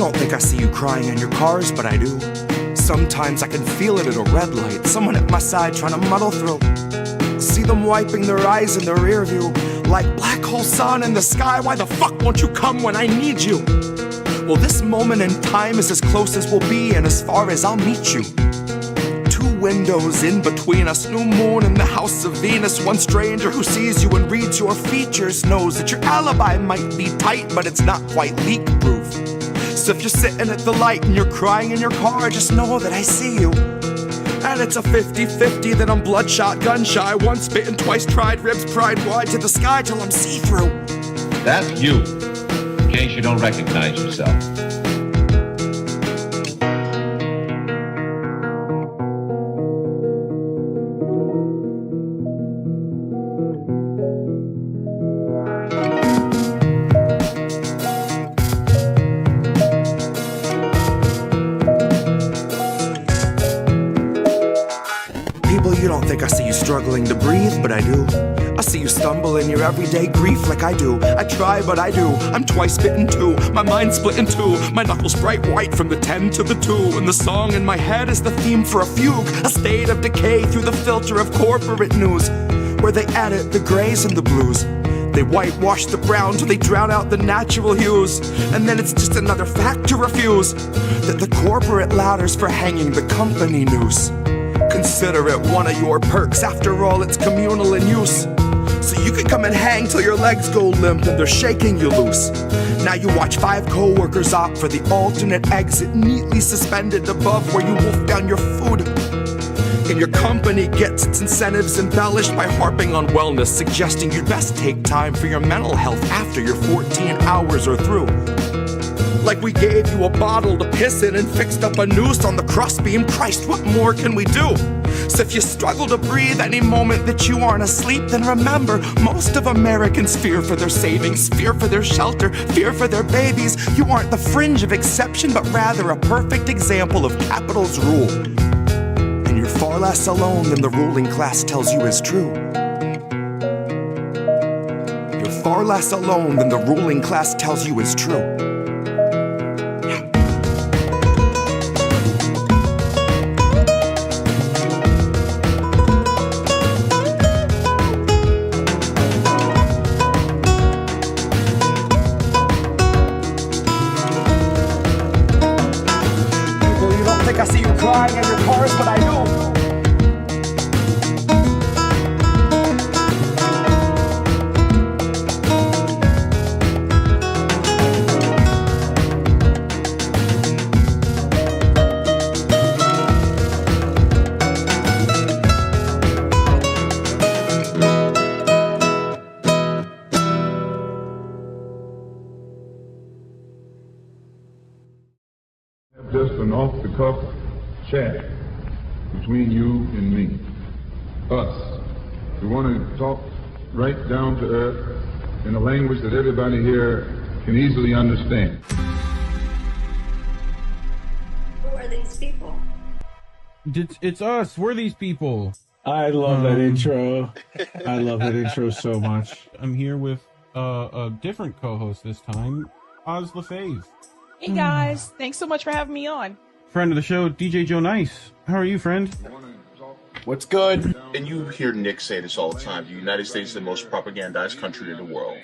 don't think I see you crying in your cars, but I do. Sometimes I can feel it at a red light, someone at my side trying to muddle through. See them wiping their eyes in their rear view, like black hole sun in the sky. Why the fuck won't you come when I need you? Well, this moment in time is as close as we'll be and as far as I'll meet you. Two windows in between us, new moon in the house of Venus. One stranger who sees you and reads your features knows that your alibi might be tight, but it's not quite leak-proof. So if you're sitting at the light and you're crying in your car, just know that I see you. And it's a 50-50 that I'm bloodshot, gun-shy, once bitten, twice tried, ribs pried wide to the sky till I'm see-through. That's you, in case you don't recognize yourself. You don't think I see you struggling to breathe, but I do. I see you stumble in your everyday grief like I do. I try, but I do. I'm twice bitten too. My mind's split in two. My knuckles bright white from the 10 to the 2. And the song in my head is the theme for a fugue. A state of decay through the filter of corporate news, where they edit the grays and the blues. They whitewash the brown till they drown out the natural hues. And then it's just another fact to refuse, that the corporate ladders for hanging the company noose. Consider it one of your perks, after all it's communal in use. So you can come and hang till your legs go limp and they're shaking you loose. Now you watch 5 co-workers opt for the alternate exit, neatly suspended above where you wolf down your food. And your company gets its incentives embellished by harping on wellness, suggesting you'd best take time for your mental health after your 14 hours are through. Like we gave you a bottle to piss in and fixed up a noose on the crossbeam. Christ, what more can we do? So if you struggle to breathe any moment that you aren't asleep, then remember, most of Americans fear for their savings, fear for their shelter, fear for their babies. You aren't the fringe of exception, but rather a perfect example of capital's rule. And you're far less alone than the ruling class tells you is true. You're far less alone than the ruling class tells you is true. I see you crying in your cars, but I do. Just an off-the-cuff chat between you and me. Us. We want to talk right down to earth in a language that everybody here can easily understand. Who are these people? It's us. We're these people. I love that intro. I love that intro so much. I'm here with a different co-host this time, Oz LaFave. Hey guys, thanks so much for having me on. Friend of the show, DJ Joe Nice. How are you, friend? What's good? And you hear Nick say this all the time. The United States is the most propagandized country in the world.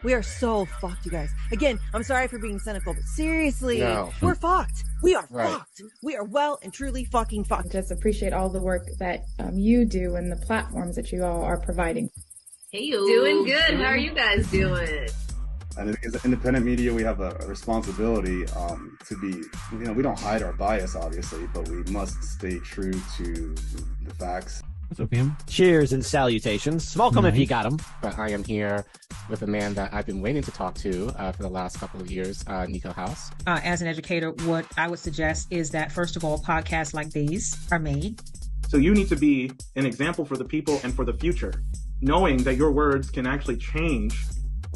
We are so fucked, you guys. Again, I'm sorry for being cynical, but seriously, we're fucked. We are fucked. We are well and truly fucking fucked. Just appreciate all the work that you do and the platforms that you all are providing. Hey, doing good. How are you guys doing? And as independent media, we have a responsibility to be, we don't hide our bias, obviously, but we must stay true to the facts. What's up, Pam? Cheers and salutations. Smoke them if you got them. But I am here with a man that I've been waiting to talk to for the last couple of years, Nico House. As an educator, what I would suggest is that, first of all, podcasts like these are made. So you need to be an example for the people and for the future, knowing that your words can actually change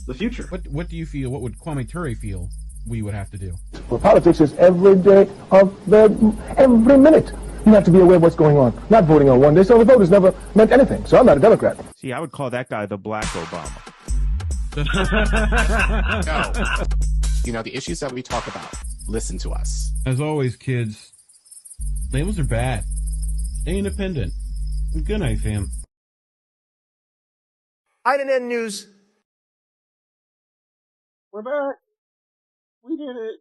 the future. What do you feel? What would Kwame Ture feel we would have to do? Well, politics is every day of every minute. You have to be aware of what's going on. Not voting on one day, so the vote has never meant anything. So I'm not a Democrat. See, I would call that guy the Black Obama. No. The issues that we talk about listen to us. As always, kids, labels are bad. Stay independent. Good night, fam. INN News. We're back. We did it.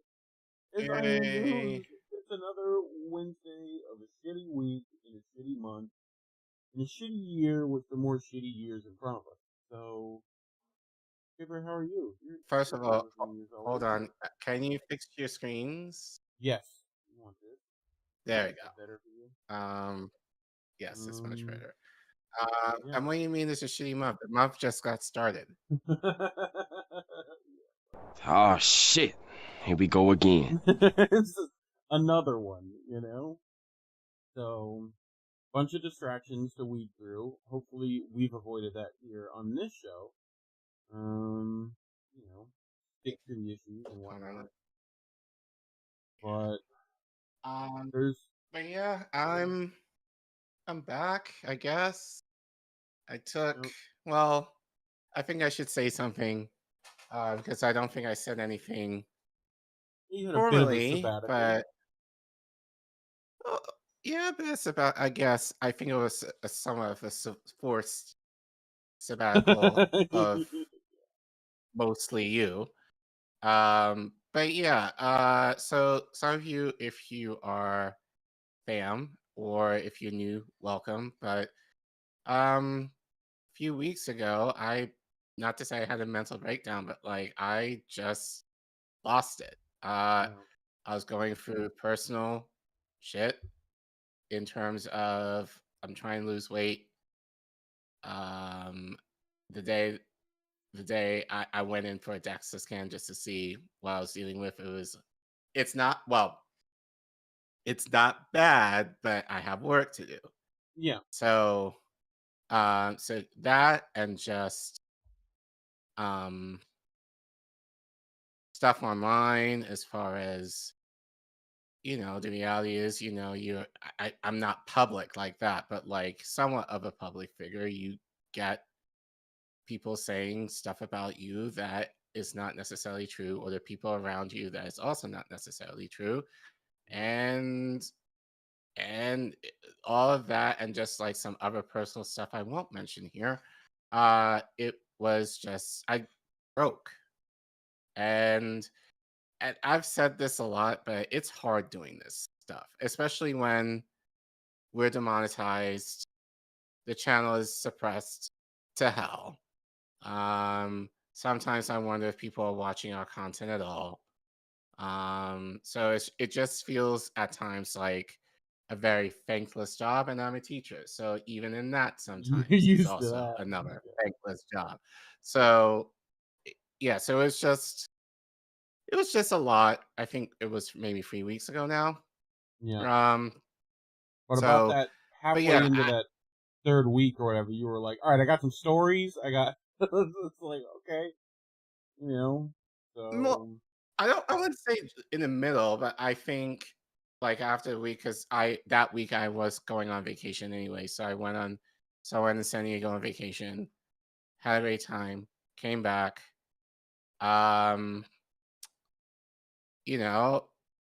It's Yay. INN News. It's another Wednesday of a shitty week in a shitty month in a shitty year with some more shitty years in front of us. So, Skipper, how are you? First of all, hold on. Can you fix your screens? Yes. You want this? There we Is that go. better for you? Yes, it's much better. Yeah. And what do you mean it's a shitty month? The month just got started. Oh shit. Here we go again. It's another one, you know? So, bunch of distractions to weed through. Hopefully we've avoided that here on this show. You know, stick to the issues and whatnot. But But yeah, I'm back, I guess. I took well, I think I should say something, because I don't think I said anything formally, but yeah, but it's about, I guess, I think it was a somewhat of a forced sabbatical of mostly you. But yeah, so some of you, if you are fam or if you're new, welcome. But a few weeks ago, not to say I had a mental breakdown, but like I just lost it. I was going through personal shit in terms of I'm trying to lose weight. The day I went in for a DEXA scan just to see what I was dealing with, it's not bad, but I have work to do. Yeah. So so that and just stuff online as far as, the reality is, I'm not public like that, but like somewhat of a public figure. You get people saying stuff about you that is not necessarily true, or the people around you that is also not necessarily true. And all of that, and just like some other personal stuff I won't mention here. It was just, I broke. And I've said this a lot, but it's hard doing this stuff, especially when we're demonetized, the channel is suppressed to hell. Sometimes I wonder if people are watching our content at all. So it just feels at times like a very thankless job, and I'm a teacher, so even in that sometimes is also another thankless job. So yeah, so it was just a lot. I think it was maybe 3 weeks ago now. Yeah. What So, about that but halfway yeah, into that third week or whatever? You were like, all right, I got some stories. I got. It's like, okay, So I wouldn't say in the middle, but I think like after the week, because that week I was going on vacation anyway, so I went to San Diego on vacation, had a great time, came back,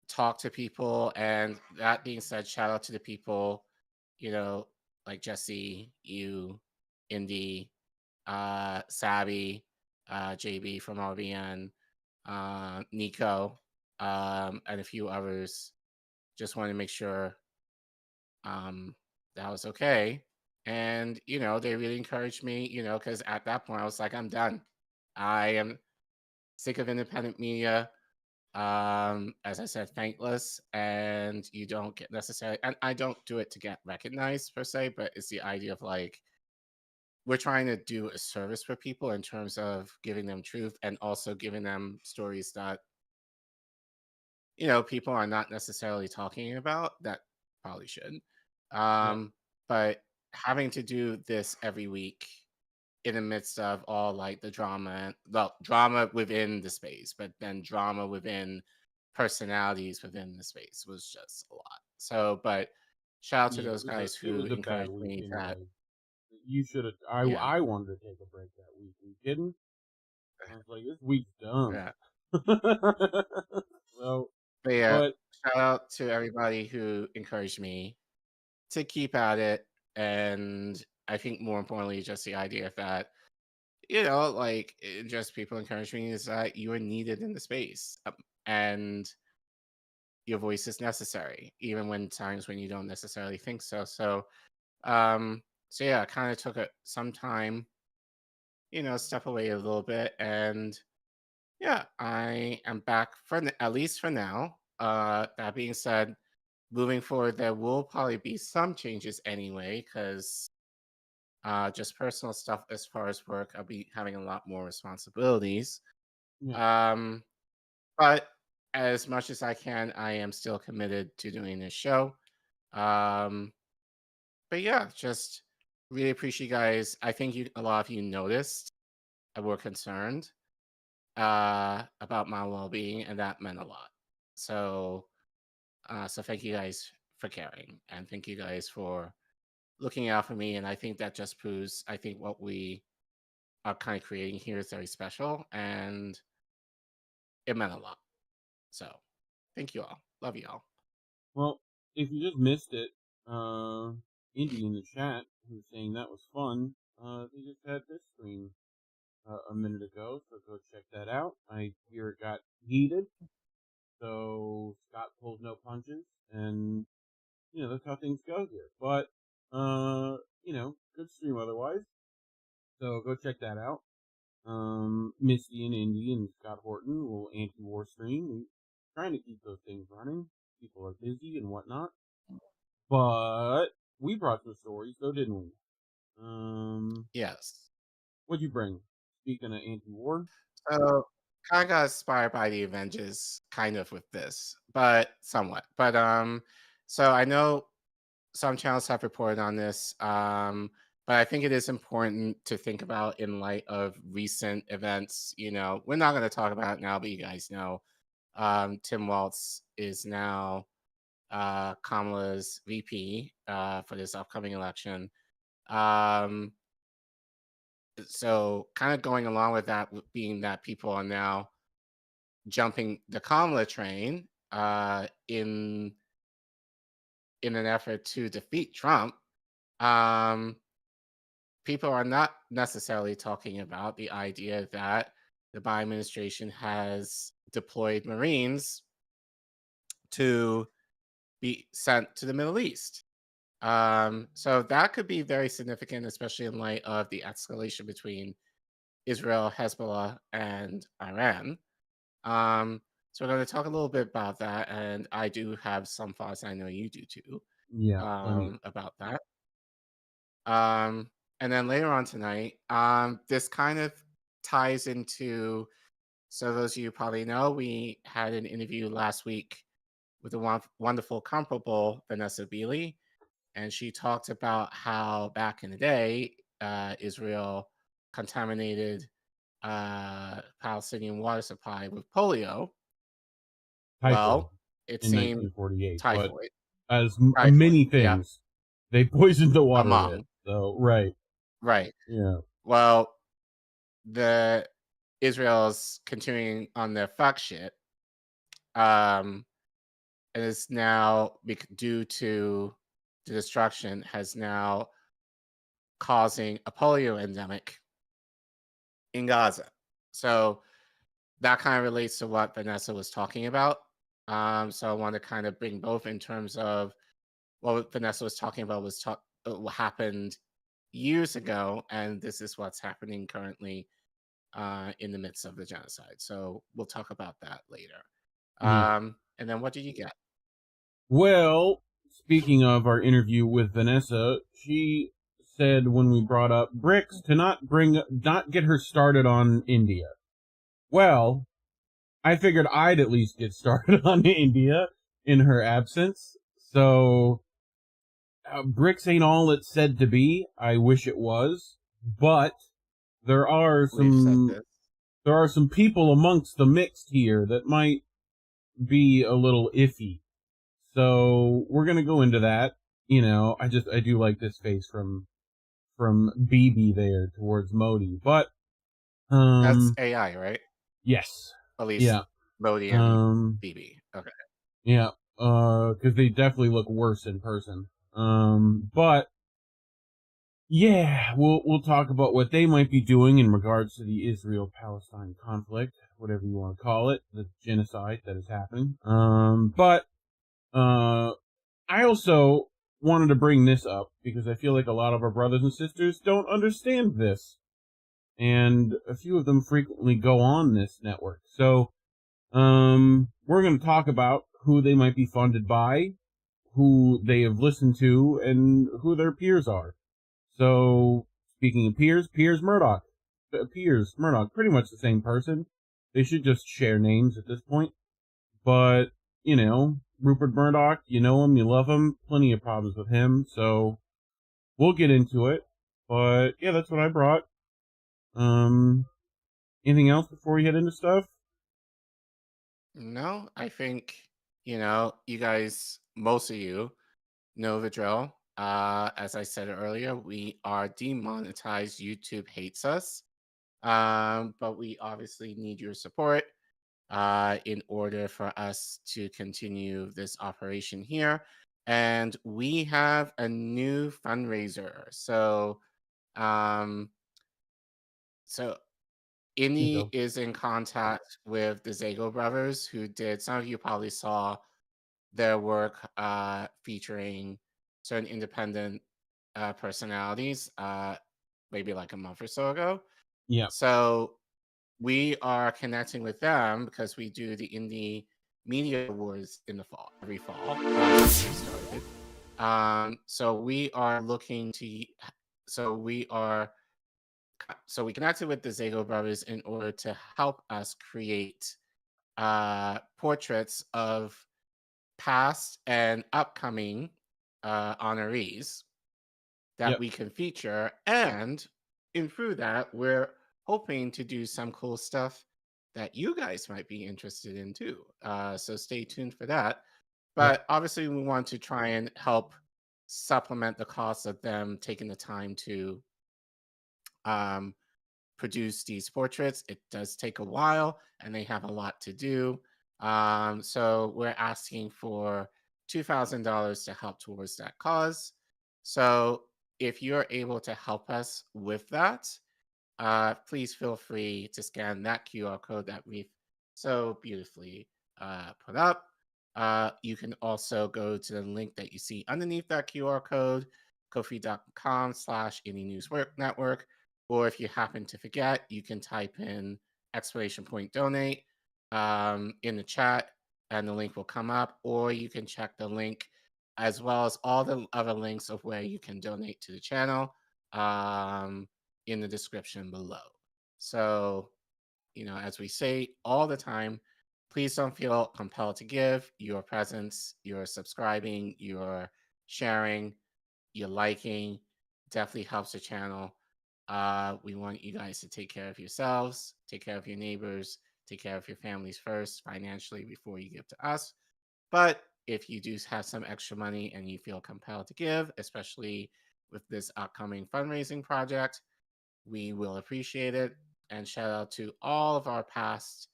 talked to people, and that being said, shout out to the people, like Jesse, you, Indy, Sabby, JB from RBN, Nico, and a few others. Just wanted to make sure that was okay. And, they really encouraged me, because at that point I was like, I'm done. I am sick of independent media. As I said, thankless, and you don't get necessarily, and I don't do it to get recognized per se, but it's the idea of like, we're trying to do a service for people in terms of giving them truth and also giving them stories that people are not necessarily talking about that probably should. But having to do this every week in the midst of all like the drama within the space, but then drama within personalities within the space was just a lot. So, but shout out to those guys who encouraged me that. You should have. I wanted to take a break that week. Are you kidding? I was like, this week's done. Yeah. So But yeah, But shout out to everybody who encouraged me to keep at it. And I think more importantly, just the idea that, like just people encouraging me is that you are needed in the space. And your voice is necessary, even when times when you don't necessarily think so. So yeah, kind of took some time, step away a little bit, and yeah, I am back at least for now. That being said, moving forward, there will probably be some changes anyway, because just personal stuff as far as work, I'll be having a lot more responsibilities. yeah. But as much as I can, I am still committed to doing this show. But yeah, just really appreciate you guys. I think a lot of you noticed and were concerned about my well-being, and that meant a lot. So thank you guys for caring, and thank you guys for looking out for me. And I think that just proves, I think what we are kind of creating here is very special, and it meant a lot. So thank you all. Love you all. Well, if you just missed it, Indy in the chat who's saying that was fun. They just had this stream a minute ago, so go check that out. I hear it got heated, so Scott pulls no punches, and that's how things go here. But good stream otherwise. So go check that out. Misty and Indy and Scott Horton will anti-war stream. We're trying to keep those things running. People are busy and whatnot. But we brought some stories, though, didn't we? Yes. What'd you bring? Speaking of anti-war? So kind of got inspired by the Avengers, kind of with this, but somewhat. But so I know some channels have reported on this, but I think it is important to think about in light of recent events. We're not going to talk about it now, but you guys know Tim Walz is now Kamala's VP for this upcoming election. So kind of going along with that, being that people are now jumping the Kamala train in an effort to defeat Trump, people are not necessarily talking about the idea that the Biden administration has deployed Marines to be sent to the Middle East. So that could be very significant, especially in light of the escalation between Israel, Hezbollah, and Iran. So we're going to talk a little bit about that, and I do have some thoughts. I know you do too. Yeah. About that. And then later on tonight, this kind of ties into. So those of you who probably know, we had an interview last week with the wonderful, comparable Vanessa Beeley, and she talked about how back in the day, Israel contaminated Palestinian water supply with polio. Typhoid, well, it in seemed 1948, typhoid. But as Typhoid, many things, they poisoned the water among. with. So right. Yeah. Well, the Israel's continuing on their fuck shit. And is now, due to the destruction, has now causing a polio endemic in Gaza. So that kind of relates to what Vanessa was talking about. So I want to kind of bring both in terms of what Vanessa was talking about was what happened years ago, and this is what's happening currently in the midst of the genocide. So we'll talk about that later. And then what did you get? Well, speaking of our interview with Vanessa, she said when we brought up BRICS to not get her started on India. Well, I figured I'd at least get started on India in her absence. So BRICS ain't all it's said to be. I wish it was, but there are some people amongst the mixed here that might be a little iffy. So we're gonna go into that. I do like this face from BB there towards Modi, but that's AI, right? Yes. At least yeah. Modi and BB. Okay. Yeah, because they definitely look worse in person. But yeah, we'll talk about what they might be doing in regards to the Israel-Palestine conflict, whatever you want to call it, the genocide that is happening. But I also wanted to bring this up because I feel like a lot of our brothers and sisters don't understand this, and a few of them frequently go on this network. So, we're going to talk about who they might be funded by, who they have listened to, and who their peers are. So, speaking of peers, Murdoch. Murdoch, pretty much the same person. They should just share names at this point. But, you know, Rupert Murdoch, you know him, you love him, plenty of problems with him, so we'll get into it. But, yeah, that's what I brought. Anything else before we head into stuff? No, I think, you know, you guys, most of you, know the drill. As I said earlier, we are demonetized. YouTube hates us. But we obviously need your support in order for us to continue this operation here. And we have a new fundraiser. So, Inni is in contact with the Zago brothers, who did, some of you probably saw their work featuring certain independent personalities maybe like a month or so ago. Yeah. So we are connecting with them because we do the Indie Media Awards in the fall, every fall. Since we started. So we are looking to, so we connected with the Zago brothers in order to help us create portraits of past and upcoming honorees that we can feature. And through that, we're hoping to do some cool stuff that you guys might be interested in too. So stay tuned for that. But obviously, we want to try and help supplement the cost of them taking the time to produce these portraits. It does take a while, and they have a lot to do. So we're asking for $2,000 to help towards that cause. So if you're able to help us with that, please feel free to scan that QR code that we've so beautifully put up. You can also go to the link that you see underneath that QR code, kofi.com/indienewsnetwork. Or if you happen to forget, you can type in !donate in the chat and the link will come up. Or you can check the link as well as all the other links of where you can donate to the channel in the description below. So, you know, as we say all the time, please don't feel compelled to give. Your presence, your subscribing, your sharing, your liking definitely helps the channel. We want you guys to take care of yourselves, take care of your neighbors, take care of your families first financially before you give to us. But if you do have some extra money and you feel compelled to give, especially with this upcoming fundraising project, we will appreciate it. And shout out to all of our past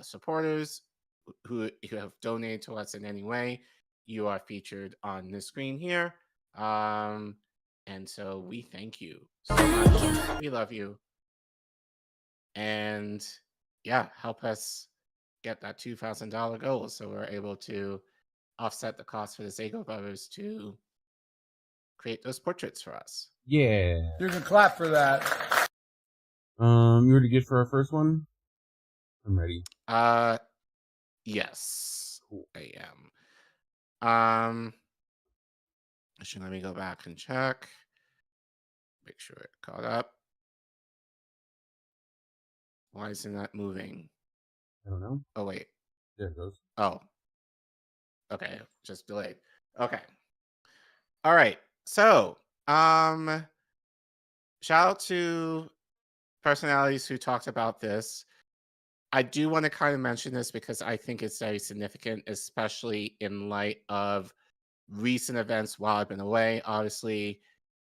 supporters who have donated to us in any way. You are featured on this screen here. And so we thank you so much. We love you. And yeah, help us get that $2,000 goal so we're able to offset the cost for the Zago brothers to create those portraits for us. Yeah. You can clap for that. You ready to get for our first one? I'm ready. Yes, I am. Actually, let me go back and check. Make sure it caught up. Why isn't that moving? I don't know. Oh, wait. There it goes. Oh. Okay, just delayed. Okay. All right. So, shout out to personalities who talked about this. I do want to kind of mention this because I think it's very significant, especially in light of recent events while I've been away. Obviously,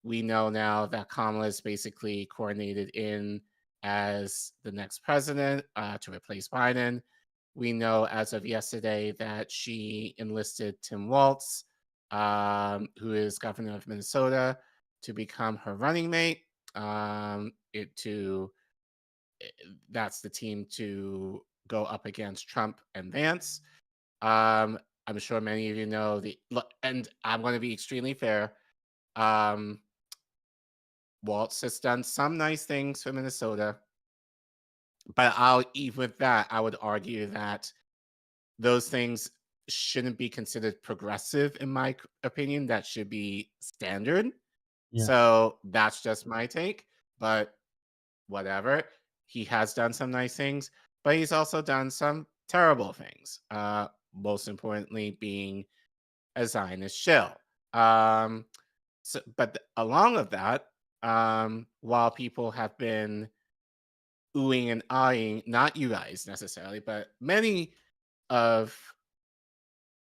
we know now that Kamala is basically coordinated in as the next president to replace Biden. We know as of yesterday that she enlisted Tim Walz, who is governor of Minnesota, to become her running mate. That's the team to go up against Trump and Vance. I'm sure many of you know and I'm going to be extremely fair. Walz has done some nice things for Minnesota, but even with that, I would argue that those things shouldn't be considered progressive, in my opinion. That should be standard. Yeah. So that's just my take, but whatever. He has done some nice things, but he's also done some terrible things. Most importantly, being a Zionist shill. But along with that, while people have been oohing and eyeing, not you guys necessarily, but many of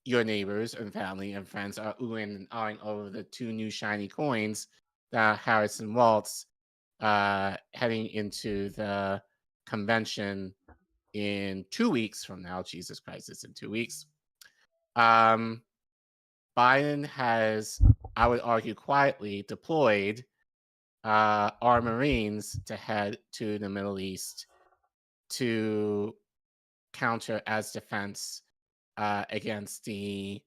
your neighbors and family and friends are oohing and eyeing over the 2 new shiny coins that Harrison Walz heading into the convention in 2 weeks from now. Jesus Christ, it's in 2 weeks. Biden has, I would argue, quietly deployed our Marines to head to the Middle East to counter as defense against the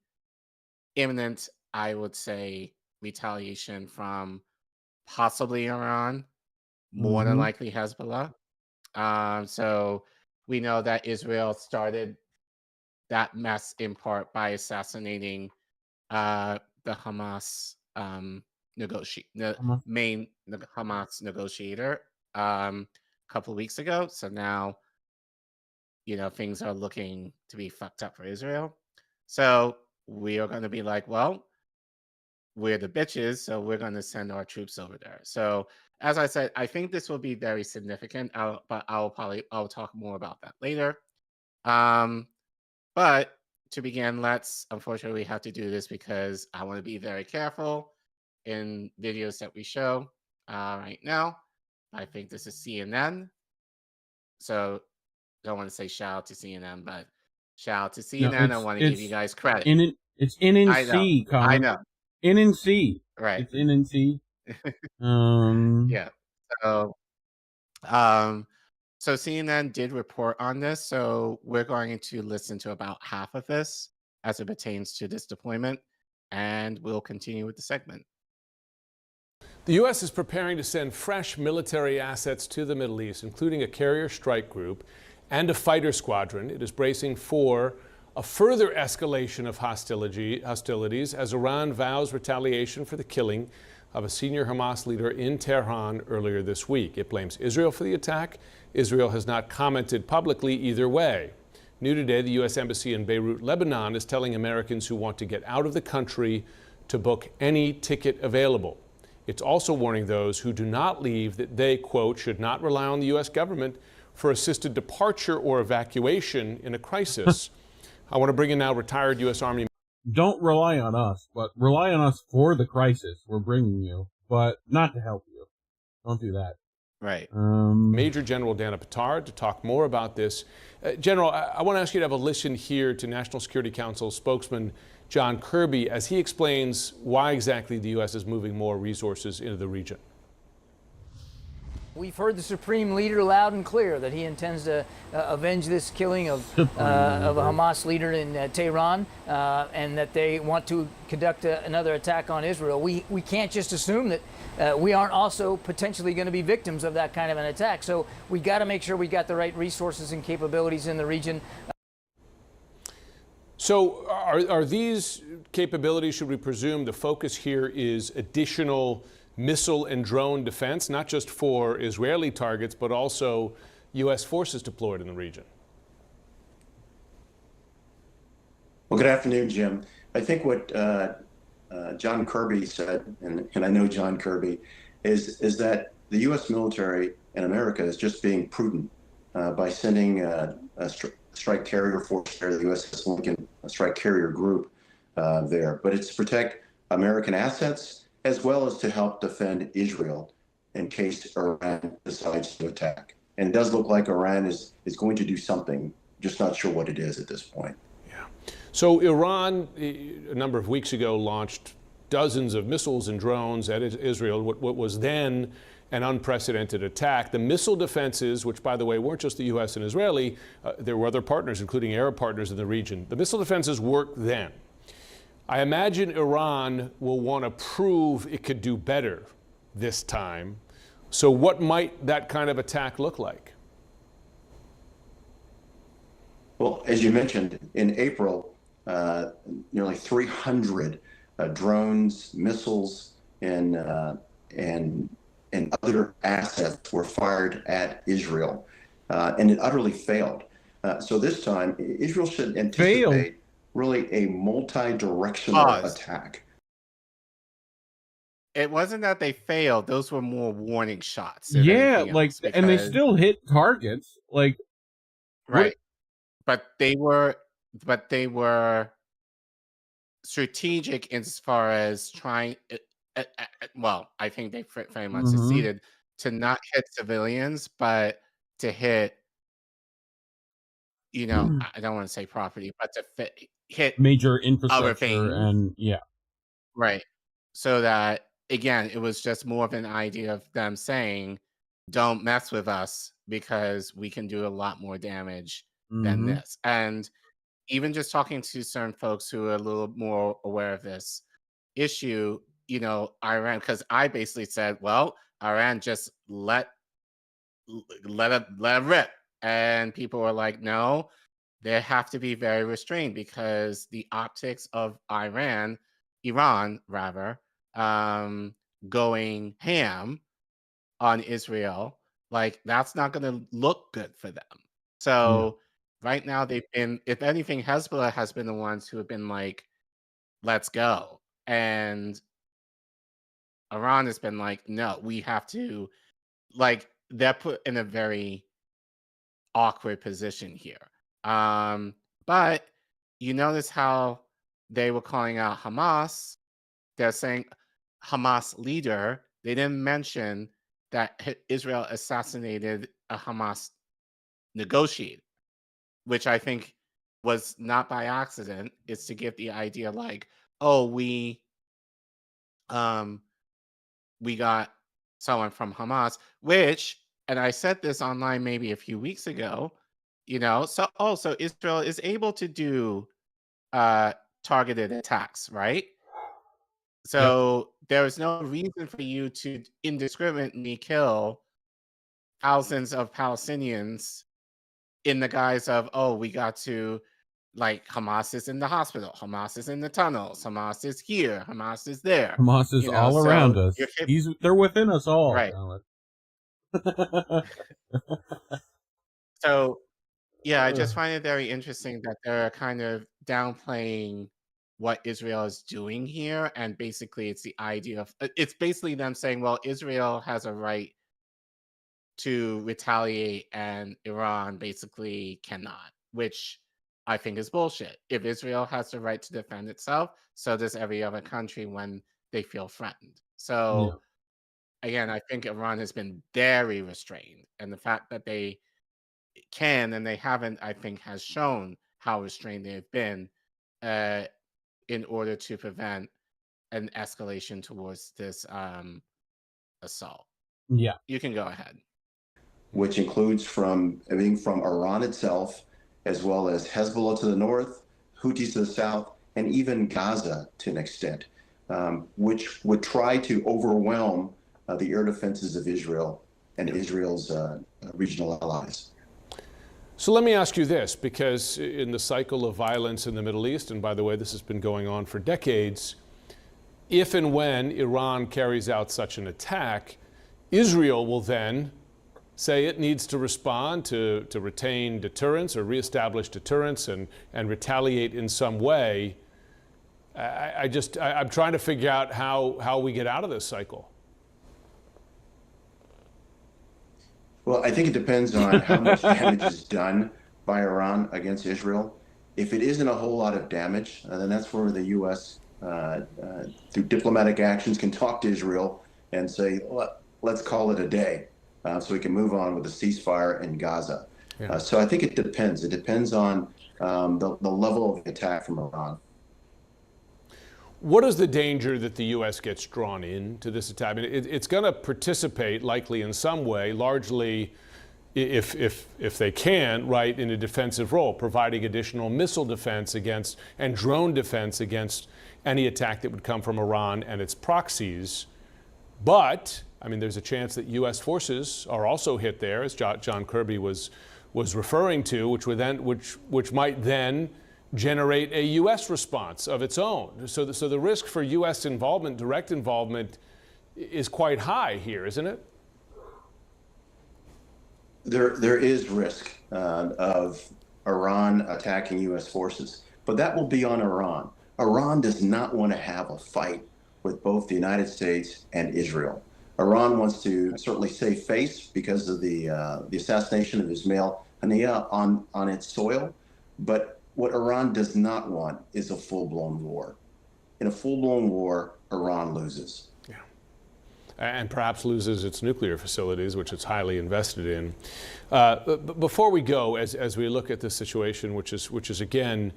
imminent, I would say, retaliation from possibly Iran, more than likely Hezbollah. So we know that Israel started that mess in part by assassinating the Hamas main Hamas negotiator a couple of weeks ago. So now, things are looking to be fucked up for Israel. So we are going to be like, well, we're the bitches, so we're going to send our troops over there. So as I said, I think this will be very significant, but I'll talk more about that later. But to begin, unfortunately, we have to do this because I want to be very careful in videos that we show right now. I think this is CNN. So don't want to say shout out to CNN, but shout out to CNN. No, I want to give you guys credit. It's NNC, Collin. I know. NNC. Right. It's NNC. Yeah. So CNN did report on this. So we're going to listen to about half of this as it pertains to this deployment, and we'll continue with the segment. The U.S. is preparing to send fresh military assets to the Middle East, including a carrier strike group and a fighter squadron. It is bracing for a further escalation of hostilities as Iran vows retaliation for the killing of a senior Hamas leader in Tehran earlier this week. It blames Israel for the attack. Israel has not commented publicly either way. New today, the U.S. Embassy in Beirut, Lebanon, is telling Americans who want to get out of the country to book any ticket available. It's also warning those who do not leave that they, quote, should not rely on the U.S. government for assisted departure or evacuation in a crisis. I want to bring in now retired U.S. Army. Don't rely on us, but rely on us for the crisis we're bringing you, but not to help you. Don't do that. Right. Major General Dana Petard to talk more about this. General, I want to ask you to have a listen here to National Security Council spokesman John Kirby as he explains why exactly the U.S. is moving more resources into the region. We've heard the Supreme Leader loud and clear that he intends to avenge this killing of a Hamas leader in Tehran, and that they want to conduct another attack on Israel. We can't just assume that we aren't also potentially going to be victims of that kind of an attack. So we got to make sure we got the right resources and capabilities in the region. So are these capabilities, should we presume the focus here is additional missile and drone defense, not just for Israeli targets, but also U.S. forces deployed in the region? Well, good afternoon, Jim. I think what John Kirby said, and I know John Kirby, is that the U.S. military in America is just being prudent by sending a strike carrier force there, the USS Lincoln, a strike carrier group there. But it's to protect American assets, as well as to help defend Israel in case Iran decides to attack. And it does look like Iran is going to do something just not sure what it is at this point. So Iran, a number of weeks ago, launched dozens of missiles and drones at Israel, what was then an unprecedented attack. The missile defenses, which, by the way, weren't just the U.S. and Israeli, there were other partners, including Arab partners in the region. The missile defenses worked then. I imagine Iran will want to prove it could do better this time. So what might that kind of attack look like? Well, as you mentioned, in April, nearly 300 drones, missiles, and other assets were fired at Israel, and it utterly failed. So this time, Israel should anticipate really a multi-directional attack. It wasn't that they failed; those were more warning shots. Yeah, like, and they still hit targets, like, right. But they were strategic as far as trying. Well, I think they very much succeeded to not hit civilians, but to hit, I don't want to say property, but to hit major other infrastructure things. and Right. So that, again, it was just more of an idea of them saying, don't mess with us because we can do a lot more damage than this. And even just talking to certain folks who are a little more aware of this issue, Iran, because I basically said, well, Iran just let it rip. And people were like, no, they have to be very restrained because the optics of Iran rather, going ham on Israel, like, that's not going to look good for them. So right now they've been, if anything, Hezbollah has been the ones who have been like, let's go. And Iran has been like, no, we have to, like, they're put in a very awkward position here. But you notice how they were calling out Hamas. They're saying Hamas leader. They didn't mention that Israel assassinated a Hamas negotiator, which I think was not by accident. It's to give the idea like, oh, we got someone from Hamas, which, and I said this online maybe a few weeks ago, so also Israel is able to do targeted attacks, right? So there is no reason for you to indiscriminately kill thousands of Palestinians in the guise of, oh, we got to, like, Hamas is in the hospital, Hamas is in the tunnels, Hamas is here, Hamas is there. Hamas is all around us. They're within us all. Right. So, yeah, I just find it very interesting that they're kind of downplaying what Israel is doing here. And basically, it's the idea of, it's basically them saying, well, Israel has a right to retaliate and Iran basically cannot, which I think is bullshit. If Israel has the right to defend itself, so does every other country when they feel threatened. So, again, I think Iran has been very restrained. And the fact that they can and they haven't, I think, has shown how restrained they've been in order to prevent an escalation towards this assault. Yeah. You can go ahead. Which includes everything from Iran itself, as well as Hezbollah to the north, Houthis to the south, and even Gaza to an extent, which would try to overwhelm the air defenses of Israel and Israel's regional allies. So let me ask you this, because in the cycle of violence in the Middle East, and by the way, this has been going on for decades, if and when Iran carries out such an attack, Israel will then say it needs to respond to retain deterrence or reestablish deterrence and retaliate in some way. I'm trying to figure out how we get out of this cycle. Well, I think it depends on how much damage is done by Iran against Israel. If it isn't a whole lot of damage, then that's where the U.S., through diplomatic actions, can talk to Israel and say, let's call it a day, so we can move on with the ceasefire in Gaza. Yeah. So I think it depends. It depends on the level of attack from Iran. What is the danger that the U.S. gets drawn into this attack? I mean, it's going to participate likely in some way, largely if they can, right, in a defensive role, providing additional missile defense against and drone defense against any attack that would come from Iran and its proxies. But, I mean, there's a chance that U.S. forces are also hit there, as John Kirby was referring to, which might then generate a U.S. response of its own. So the risk for U.S. involvement, direct involvement, is quite high here, isn't it? There is risk of Iran attacking U.S. forces, but that will be on Iran. Iran does not want to have a fight with both the United States and Israel. Iran wants to certainly save face because of the assassination of Ismail Haniyeh on its soil, but what Iran does not want is a full-blown war. In a full-blown war, Iran loses. Yeah, and perhaps loses its nuclear facilities, which it's highly invested in. But before we go, as we look at this situation, which is again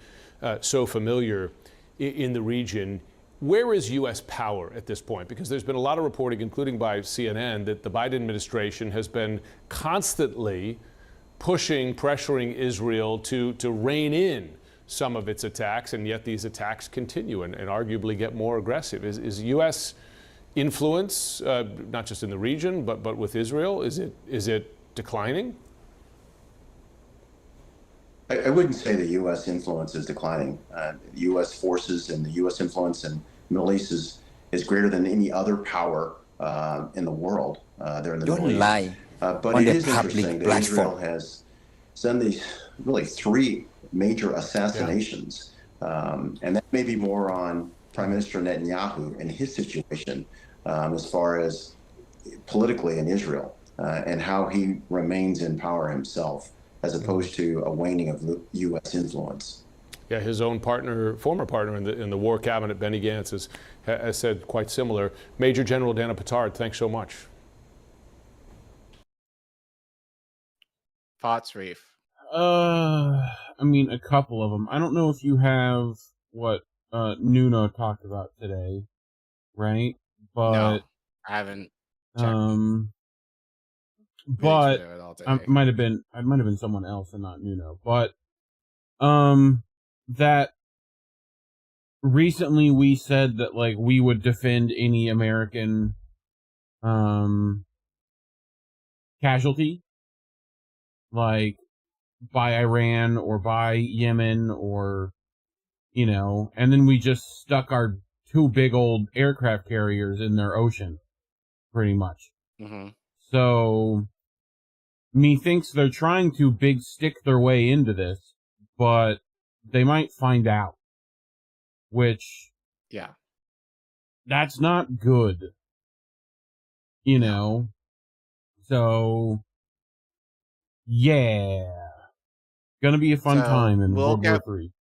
so familiar in the region, where is U.S. power at this point? Because there's been a lot of reporting, including by CNN, that the Biden administration has been constantly pressuring Israel to rein in some of its attacks, and yet these attacks continue and arguably get more aggressive. Is U.S. influence, not just in the region, but with Israel, is it declining? I wouldn't say the U.S. influence is declining. U.S. forces and the U.S. influence in the Middle East is greater than any other power in the world. They're in the Middle East. But it is interesting that Israel has done these really 3 major assassinations. And that may be more on Prime Minister Netanyahu and his situation as far as politically in Israel and how he remains in power himself, as opposed to a waning of U.S. influence. Yeah, his own former partner in the war cabinet, Benny Gantz, has said quite similar. Major General Dana Petard, thanks so much. Thoughts, Reef? I mean, a couple of them. I don't know if you have what Nuno talked about today, right? But no, I haven't checked. But I might have been someone else and not Nuno. But that recently we said that like we would defend any American casualty, like by Iran or by Yemen or, you know, and then we just stuck our 2 big old aircraft carriers in their ocean, pretty much. Mm-hmm. So, methinks they're trying to big stick their way into this, but they might find out. Which, yeah, that's not good. You know? So, yeah. Gonna be a fun time in World War III.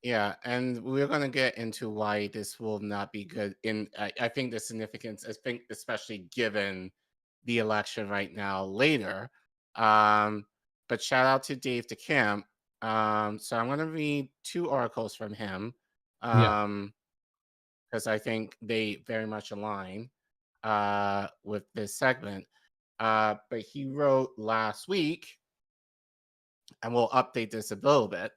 Yeah, and we're going to get into why this will not be good. I think the significance, I think especially given the election right now later. But shout out to Dave DeCamp. So I'm going to read 2 articles from him because I think they very much align with this segment. But he wrote last week, and we'll update this a little bit,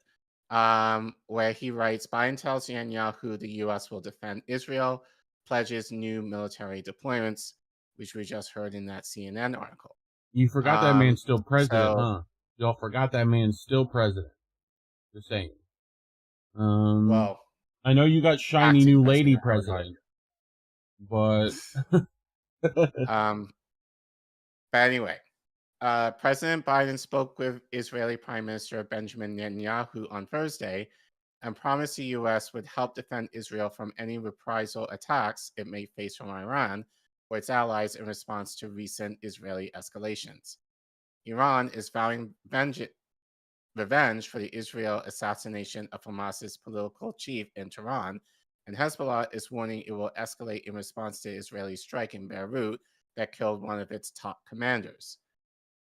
where he writes, Biden tells Netanyahu the U.S. will defend Israel, pledges new military deployments, which we just heard in that CNN article. You forgot that man's still president, huh? Y'all forgot that man's still president. Just saying. Well, I know you got shiny new lady president, but but anyway, President Biden spoke with Israeli Prime Minister Benjamin Netanyahu on Thursday and promised the U.S. would help defend Israel from any reprisal attacks it may face from Iran or its allies in response to recent Israeli escalations. Iran is vowing revenge for the Israel assassination of Hamas's political chief in Tehran, and Hezbollah is warning it will escalate in response to Israeli strike in Beirut that killed one of its top commanders.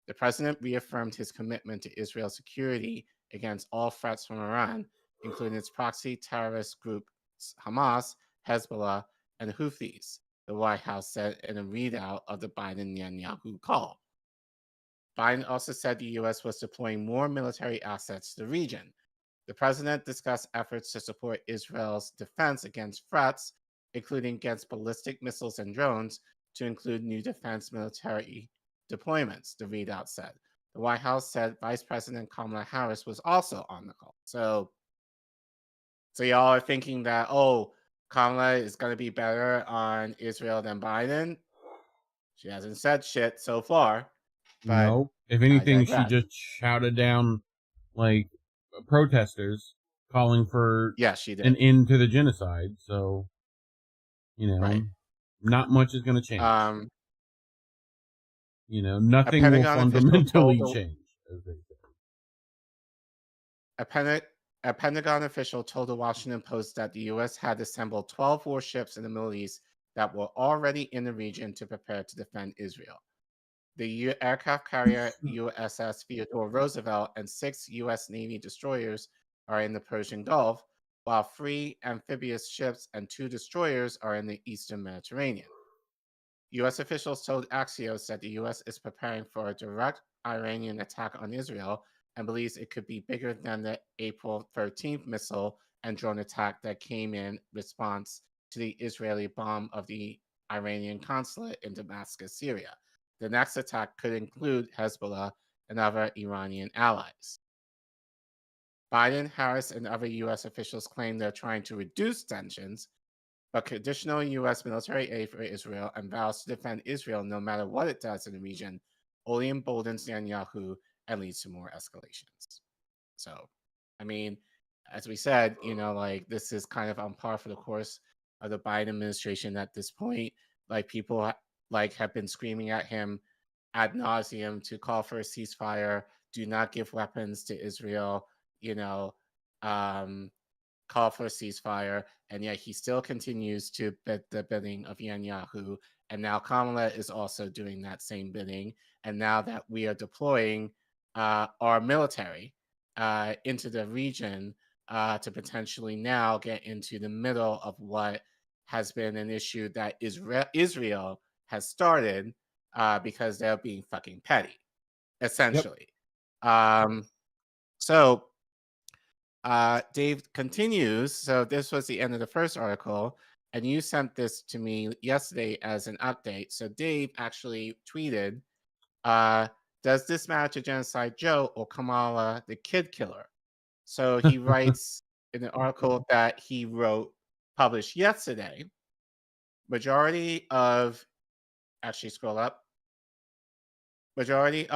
The president reaffirmed his commitment to Israel's security against all threats from Iran, including its proxy terrorist groups Hamas, Hezbollah, and Houthis, the White House said in a readout of the Biden-Netanyahu call. Biden also said the U.S. was deploying more military assets to the region. The president discussed efforts to support Israel's defense against threats, including against ballistic missiles and drones, to include new defense military deployments, the readout said. The White House said Vice President Kamala Harris was also on the call. So y'all are thinking that, oh, Kamala is going to be better on Israel than Biden? She hasn't said shit so far. But Nope. If anything, she just shouted down, like, protesters calling for she did. an end to the genocide. So, you know, not much is going to change. You know, nothing will fundamentally change, as they say. A Pentagon official told the Washington Post that the U.S. had assembled 12 warships in the Middle East that were already in the region to prepare to defend Israel. The aircraft carrier USS Theodore Roosevelt and 6 U.S. Navy destroyers are in the Persian Gulf, while 3 amphibious ships and 2 destroyers are in the Eastern Mediterranean. U.S. officials told Axios that the U.S. is preparing for a direct Iranian attack on Israel and believes it could be bigger than the April 13th missile and drone attack that came in response to the Israeli bomb of the Iranian consulate in Damascus, Syria. The next attack could include Hezbollah and other Iranian allies. Biden, Harris, and other U.S. officials claim they're trying to reduce tensions, but additional U.S. military aid for Israel and vows to defend Israel no matter what it does in the region only emboldens Netanyahu and leads to more escalations. So, I mean, as we said, you know, like, this is kind of on par for the course of the Biden administration at this point. Like, people have been screaming at him ad nauseum to call for a ceasefire, do not give weapons to Israel, you know, call for a ceasefire, and yet he still continues to bid the bidding of Netanyahu, and now Kamala is also doing that same bidding, and now that we are deploying our military into the region to potentially now get into the middle of what has been an issue that Israel has started because they're being fucking petty, essentially. So Dave continues. So this was the end of the first article, and you sent this to me yesterday as an update. So Dave actually tweeted, does this matter to Genocide Joe or Kamala the kid killer? So he writes in an article that he published yesterday, majority of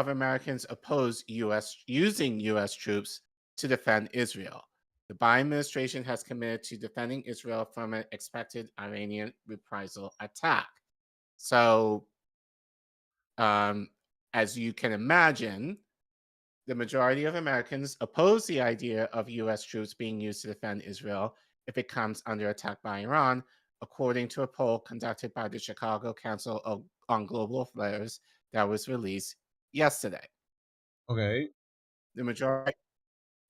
Americans oppose using U.S. troops to defend Israel. The Biden administration has committed to defending Israel from an expected Iranian reprisal attack. So, as you can imagine, the majority of Americans oppose the idea of U.S. troops being used to defend Israel if it comes under attack by Iran, according to a poll conducted by the Chicago Council on Global Affairs that was released yesterday. Okay.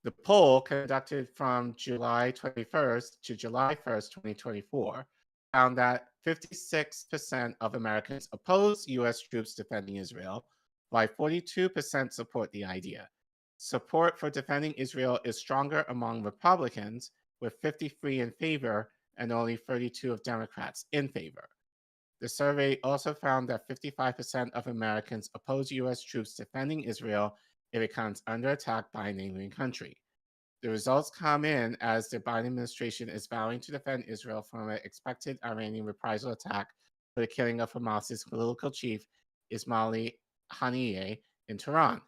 The poll, conducted from July 21st to July 1st, 2024, found that 56% of Americans oppose U.S. troops defending Israel, while 42% support the idea. Support for defending Israel is stronger among Republicans, with 53 in favor and only 32 of Democrats in favor. The survey also found that 55% of Americans oppose U.S. troops defending Israel if it comes under attack by a neighboring country. The results come in as the Biden administration is vowing to defend Israel from an expected Iranian reprisal attack for the killing of Hamas's political chief, Ismail Haniyeh, in Tehran.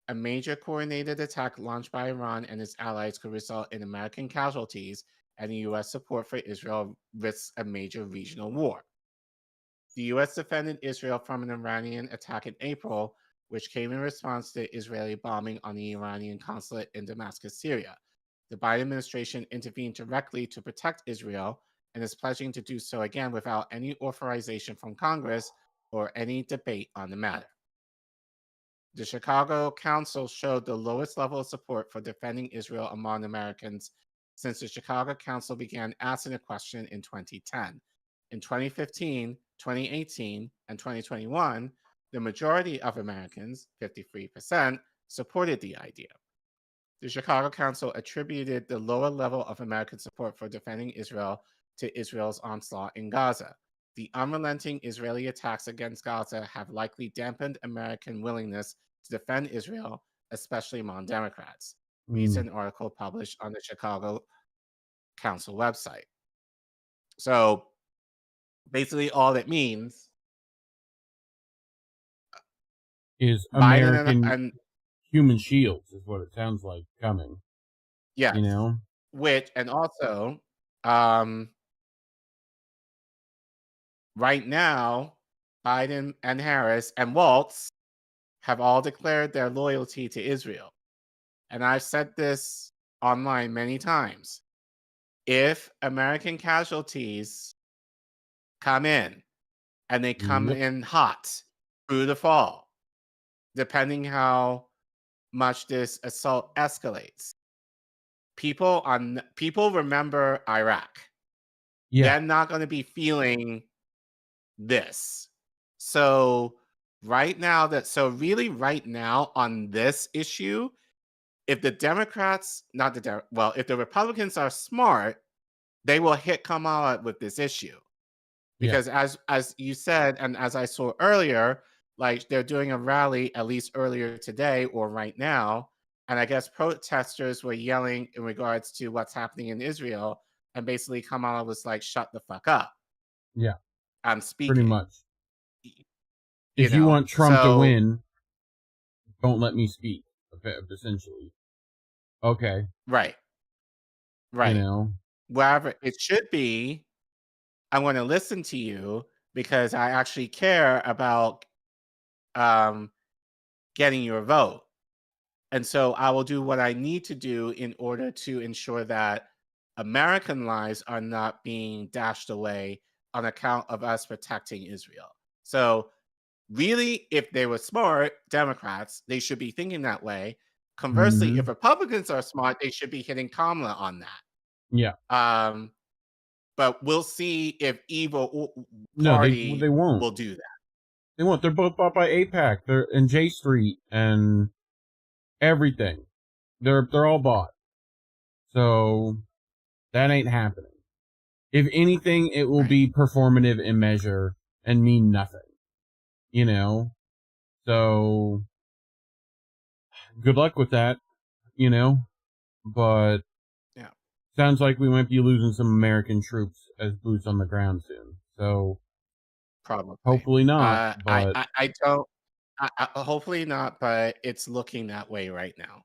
A major coordinated attack launched by Iran and its allies could result in American casualties, and the U.S. support for Israel risks a major regional war. The U.S. defended Israel from an Iranian attack in April, which came in response to the Israeli bombing on the Iranian consulate in Damascus, Syria. The Biden administration intervened directly to protect Israel and is pledging to do so again without any authorization from Congress or any debate on the matter. The Chicago Council showed the lowest level of support for defending Israel among Americans since the Chicago Council began asking the question in 2010. In 2015, 2018, and 2021, the majority of Americans, 53%, supported the idea. The Chicago Council attributed the lower level of American support for defending Israel to Israel's onslaught in Gaza. The unrelenting Israeli attacks against Gaza have likely dampened American willingness to defend Israel, especially among Democrats. Recent article published on the Chicago Council website. So basically all it means is Biden American and human shields is what it sounds like coming. yes, You know? which and also right now, Biden and Harris and Waltz have all declared their loyalty to Israel. And I've said this online many times. If American casualties come in and they come in hot through the fall, depending how much this assault escalates, people remember Iraq. Yeah. They're not going to be feeling this. So right now on this issue, if the Democrats, if the Republicans are smart, they will hit Kamala with this issue. Because as you said, and as I saw earlier, like they're doing a rally at least earlier today or right now, and I guess protesters were yelling in regards to what's happening in Israel, and basically Kamala was like, "Shut the fuck up." Yeah. I'm speaking. Pretty much. If you want Trump to win, don't let me speak, essentially. Okay. Right. You know? Wherever it should be, I'm going to listen to you because I actually care about getting your vote. And so I will do what I need to do in order to ensure that American lives are not being dashed away on account of us protecting Israel. So really, if they were smart, Democrats, they should be thinking that way. Conversely, if Republicans are smart, they should be hitting Kamala on that. Yeah. But we'll see if evil party they won't. will do that. They won't. They're both bought by AIPAC. They're in J Street and everything. They're all bought. So that ain't happening. If anything, it will be performative in measure and mean nothing. You know? So good luck with that, you know? But yeah, sounds like we might be losing some American troops as boots on the ground soon. So probably, hopefully not. But I don't. Hopefully not. But it's looking that way right now,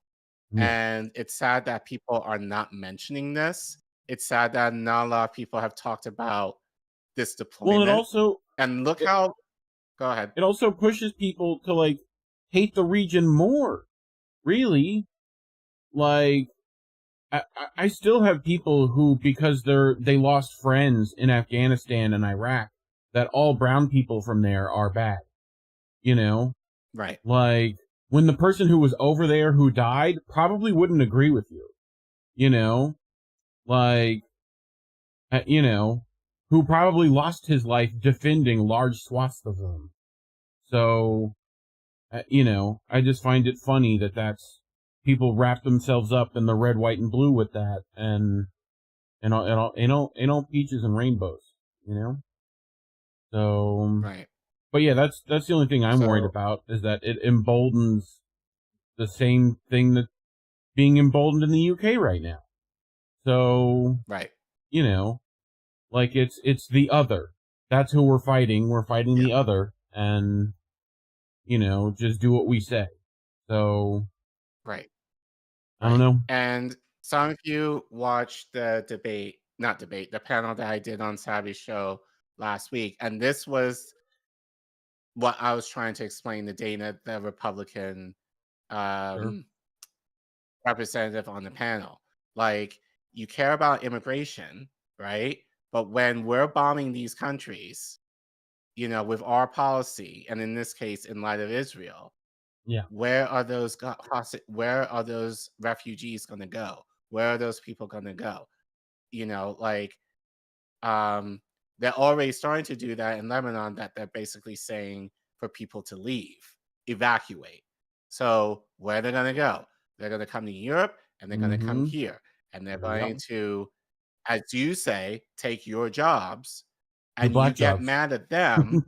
and it's sad that people are not mentioning this. It's sad that not a lot of people have talked about this deployment. Well, it also and look how. Go ahead. It also pushes people to like hate the region more. Really, like. I still have people who, because they lost friends in Afghanistan and Iraq, that all brown people from there are bad. You know? Right. Like, when the person who was over there who died probably wouldn't agree with you. You know? Like, you know, who probably lost his life defending large swaths of them. So, you know, I just find it funny that that's people wrap themselves up in the red, white, and blue with that, and all peaches and rainbows, you know. So, right. But yeah, that's the only thing I'm worried about, is that it emboldens the same thing that's being emboldened in the UK right now. So, right. You know, like it's the other. That's who we're fighting. We're fighting the other, and you know, just do what we say. So. Right. I don't know. And some of you watched the the panel that I did on Savvy's show last week. And this was what I was trying to explain to Dana, the Republican representative on the panel. Like, you care about immigration, right? But when we're bombing these countries, you know, with our policy, and in this case, in light of Israel, Yeah. Where are those where are those refugees going to go? Where are those people going to go? You know, like they're already starting to do that in Lebanon, that they're basically saying for people to leave, evacuate. So where they're going to go? They're going to come to Europe, and they're going to come here, and they're going to, as you say, take your jobs, and you black get jobs. mad at them.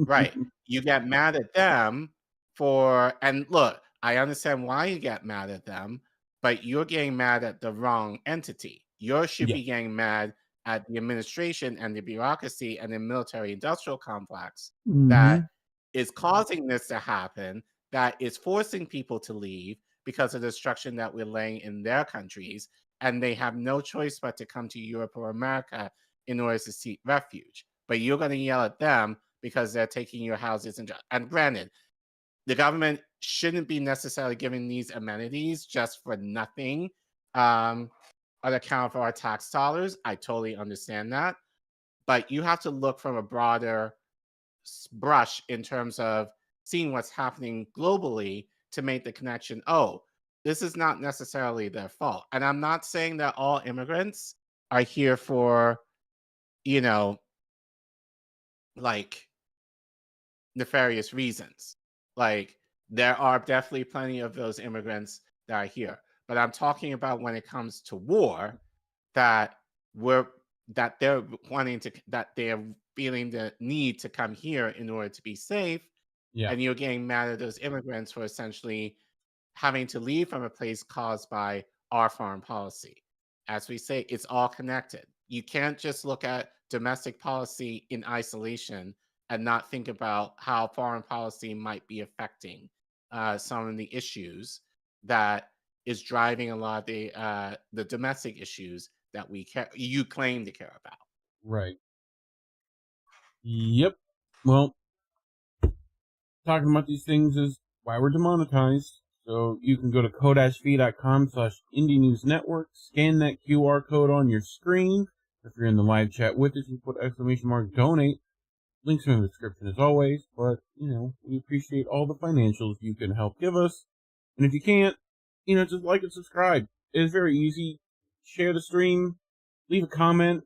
Right. You get mad at them for, and look, I understand why you get mad at them, but you're getting mad at the wrong entity. You should be getting mad at the administration and the bureaucracy and the military industrial complex that is causing this to happen, that is forcing people to leave because of the destruction that we're laying in their countries, and they have no choice but to come to Europe or America in order to seek refuge. But you're going to yell at them because they're taking your houses. And granted, the government shouldn't be necessarily giving these amenities just for nothing on account of our tax dollars. I totally understand that. But you have to look from a broader brush in terms of seeing what's happening globally to make the connection. Oh, this is not necessarily their fault. And I'm not saying that all immigrants are here for, you know, like nefarious reasons. Like, there are definitely plenty of those immigrants that are here. But I'm talking about when it comes to war, that they're wanting to, that they're feeling the need to come here in order to be safe. Yeah. And you're getting mad at those immigrants for essentially having to leave from a place caused by our foreign policy. As we say, it's all connected. You can't just look at domestic policy in isolation and not think about how foreign policy might be affecting some of the issues that is driving a lot of the domestic issues that you claim to care about. Right. Yep. Well, talking about these things is why we're demonetized. So you can go to ko-fi.com/indienewsnetwork, scan that QR code on your screen. If you're in the live chat with us, you put !donate. Links are in the description as always, but, we appreciate all the financials you can help give us. And if you can't, just like and subscribe. It is very easy. Share the stream, leave a comment,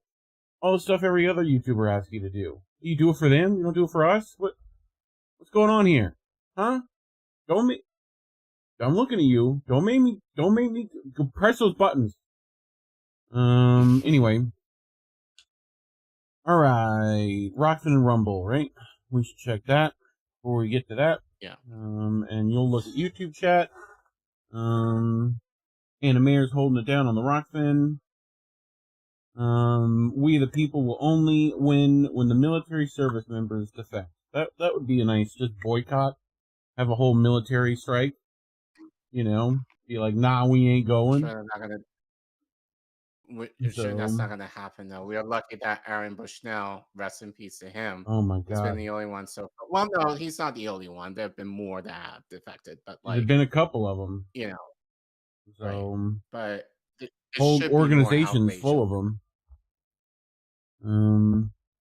all the stuff every other YouTuber asks you to do. You do it for them? You don't do it for us? What's going on here? Huh? I'm looking at you. Don't make me press those buttons. Anyway. Alright. Rockfin and Rumble, right? We should check that before we get to that. Yeah. And you'll look at YouTube chat. Anna Mayer's holding it down on the Rockfin. We the people will only win when the military service members defect. That would be a nice just boycott. Have a whole military strike. Be like, nah, we ain't going. Sure, that's not gonna happen though. We are lucky that Aaron Bushnell, rest in peace to him. Oh my God. He's been the only one so far. Well, no, he's not the only one. There have been more that have defected, but there's been a couple of them. So, right. But whole organizations full of them.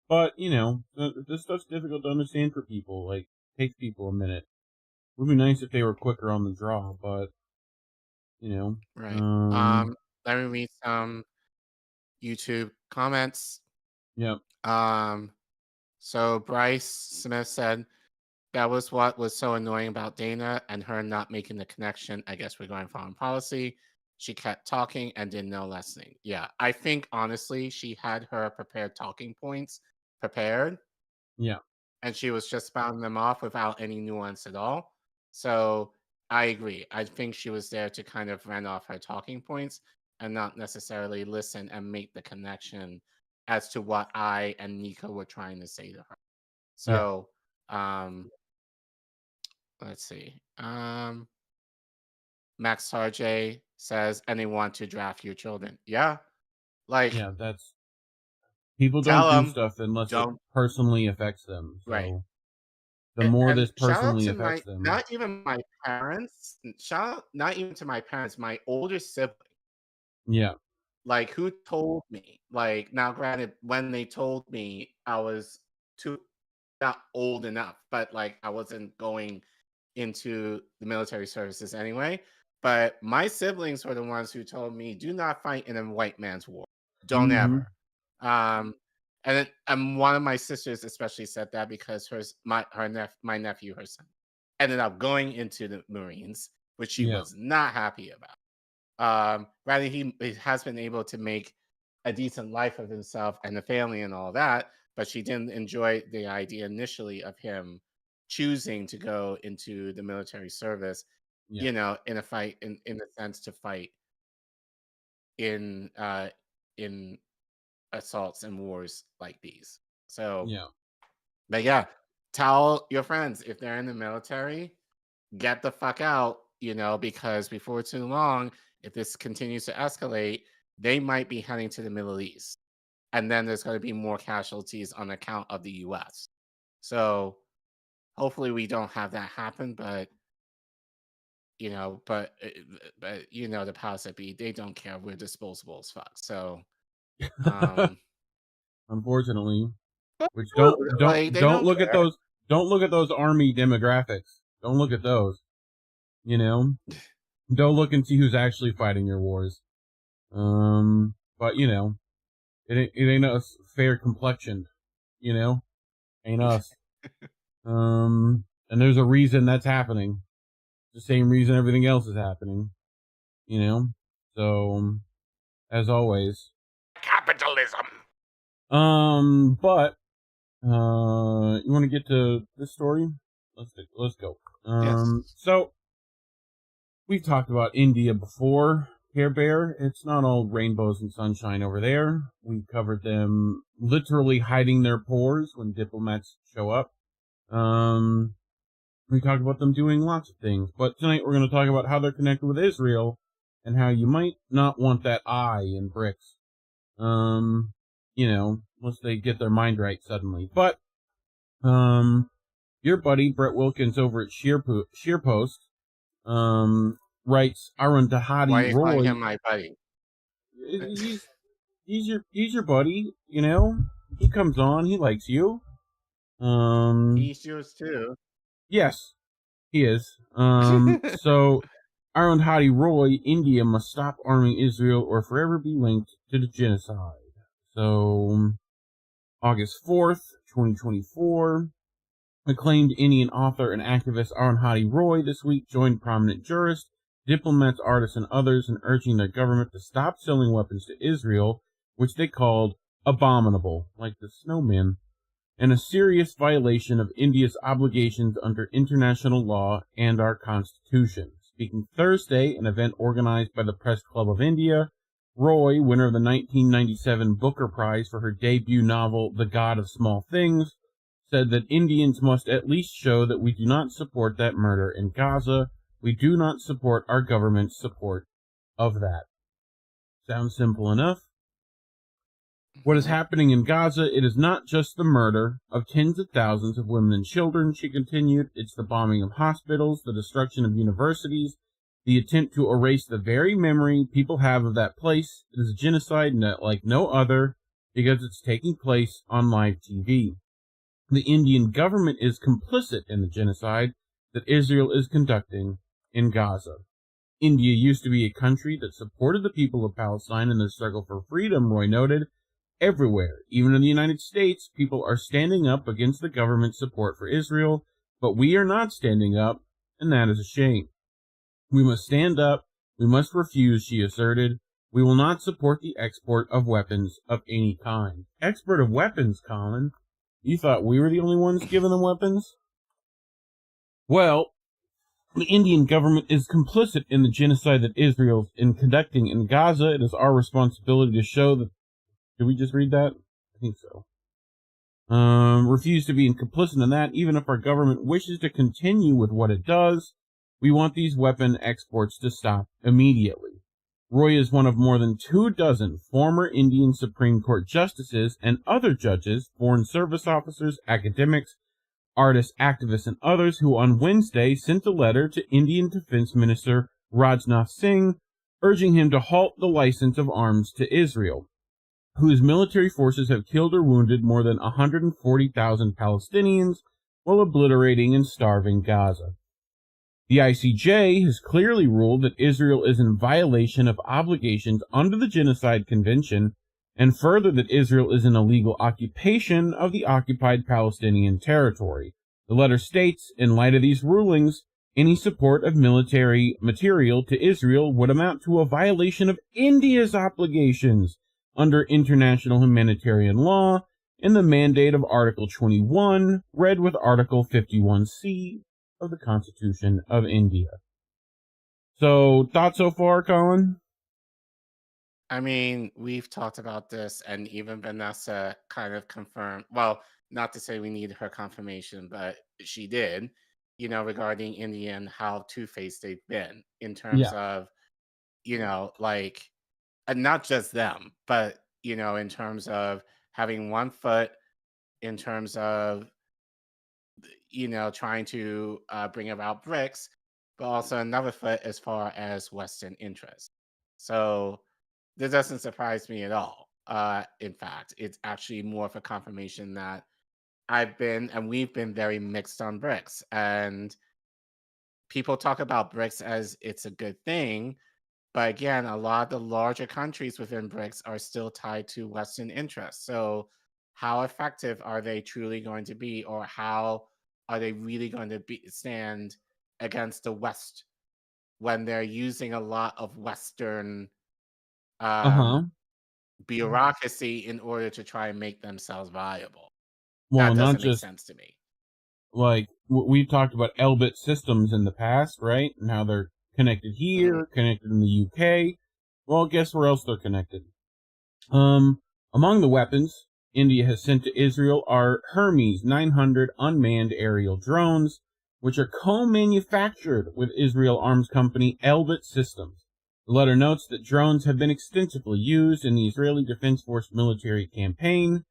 But this stuff's difficult to understand for people. Like, it takes people a minute. It would be nice if they were quicker on the draw, but right. Let me read some YouTube comments. Yep. So Bryce Smith said that was what was so annoying about Dana and her not making the connection. I guess we're going foreign policy. She kept talking and did no listening. Yeah, I think honestly she had her prepared talking points prepared. Yeah. And she was just spouting them off without any nuance at all. So I agree. I think she was there to kind of run off her talking points and not necessarily listen and make the connection as to what I and Nika were trying to say to her. So, let's see. Max Sarjay says, and they want to draft your children. Yeah. Like, yeah, that's people don't do stuff unless it personally affects them. So right. The more this personally affects them. Not even my parents. Not even to my parents, my older sibling. Yeah. Like, who told me? Like, now granted, when they told me, I was not old enough, but like I wasn't going into the military services anyway. But my siblings were the ones who told me, "Do not fight in a white man's war. Don't ever." And one of my sisters especially said that because my nephew, her son, ended up going into the Marines, which she was not happy about. Rather, he has been able to make a decent life of himself and the family and all that, but she didn't enjoy the idea initially of him choosing to go into the military service, in a fight, in the sense to fight in assaults and wars like these. So, but yeah, tell your friends if they're in the military, get the fuck out, because before too long, if this continues to escalate, they might be heading to the Middle East. And then there's going to be more casualties on account of the US. So hopefully we don't have that happen, but the powers that be, they don't care. We're disposable as fuck. So unfortunately, which don't look at those. Don't look at those army demographics. Don't look at those. Don't look and see who's actually fighting your wars. But it ain't us fair complexioned. Ain't us. And there's a reason that's happening. The same reason everything else is happening. So as always, capitalism. But you want to get to this story? Let's go. So we've talked about India before. Care Bear, it's not all rainbows and sunshine over there. We covered them literally hiding their pores when diplomats show up. We talked about them doing lots of things, but tonight we're going to talk about how they're connected with Israel and how you might not want that eye in bricks. Unless they get their mind right suddenly. But, your buddy Brett Wilkins over at Sheerpost, writes Arundhati Why are you Roy. calling him my buddy? He's your buddy, He comes on, he likes you. He's yours too. Yes, he is. So Arundhati Roy, India must stop arming Israel or forever be linked to the genocide. So August 4th, 2024. Acclaimed Indian author and activist Arundhati Roy this week joined prominent jurists, diplomats, artists, and others in urging their government to stop selling weapons to Israel, which they called abominable, like the snowman, and a serious violation of India's obligations under international law and our constitution. Speaking Thursday, an event organized by the Press Club of India, Roy, winner of the 1997 Booker Prize for her debut novel The God of Small Things, said that Indians must at least show that we do not support that murder in Gaza. We do not support our government's support of that. Sounds simple enough. What is happening in Gaza, it is not just the murder of tens of thousands of women and children, she continued. It's the bombing of hospitals, the destruction of universities, the attempt to erase the very memory people have of that place. It is a genocide like no other because it's taking place on live TV. The Indian government is complicit in the genocide that Israel is conducting in Gaza. India used to be a country that supported the people of Palestine in their struggle for freedom, Roy noted. Everywhere, even in the United States, people are standing up against the government's support for Israel, but we are not standing up, and that is a shame. We must stand up, we must refuse, she asserted. We will not support the export of weapons of any kind. Export of weapons, Collin? You thought we were the only ones giving them weapons? Well, the Indian government is complicit in the genocide that Israel is conducting in Gaza. It is our responsibility to show that. Did we just read that? I think so. Refuse to be complicit in that, even if our government wishes to continue with what it does. We want these weapon exports to stop immediately. Roy is one of more than 24 former Indian Supreme Court justices and other judges, foreign service officers, academics, artists, activists, and others who on Wednesday sent a letter to Indian Defense Minister Rajnath Singh urging him to halt the license of arms to Israel, whose military forces have killed or wounded more than 140,000 Palestinians while obliterating and starving Gaza. The ICJ has clearly ruled that Israel is in violation of obligations under the Genocide Convention, and further that Israel is in illegal occupation of the occupied Palestinian territory. The letter states, in light of these rulings, any support of military material to Israel would amount to a violation of India's obligations under international humanitarian law and the mandate of Article 21, read with Article 51C of the Constitution of India. So, thoughts so far, Colin? I mean, we've talked about this, and even Vanessa kind of confirmed. Well, not to say we need her confirmation, but she did, regarding India and how two-faced they've been in terms of, like, and not just them, but, in terms of having one foot in terms of, trying to bring about BRICS, but also another foot as far as Western interests. So this doesn't surprise me at all. In fact, it's actually more of a confirmation that we've been very mixed on BRICS. And people talk about BRICS as it's a good thing. But again, a lot of the larger countries within BRICS are still tied to Western interests. So how effective are they truly going to be, or how are they really going to stand against the West when they're using a lot of Western bureaucracy in order to try and make themselves viable? Well, that not doesn't make just sense to me. like we've talked about Elbit systems in the past, right? And how they're connected here, connected in the UK. Well, guess where else they're connected? Among the weapons India has sent to Israel are Hermes 900 unmanned aerial drones, which are co-manufactured with Israel arms company Elbit Systems. The letter notes that drones have been extensively used in the Israeli Defense Force military campaign.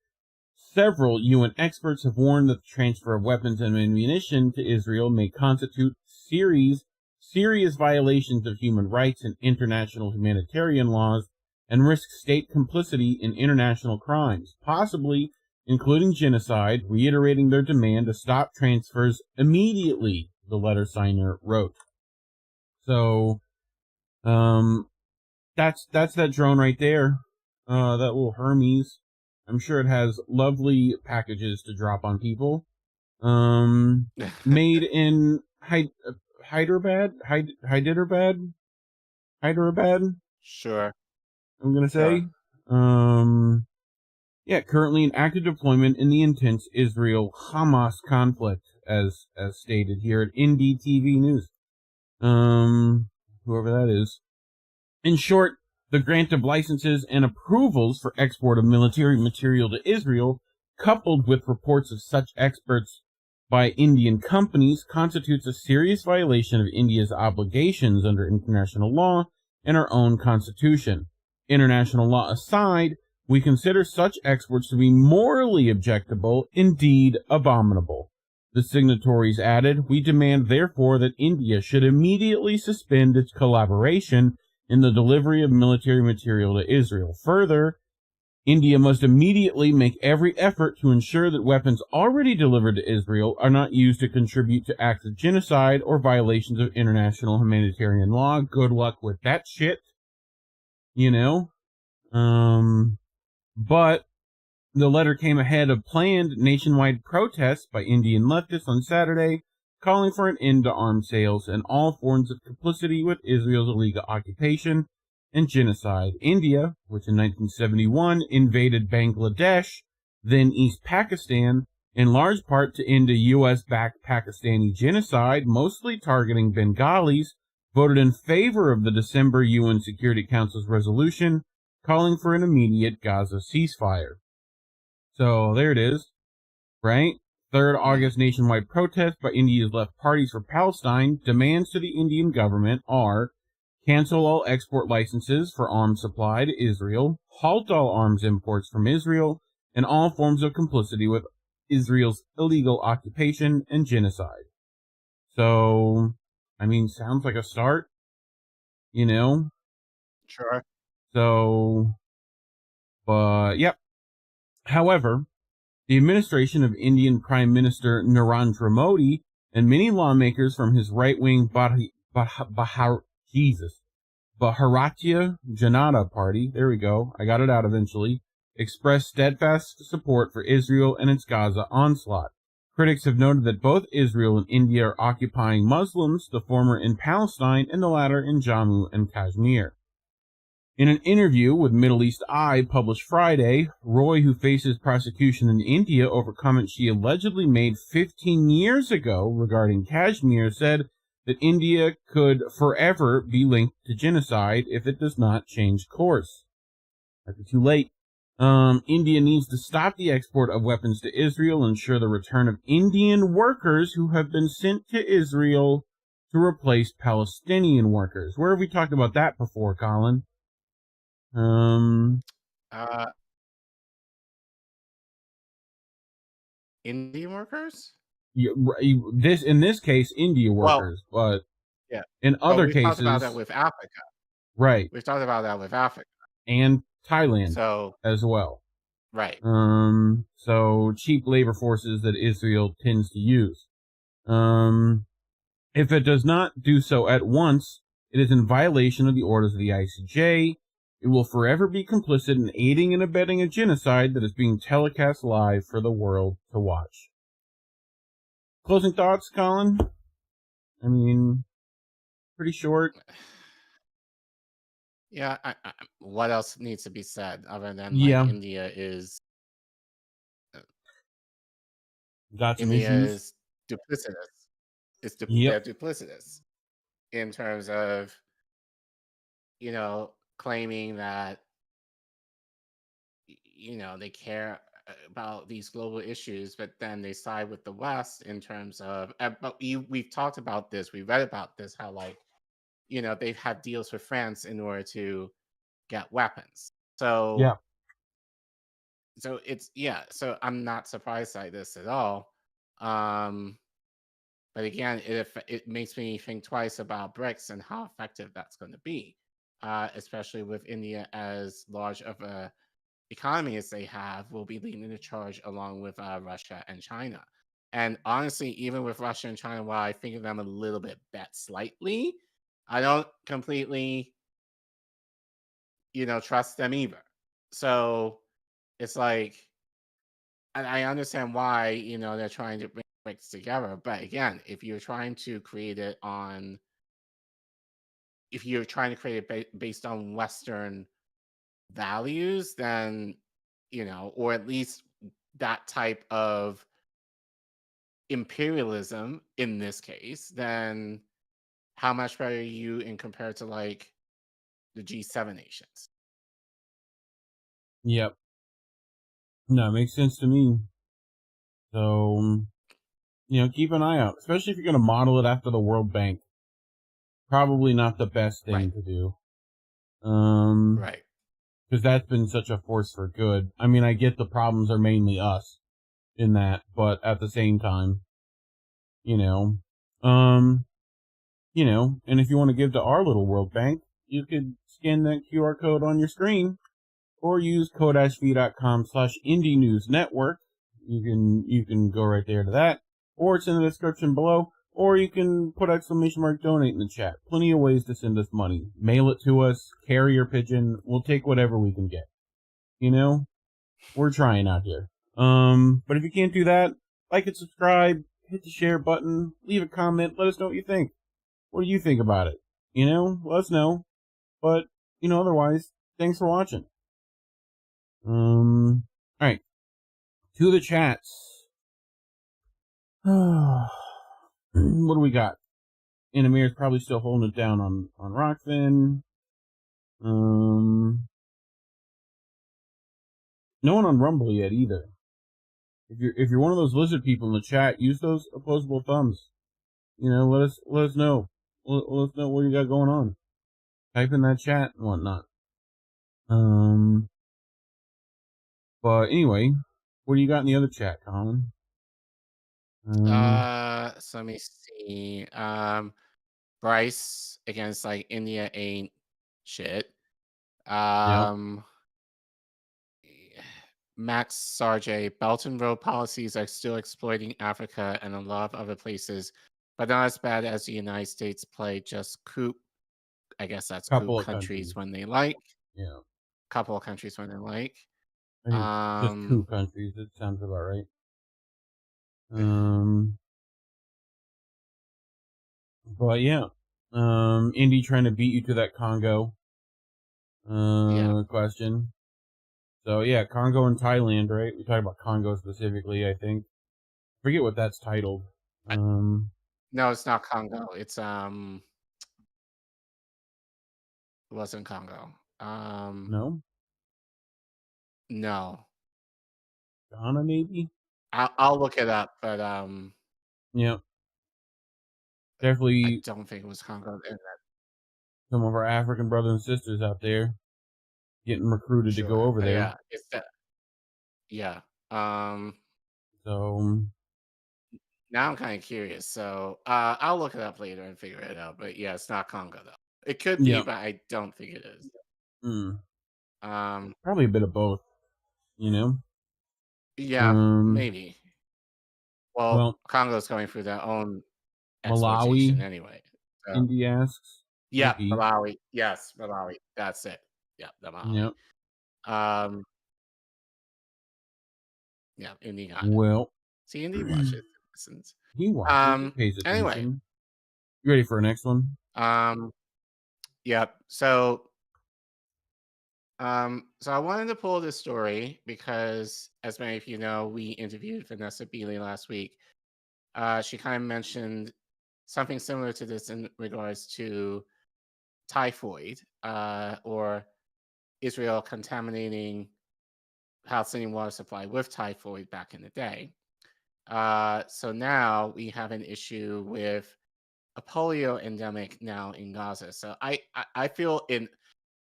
Several UN experts have warned that the transfer of weapons and ammunition to Israel may constitute serious violations of human rights and international humanitarian laws, and risk state complicity in international crimes, possibly including genocide, reiterating their demand to stop transfers immediately, the letter signer wrote. So, that's that drone right there, that little Hermes. I'm sure it has lovely packages to drop on people. Made in Hyderabad? Sure. I'm gonna say. Currently in active deployment in the intense Israel-Hamas conflict, as stated here at NDTV News. Whoever that is. In short, the grant of licenses and approvals for export of military material to Israel, coupled with reports of such exports by Indian companies, constitutes a serious violation of India's obligations under international law and our own constitution. International law aside, we consider such exports to be morally objectionable, indeed abominable. The signatories added, we demand therefore that India should immediately suspend its collaboration in the delivery of military material to Israel. Further, India must immediately make every effort to ensure that weapons already delivered to Israel are not used to contribute to acts of genocide or violations of international humanitarian law. Good luck with that shit. But the letter came ahead of planned nationwide protests by Indian leftists on Saturday, calling for an end to arms sales and all forms of complicity with Israel's illegal occupation and genocide. India, which in 1971 invaded Bangladesh, then East Pakistan, in large part to end a U.S.-backed Pakistani genocide, mostly targeting Bengalis, voted in favor of the December UN Security Council's resolution calling for an immediate Gaza ceasefire. So there it is, right? 3rd August nationwide protest by India's left parties for Palestine. Demands to the Indian government are cancel all export licenses for arms supply to Israel, halt all arms imports from Israel, and all forms of complicity with Israel's illegal occupation and genocide. So, I mean, sounds like a start, Sure. So, but, yep. However, the administration of Indian Prime Minister Narendra Modi and many lawmakers from his right-wing Bharatiya Janata Party, there we go, I got it out eventually, expressed steadfast support for Israel and its Gaza onslaught. Critics have noted that both Israel and India are occupying Muslims, the former in Palestine and the latter in Jammu and Kashmir. In an interview with Middle East Eye published Friday, Roy, who faces prosecution in India over comments she allegedly made 15 years ago regarding Kashmir, said that India could forever be linked to genocide if it does not change course. Might be too late. India needs to stop the export of weapons to Israel and ensure the return of Indian workers who have been sent to Israel to replace Palestinian workers. Where have we talked about that before, Collin? Indian workers? In this case, India workers, but yeah, in other we've cases, talked about that with Africa, right? We've talked about that with Africa and Thailand, so as well, right? So cheap labor forces that Israel tends to use. If it does not do so at once, it is in violation of the orders of the ICJ. It will forever be complicit in aiding and abetting a genocide that is being telecast live for the world to watch. Closing thoughts, Collin? I mean, pretty short. Yeah, what else needs to be said other than India is got some India issues. is duplicitous. They're duplicitous in terms of claiming that they care about these global issues, but then they side with the West in terms of. But we've talked about this. We read about this. How they've had deals with France in order to get weapons. So So I'm not surprised by this at all. But again, it makes me think twice about BRICS and how effective that's going to be, especially with India as large of a economy as they have, will be leading the charge along with Russia and China. And honestly, even with Russia and China, while I think of them a little bit slightly, I don't completely, trust them either. So it's like, and I understand why, they're trying to bring BRICS together. But again, if you're trying to create it based on Western values, then, or at least that type of imperialism in this case, then how much better are you in compared to like the G7 nations? Yep. No, it makes sense to me. So, keep an eye out, especially if you're going to model it after the World Bank. Probably not the best thing to do. Right. Because that's been such a force for good. I mean, I get the problems are mainly us in that, but at the same time, and if you want to give to our little World Bank, you could scan that QR code on your screen or use code-v.com/indienewsnetwork. You can go right there to that, or it's in the description below, or you can put !donate in the chat. Plenty of ways to send us money. Mail it to us, carrier pigeon, we'll take whatever we can get. We're trying out here. But if you can't do that, like and subscribe, hit the share button, leave a comment, let us know what you think. What do you think about it? Let us know. But, otherwise, thanks for watching. Alright. To the chats. What do we got? Inamir's probably still holding it down on Rockfin. No one on Rumble yet either. If you're one of those lizard people in the chat, use those opposable thumbs. Let us know. Let us know what you got going on. Type in that chat and whatnot. But anyway, what do you got in the other chat, Collin? So let me see. Bryce against India ain't shit. Max Sarge, Belt and Road policies are still exploiting Africa and a lot of other places, but not as bad as the United States play. Just coup, I guess that's Couple coup of countries countries. when they like. Yeah. Couple of countries when they like. I think just 2 countries. That sounds about right. But yeah, Indy trying to beat you to that Congo question. So yeah, Congo and Thailand, right? We talked about Congo specifically, I think. Forget what that's titled. No, it's not Congo. It's it wasn't Congo. No? No. Ghana, maybe? I'll look it up, but Yeah. I Definitely don't think it was Congo. some of our African brothers and sisters out there getting recruited to go over But there. yeah, it's that. Yeah. So Now I'm kind of curious. So I'll look it up later and figure it out. But yeah, it's not Congo though. It could be, yeah. but I don't think it is. Probably a bit of both, you know? Yeah, maybe. Well, Congo's going through their own exploitation Malawi, anyway. So. Indy asks. Yeah, Maybe. Malawi. Yes, Malawi. That's it. Yeah, the Malawi. Yep. Yeah, Indy got Well. See, Indy watches, listens. He watches, he pays attention. Anyway. You ready for the next one? Yep. So I wanted to pull this story because, as many of you know, we interviewed Vanessa Beeley last week. She kind of mentioned something similar to this in regards to typhoid, or Israel contaminating Palestinian water supply with typhoid back in the day. So now we have an issue with a polio endemic now in Gaza. So I feel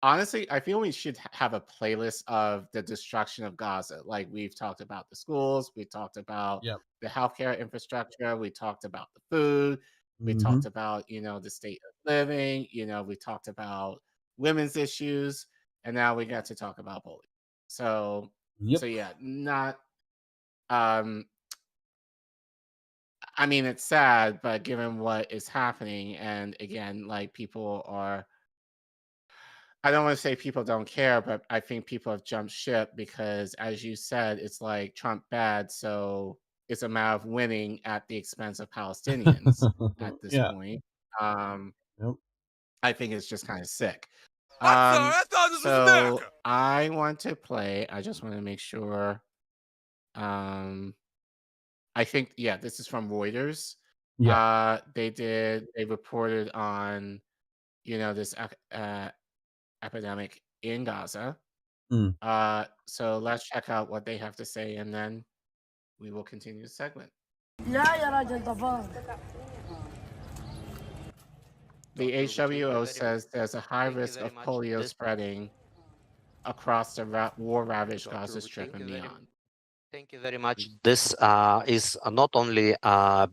honestly, I feel we should have a playlist of the destruction of Gaza. Like we've talked about the schools, we talked about the healthcare infrastructure, we talked about the food, we talked about, the state of living, we talked about women's issues, and now we got to talk about polio. So yeah, not I mean, it's sad, but given what is happening, and again, like people are, I don't want to say people don't care, but I think people have jumped ship because, as you said, it's like Trump bad, so it's a matter of winning at the expense of Palestinians at this point. I think it's just kind of sick. I thought this was America. I want to play. I just want to make sure. I think, this is from Reuters. They reported on, this epidemic in Gaza. So let's check out what they have to say, and then we will continue the segment. The HWO says there's a high risk of polio spreading across the war-ravaged Gaza Strip and beyond. Thank you very much. This is not only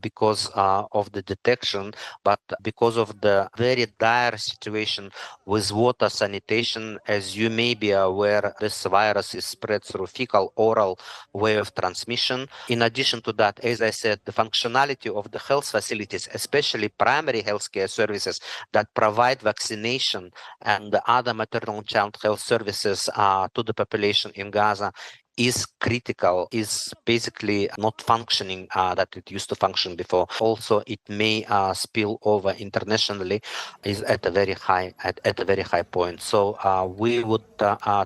because of the detection, but because of the very dire situation with water sanitation. As you may be aware, this virus is spread through fecal oral way of transmission. In addition to that, as I said, the functionality of the health facilities, especially primary healthcare services that provide vaccination and other maternal and child health services to the population in Gaza, is critical, is basically not functioning that it used to function before. Also, it may spill over internationally, is at a very high point. So we would,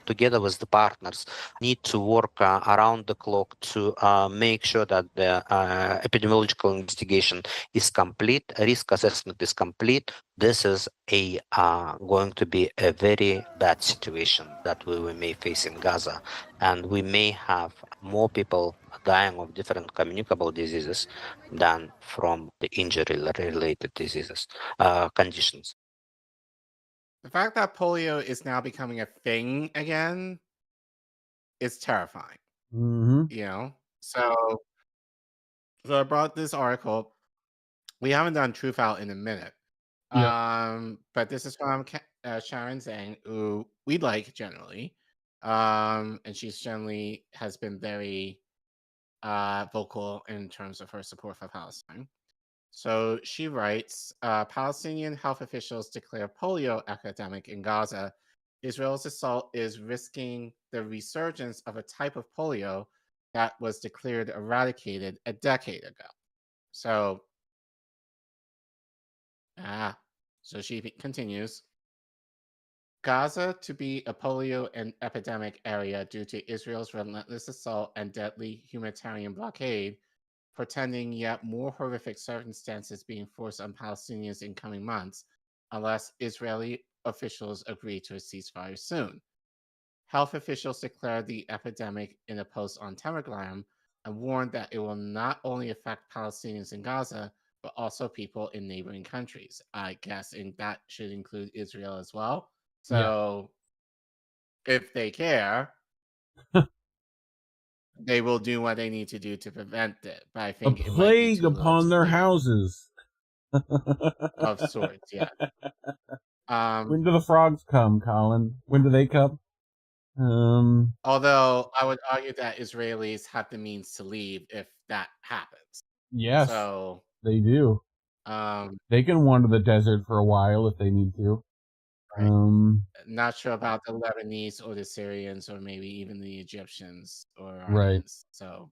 together with the partners, need to work around the clock to make sure that the epidemiological investigation is complete, risk assessment is complete. This is going to be a very bad situation that we may face in Gaza, and we may have more people dying of different communicable diseases than from the injury-related diseases, conditions. The fact that polio is now becoming a thing again is terrifying. So I brought this article. We haven't done Truth Out in a minute. But this is from Sharon Zhang, who we like generally. And she's generally has been very vocal in terms of her support for Palestine. So she writes, Palestinian health officials declare polio epidemic in Gaza. Israel's assault is risking the resurgence of a type of polio that was declared eradicated a decade ago. So, so she continues. Gaza to be a polio epidemic area due to Israel's relentless assault and deadly humanitarian blockade, portending yet more horrific circumstances being forced on Palestinians in coming months, unless Israeli officials agree to a ceasefire soon. Health officials declared the epidemic in a post on Telegram and warned that it will not only affect Palestinians in Gaza, but also people in neighboring countries. I guess that should include Israel as well. So if they care, they will do what they need to do to prevent it. But I think a plague upon their houses. Of sorts, yeah. When do the frogs come, Collin? When do they come? Although I would argue that Israelis have the means to leave if that happens. Yes, so they do. They can wander the desert for a while if they need to. Right. Not sure about the Lebanese or the Syrians or maybe even the Egyptians or Iranians. So,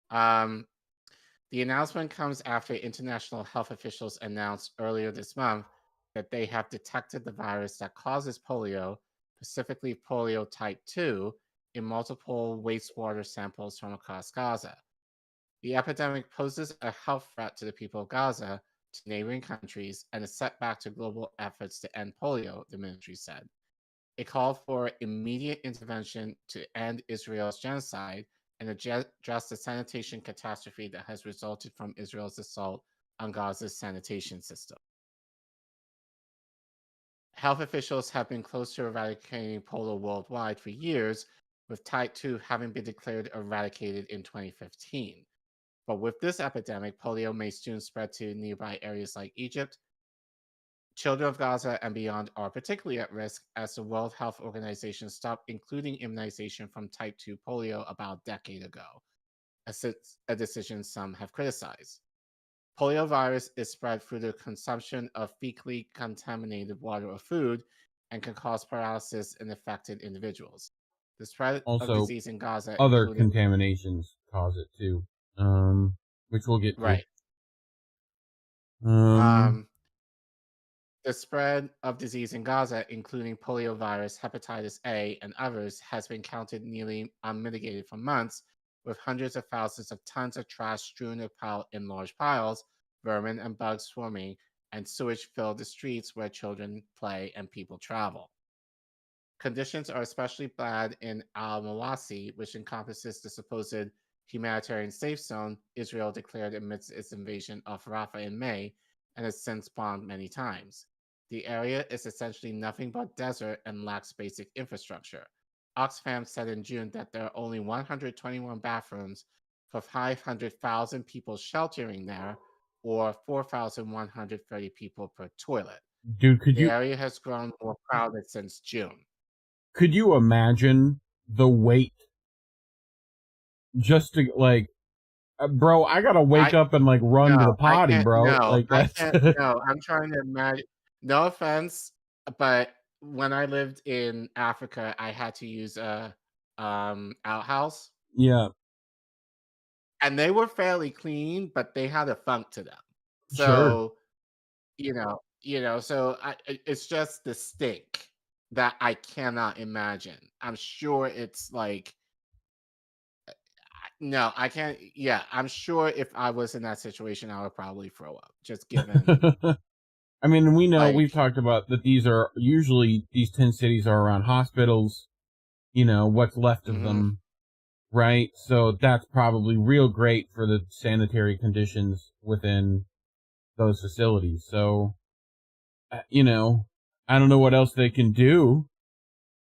the announcement comes after international health officials announced earlier this month that they have detected the virus that causes polio, specifically polio type 2, in multiple wastewater samples from across Gaza. The epidemic poses a health threat to the people of Gaza, to neighboring countries, and a setback to global efforts to end polio, the ministry said. It called for immediate intervention to end Israel's genocide and address the sanitation catastrophe that has resulted from Israel's assault on Gaza's sanitation system. Health officials have been close to eradicating polio worldwide for years, with type 2 having been declared eradicated in 2015. But with this epidemic, polio may soon spread to nearby areas like Egypt. Children of Gaza and beyond are particularly at risk as the World Health Organization stopped including immunization from type 2 polio about a decade ago, a decision some have criticized. Poliovirus is spread through the consumption of fecally contaminated water or food and can cause paralysis in affected individuals. The spread of disease in Gaza other contaminations cause it too. Which we'll get to. Right. The spread of disease in Gaza, including poliovirus, hepatitis A, and others, has been counted nearly unmitigated for months, with hundreds of thousands of tons of trash strewn about in large piles, vermin and bugs swarming, and sewage filled the streets where children play and people travel. Conditions are especially bad in al-Mawasi, which encompasses the supposed humanitarian safe zone Israel declared amidst its invasion of Rafah in May and has since bombed many times. The area is essentially nothing but desert and lacks basic infrastructure. Oxfam said in June that there are only 121 bathrooms for 500,000 people sheltering there, or 4,130 people per toilet. Dude, the area has grown more crowded since June. Could you imagine the wait just to, like, bro, I gotta wake up and, like, run to the potty, bro. Like, that's... No, I'm trying to imagine. No offense, but when I lived in Africa, I had to use a outhouse. Yeah. And they were fairly clean, but they had a funk to them. So, so it's just the stink that I cannot imagine. I'm sure it's like, no, I can't. Yeah, I'm sure if I was in that situation, I would probably throw up, just given. I mean, we know, we've talked about that these 10 cities are around hospitals, what's left of them, right? So that's probably real great for the sanitary conditions within those facilities. So, I don't know what else they can do.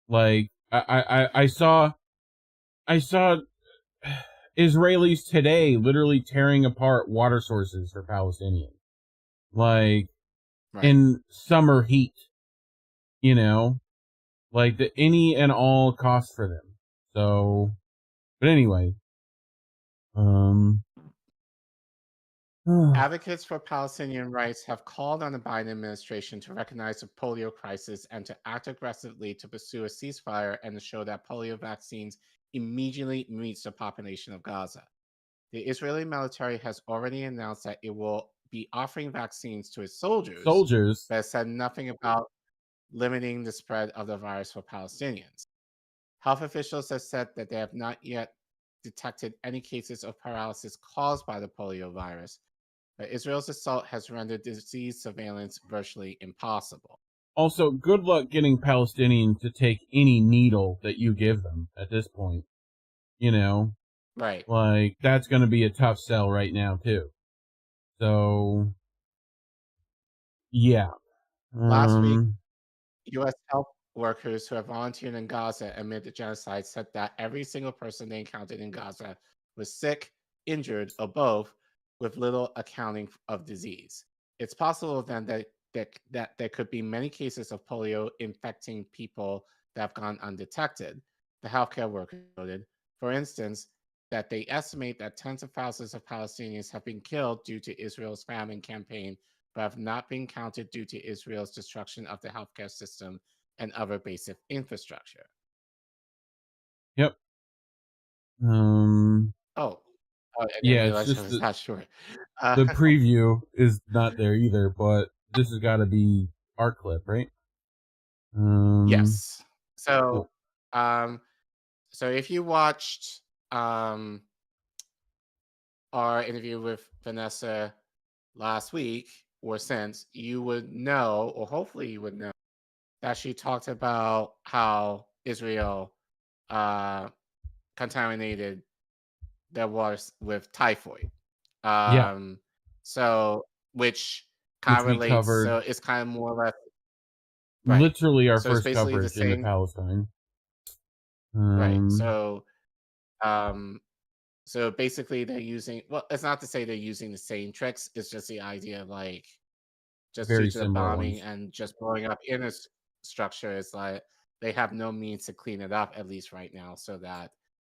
Like, I saw Israelis today literally tearing apart water sources for Palestinians. Like, in summer heat, like the any and all costs for them. So, but anyway, Advocates for Palestinian rights have called on the Biden administration to recognize the polio crisis and to act aggressively to pursue a ceasefire and to show that polio vaccines immediately reach the population of Gaza. The Israeli military has already announced that it will be offering vaccines to its soldiers, but has said nothing about limiting the spread of the virus for Palestinians. Health officials have said that they have not yet detected any cases of paralysis caused by the polio virus, but Israel's assault has rendered disease surveillance virtually impossible. Also, good luck getting Palestinians to take any needle that you give them at this point. You know? Right. Like, that's going to be a tough sell right now, too. So, yeah. Last week, U.S. health workers who have volunteered in Gaza amid the genocide said that every single person they encountered in Gaza was sick, injured, or both, with little accounting of disease. It's possible then that there could be many cases of polio infecting people that have gone undetected, the healthcare worker noted. For instance, that they estimate that tens of thousands of Palestinians have been killed due to Israel's famine campaign, but have not been counted due to Israel's destruction of the healthcare system and other basic infrastructure. Yep. I didn't Yeah, it's realize I just was not sure. the preview is not there either, but this has got to be our clip, right? Yes. Cool. So if you watched our interview with Vanessa last week or since, you would know, or hopefully you would know, that she talked about how Israel contaminated their waters with typhoid. So which kind of we relates. covered. So it's kind of more or less Literally our So it's first basically the coverage into same. Palestine. Right. So basically they're using, well, it's not to say they're using the same tricks. It's just the idea of like, just due Very to the similar bombing ones. and just blowing up infrastructure, is like they have no means to clean it up, at least right now, so that,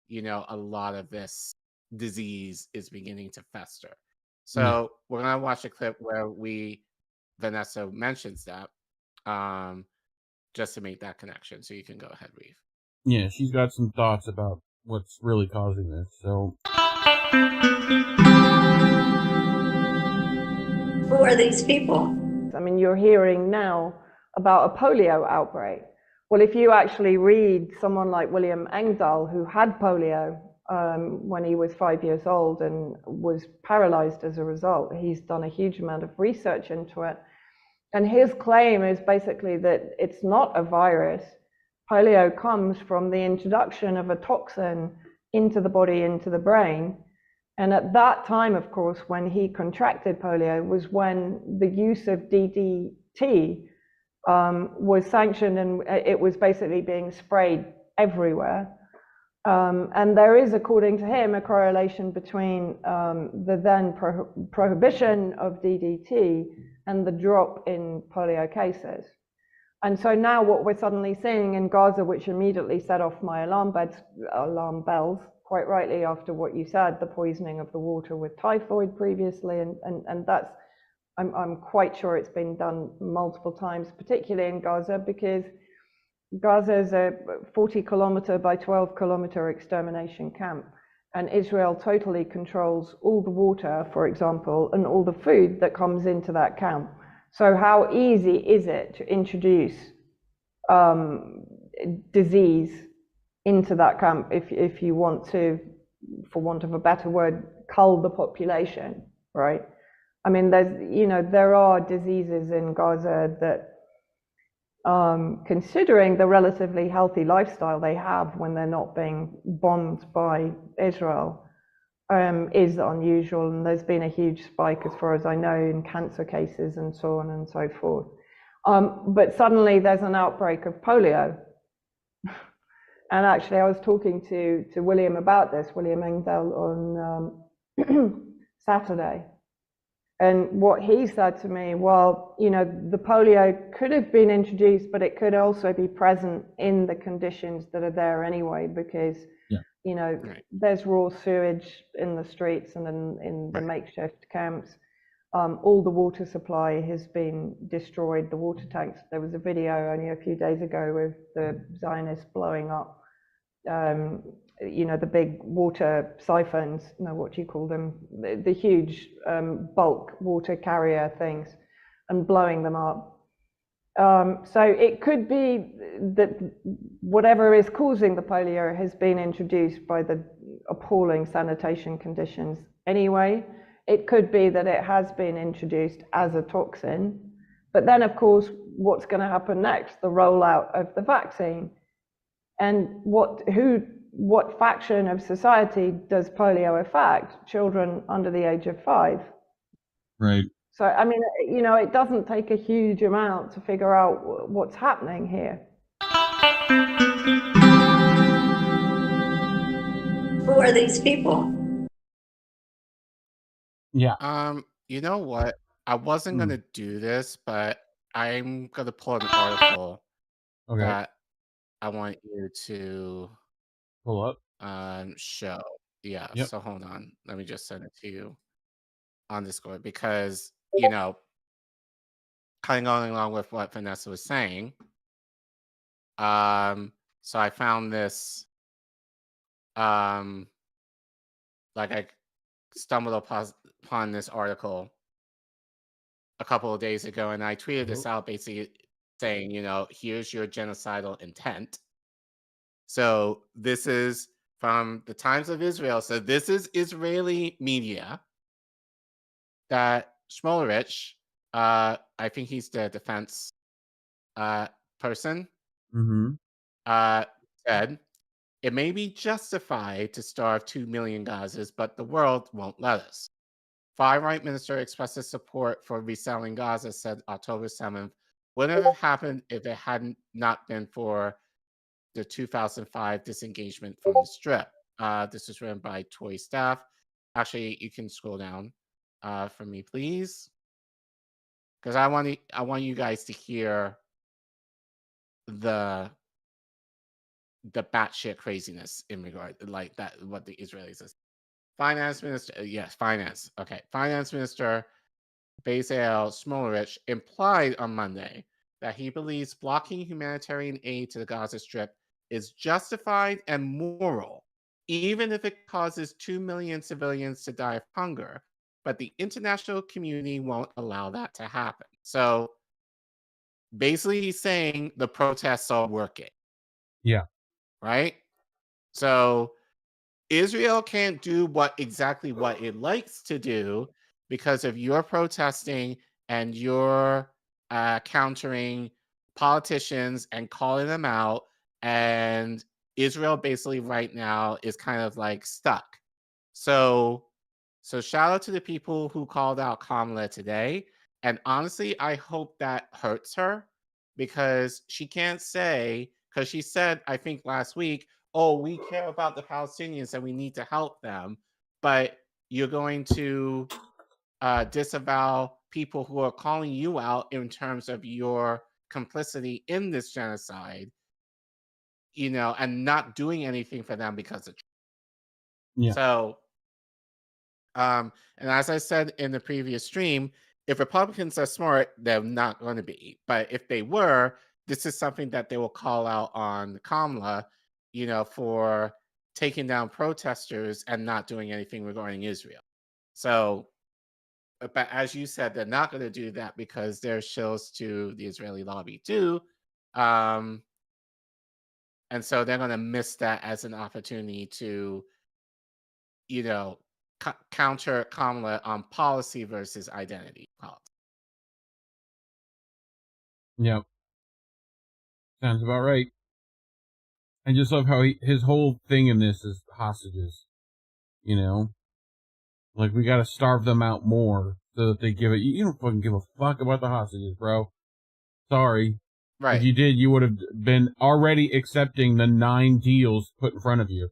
you know, a lot of this disease is beginning to fester. So we're gonna watch a clip where Vanessa mentions that, just to make that connection. So you can go ahead, Reef. Yeah, she's got some thoughts about what's really causing this. So, who are these people? I mean, you're hearing now about a polio outbreak. Well, if you actually read someone like William Engdahl, who had polio when he was 5 years old and was paralyzed as a result, he's done a huge amount of research into it. And his claim is basically that it's not a virus. Polio comes from the introduction of a toxin into the body, into the brain. And at that time, of course, when he contracted polio was when the use of DDT was sanctioned, and it was basically being sprayed everywhere. And there is, according to him, a correlation between the then prohibition of DDT and the drop in polio cases. And so now what we're suddenly seeing in Gaza, which immediately set off my alarm bells, quite rightly after what you said, the poisoning of the water with typhoid previously, and that's, I'm quite sure it's been done multiple times, particularly in Gaza, because Gaza is a 40-kilometer by 12-kilometer extermination camp, and Israel totally controls all the water, for example, and all the food that comes into that camp. So how easy is it to introduce disease into that camp if you want to, for want of a better word, cull the population, right? I mean, there are diseases in Gaza that, considering the relatively healthy lifestyle they have when they're not being bombed by Israel, is unusual, and there's been a huge spike, as far as I know, in cancer cases and so on and so forth. But suddenly there's an outbreak of polio. And actually, I was talking to William about this, William Engdahl, on Saturday. And what he said to me, well, you know, the polio could have been introduced, but it could also be present in the conditions that are there anyway, because, you know, there's raw sewage in the streets and in the makeshift camps. All the water supply has been destroyed, the water tanks. There was a video only a few days ago with the Zionists blowing up you know, the big water siphons, no, what do you call them? The huge bulk water carrier things, and blowing them up. So it could be that whatever is causing the polio has been introduced by the appalling sanitation conditions anyway. It could be that it has been introduced as a toxin. But then, of course, what's going to happen next? The rollout of the vaccine. And what faction of society does polio affect? Children under the age of 5. Right. So, I mean, you know, it doesn't take a huge amount to figure out what's happening here. Who are these people? Yeah. You know what? I wasn't gonna do this, but I'm gonna pull an article that I want you to pull up. Show. Yeah. Yep. So hold on. Let me just send it to you on Discord, because, you know, kind of going along with what Vanessa was saying. So I found this. Like, I stumbled upon this article a couple of days ago, and I tweeted this out, basically saying, you know, here's your genocidal intent. So this is from the Times of Israel. So this is Israeli media that Smolarich, I think he's the defense person, said, it may be justified to starve 2 million Gazas, but the world won't let us. Far-right minister expresses support for reselling Gaza, said October 7th. What would have happened if it hadn't not been for the 2005 disengagement from the Strip? This was written by Toy Staff. Actually, you can scroll down for me, please, because I want you guys to hear the batshit craziness in regard, like that, what the Israelis is. Finance Minister, yes, Finance. Okay, Finance Minister Bezalel Smolarich implied on Monday that he believes blocking humanitarian aid to the Gaza Strip is justified and moral, even if it causes 2 million civilians to die of hunger. But the international community won't allow that to happen. So basically, he's saying the protests are working. Yeah. Right? So Israel can't do exactly what it likes to do because of your protesting and your countering politicians and calling them out. And Israel basically right now is kind of like stuck. So shout out to the people who called out Kamala today. And honestly, I hope that hurts her, because she can't say, because she said, I think last week, oh, we care about the Palestinians and we need to help them, but you're going to disavow people who are calling you out in terms of your complicity in this genocide, you know, and not doing anything for them because of So, and as I said in the previous stream, if Republicans are smart, they're not going to be. But if they were, this is something that they will call out on Kamala, you know, for taking down protesters and not doing anything regarding Israel. So, but as you said, they're not going to do that because they're shills to the Israeli lobby too. And so they're going to miss that as an opportunity to, you know, counter Kamala on policy versus identity politics. Yep. Sounds about right. I just love how his whole thing in this is hostages. You know? Like, we gotta starve them out more so that they give it. You don't fucking give a fuck about the hostages, bro. Sorry. Right. If you did, you would have been already accepting the 9 deals put in front of you,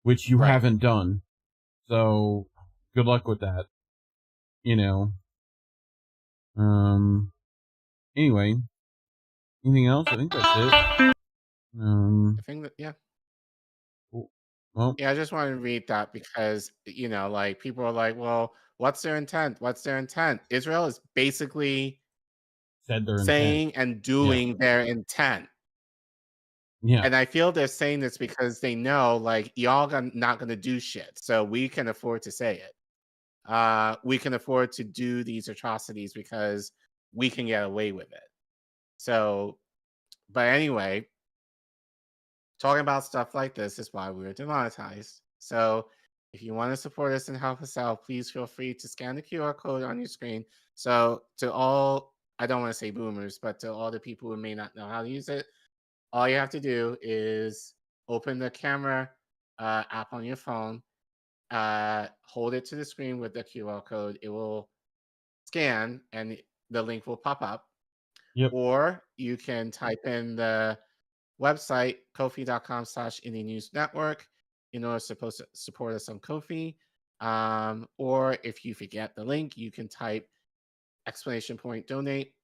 which you haven't done. So, good luck with that. you know. Anyway, anything else? I think that's it. I think that, yeah. Well, yeah, I just wanted to read that because, you know, like people are like, well, what's their intent? What's their intent? Israel is basically said their saying intent. and doing their intent. Yeah. And I feel they're saying this because they know, like, y'all not going to do shit. So we can afford to say it. We can afford to do these atrocities because we can get away with it. So, but anyway, talking about stuff like this is why we were demonetized. So if you want to support us and help us out, please feel free to scan the QR code on your screen. So to all, I don't want to say boomers, but to all the people who may not know how to use it, all you have to do is open the camera app on your phone, hold it to the screen with the QR code. It will scan and the link will pop up. Yep. Or you can type in the website, kofi.com/indienewsnetwork, in order to support us on Ko-fi. Or if you forget the link, you can type !donate,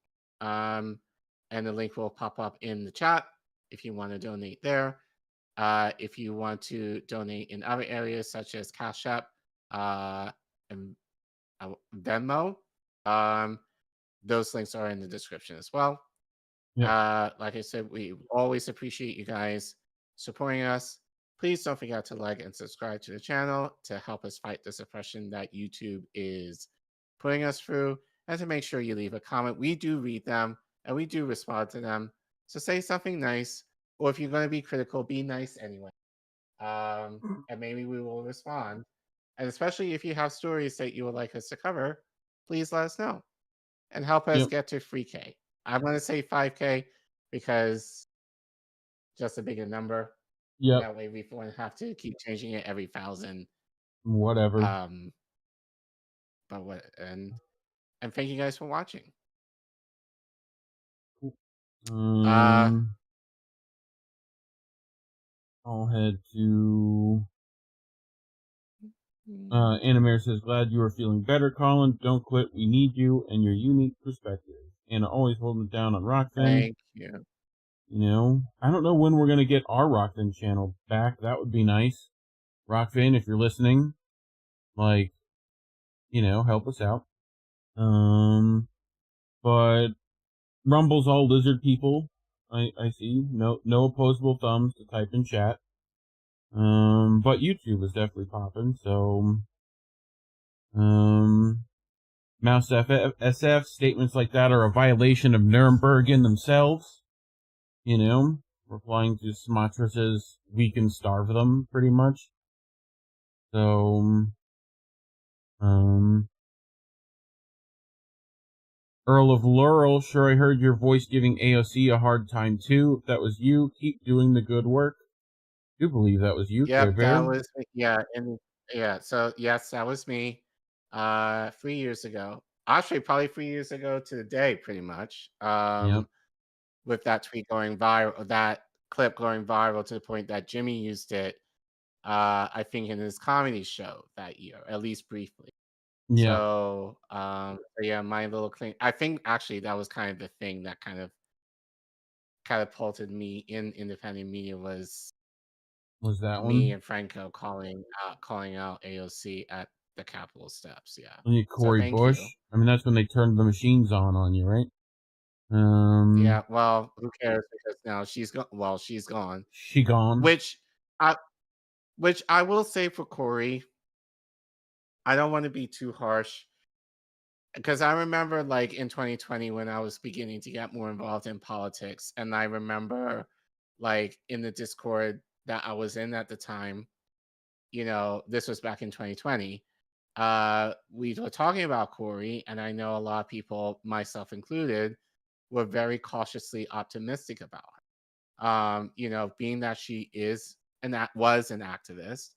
and the link will pop up in the chat if you want to donate there. If you want to donate in other areas such as CashApp and Venmo, those links are in the description as well. Like I said, we always appreciate you guys supporting us. Please don't forget to like and subscribe to the channel to help us fight the suppression that YouTube is putting us through, and to make sure you leave a comment. We do read them and we do respond to them. So say something nice, or if you're going to be critical, be nice anyway. And maybe we will respond. And especially if you have stories that you would like us to cover, please let us know and help us get to 3K. I'm going to say 5K because just a bigger number. Yep. That way we won't have to keep changing it every 1,000. Whatever. But what, and thank you guys for watching. I'll head to Anna says, glad you are feeling better, Collin. Don't quit. We need you and your unique perspective. Anna always holding it down on Rockfin. Thank you. You know, I don't know when we're going to get our Rockfin channel back. That would be nice. Rockfin, if you're listening, like, you know, help us out. But Rumble's all lizard people. I see. No opposable thumbs to type in chat. But YouTube is definitely popping, so Mouse SF statements like that are a violation of Nuremberg in themselves. You know, replying to Smotra's we can starve them, pretty much. So Earl of Laurel, sure I heard your voice giving AOC a hard time too. If that was you, keep doing the good work. I do believe that was you, Yep, that was me. Yeah, and yeah, so yes, that was me 3 years ago. Actually, probably 3 years ago to the day, pretty much. With that tweet going viral, that clip going viral to the point that Jimmy used it, I think in his comedy show that year, at least briefly. Yeah. So, yeah, my little thing. I think actually that was kind of the thing that kind of catapulted me in independent media was that me one? and Franco calling out AOC at the Capitol steps. Yeah. And you Corey thank Bush. you. I mean, that's when they turned the machines on you, right? Yeah. Well, who cares? Because now she's gone. Well, she's gone. She gone. Which I will say for Corey, I don't want to be too harsh. Because I remember, like, in 2020 when I was beginning to get more involved in politics, and I remember, like, in the Discord that I was in at the time, you know, this was back in 2020, we were talking about Corey, and I know a lot of people, myself included, were very cautiously optimistic about her. You know, being that she was an activist,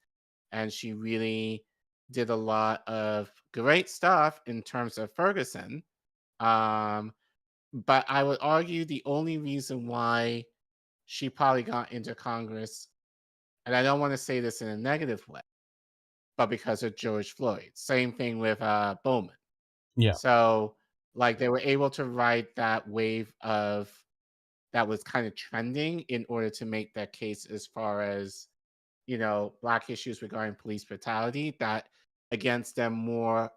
and she really did a lot of great stuff in terms of Ferguson. But I would argue the only reason why she probably got into Congress, and I don't want to say this in a negative way, but because of George Floyd. Same thing with Bowman. Yeah. So, like, they were able to ride that wave of that was kind of trending in order to make their case as far as, Black issues regarding police brutality, that against their more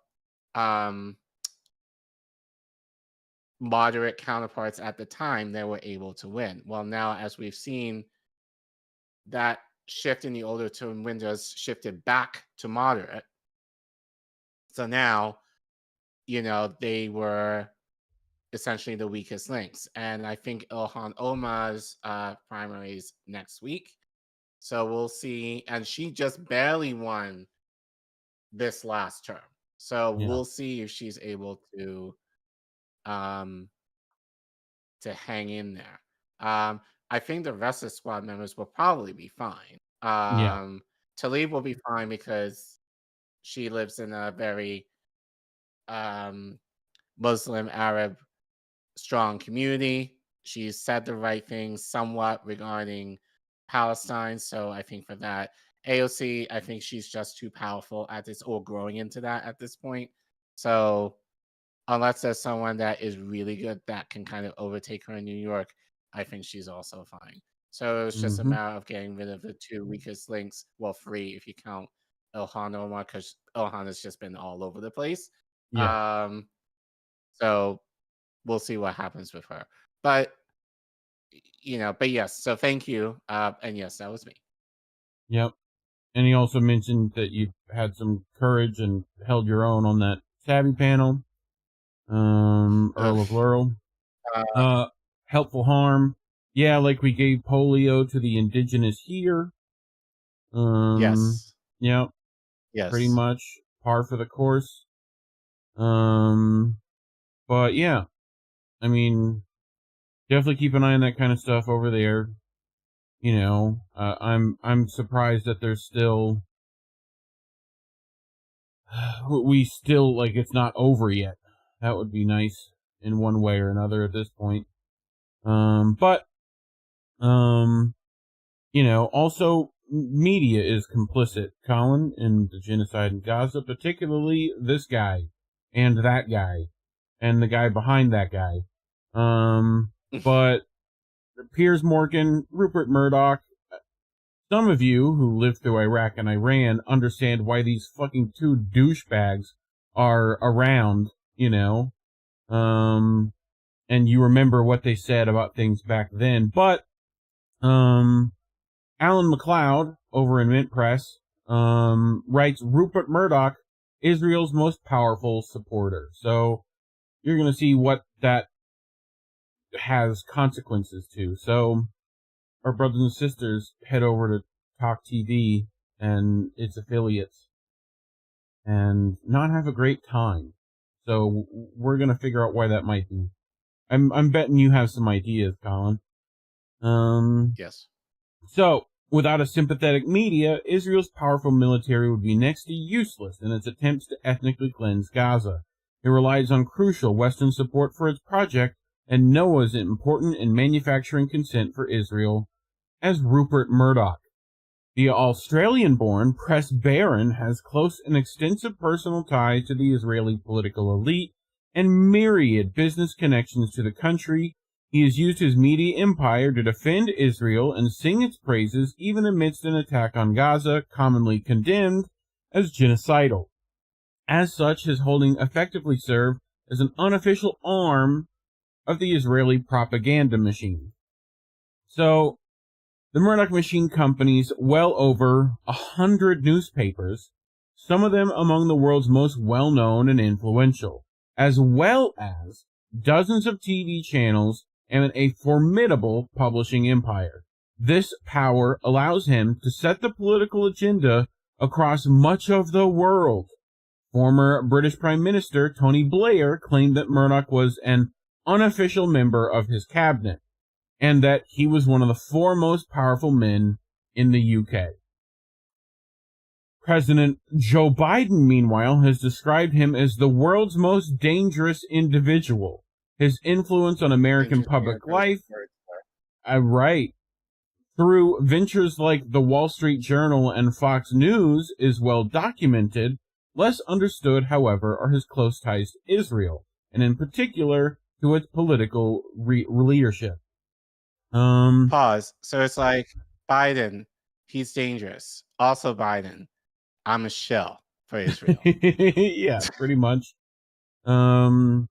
moderate counterparts at the time, they were able to win. Well, now, as we've seen, that shift in the older term windows shifted back to moderate. So now, they were essentially the weakest links. And I think Ilhan Omar's primaries next week. So we'll see. And she just barely won this last term. So we'll see if she's able to hang in there. I think the rest of the squad members will probably be fine. Tlaib will be fine because she lives in a very Muslim Arab strong community. She's said the right things somewhat regarding Palestine. So I think for that, AOC, I think she's just too powerful at this, or growing into that at this point. So unless there's someone that is really good that can kind of overtake her in New York, I think she's also fine. So it's just a matter of getting rid of the two weakest links. Well, three if you count Ilhan Omar, because Ilhan has just been all over the place. So we'll see what happens with her. But yes. So thank you. And yes, that was me. Yep. And he also mentioned that you had some courage and held your own on that Savvy panel. Earl of Laurel. Helpful harm. Yeah, like we gave polio to the indigenous here. Yes. Yep. Yes. Pretty much par for the course. But yeah, I mean, definitely keep an eye on that kind of stuff over there. I'm surprised that there's still, we still, like, it's not over yet. That would be nice in one way or another at this point. Also media is complicit, Collin, in the genocide in Gaza, particularly this guy and that guy and the guy behind that guy. But Piers Morgan, Rupert Murdoch, some of you who lived through Iraq and Iran understand why these fucking two douchebags are around, and you remember what they said about things back then. But Alan McLeod over in Mint Press writes, Rupert Murdoch, Israel's most powerful supporter. So you're going to see what that has consequences to. So our brothers and sisters head over to Talk TV and its affiliates and not have a great time. So we're going to figure out why that might be. I'm betting you have some ideas, Collin. Yes. So, without a sympathetic media, Israel's powerful military would be next to useless in its attempts to ethnically cleanse Gaza. It relies on crucial Western support for its project, and no one is important in manufacturing consent for Israel as Rupert Murdoch. The Australian-born Press Baron has close and extensive personal ties to the Israeli political elite and myriad business connections to the country. He has used his media empire to defend Israel and sing its praises even amidst an attack on Gaza, commonly condemned as genocidal. As such, his holding effectively served as an unofficial arm of the Israeli propaganda machine. So, the Murdoch machine companies well over 100 newspapers, some of them among the world's most well-known and influential, as well as dozens of TV channels and a formidable publishing empire. This power allows him to set the political agenda across much of the world. Former British Prime Minister Tony Blair claimed that Murdoch was an unofficial member of his cabinet, and that he was one of the four most powerful men in the UK. President Joe Biden, meanwhile, has described him as the world's most dangerous individual. His influence on American public life, through ventures like the Wall Street Journal and Fox News, is well documented, Less understood, however, are his close ties to Israel, and in particular to its political leadership. Pause. So it's like Biden, he's dangerous. Also Biden, I'm a shell for Israel. Yeah, pretty much. In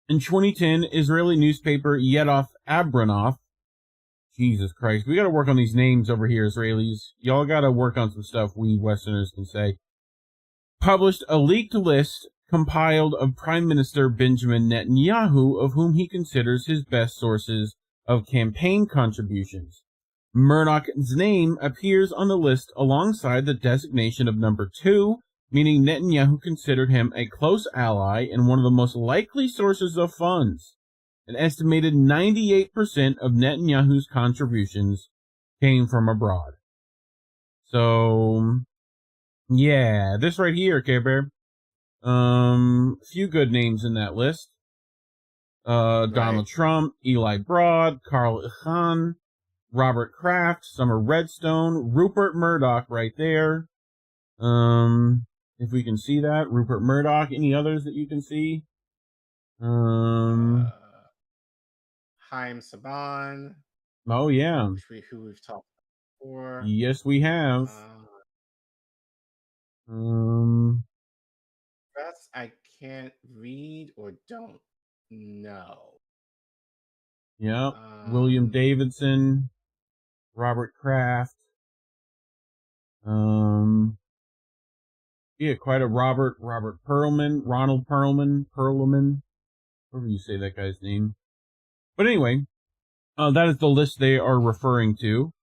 2010, Israeli newspaper Yedoth Abronoff, Jesus Christ, we gotta work on these names over here, Israelis. Y'all gotta work on some stuff we Westerners can say. Published a leaked list compiled of Prime Minister Benjamin Netanyahu, of whom he considers his best sources of campaign contributions. Murdoch's name appears on the list alongside the designation of number 2, meaning Netanyahu considered him a close ally and one of the most likely sources of funds. An estimated 98% of Netanyahu's contributions came from abroad. So, yeah, this right here, Care Bear. Few good names in that list. Donald Trump, Eli Broad, Carl Icahn, Robert Kraft, Summer Redstone, Rupert Murdoch right there. If we can see that, Rupert Murdoch. Any others that you can see? Haim Saban. Oh yeah. Who we've talked before. Yes, we have. Rest I can't read or don't know. Yep. William Davidson, Robert Kraft. Yeah, quite a Ronald Perlman, however you say that guy's name. But anyway, that is the list they are referring to.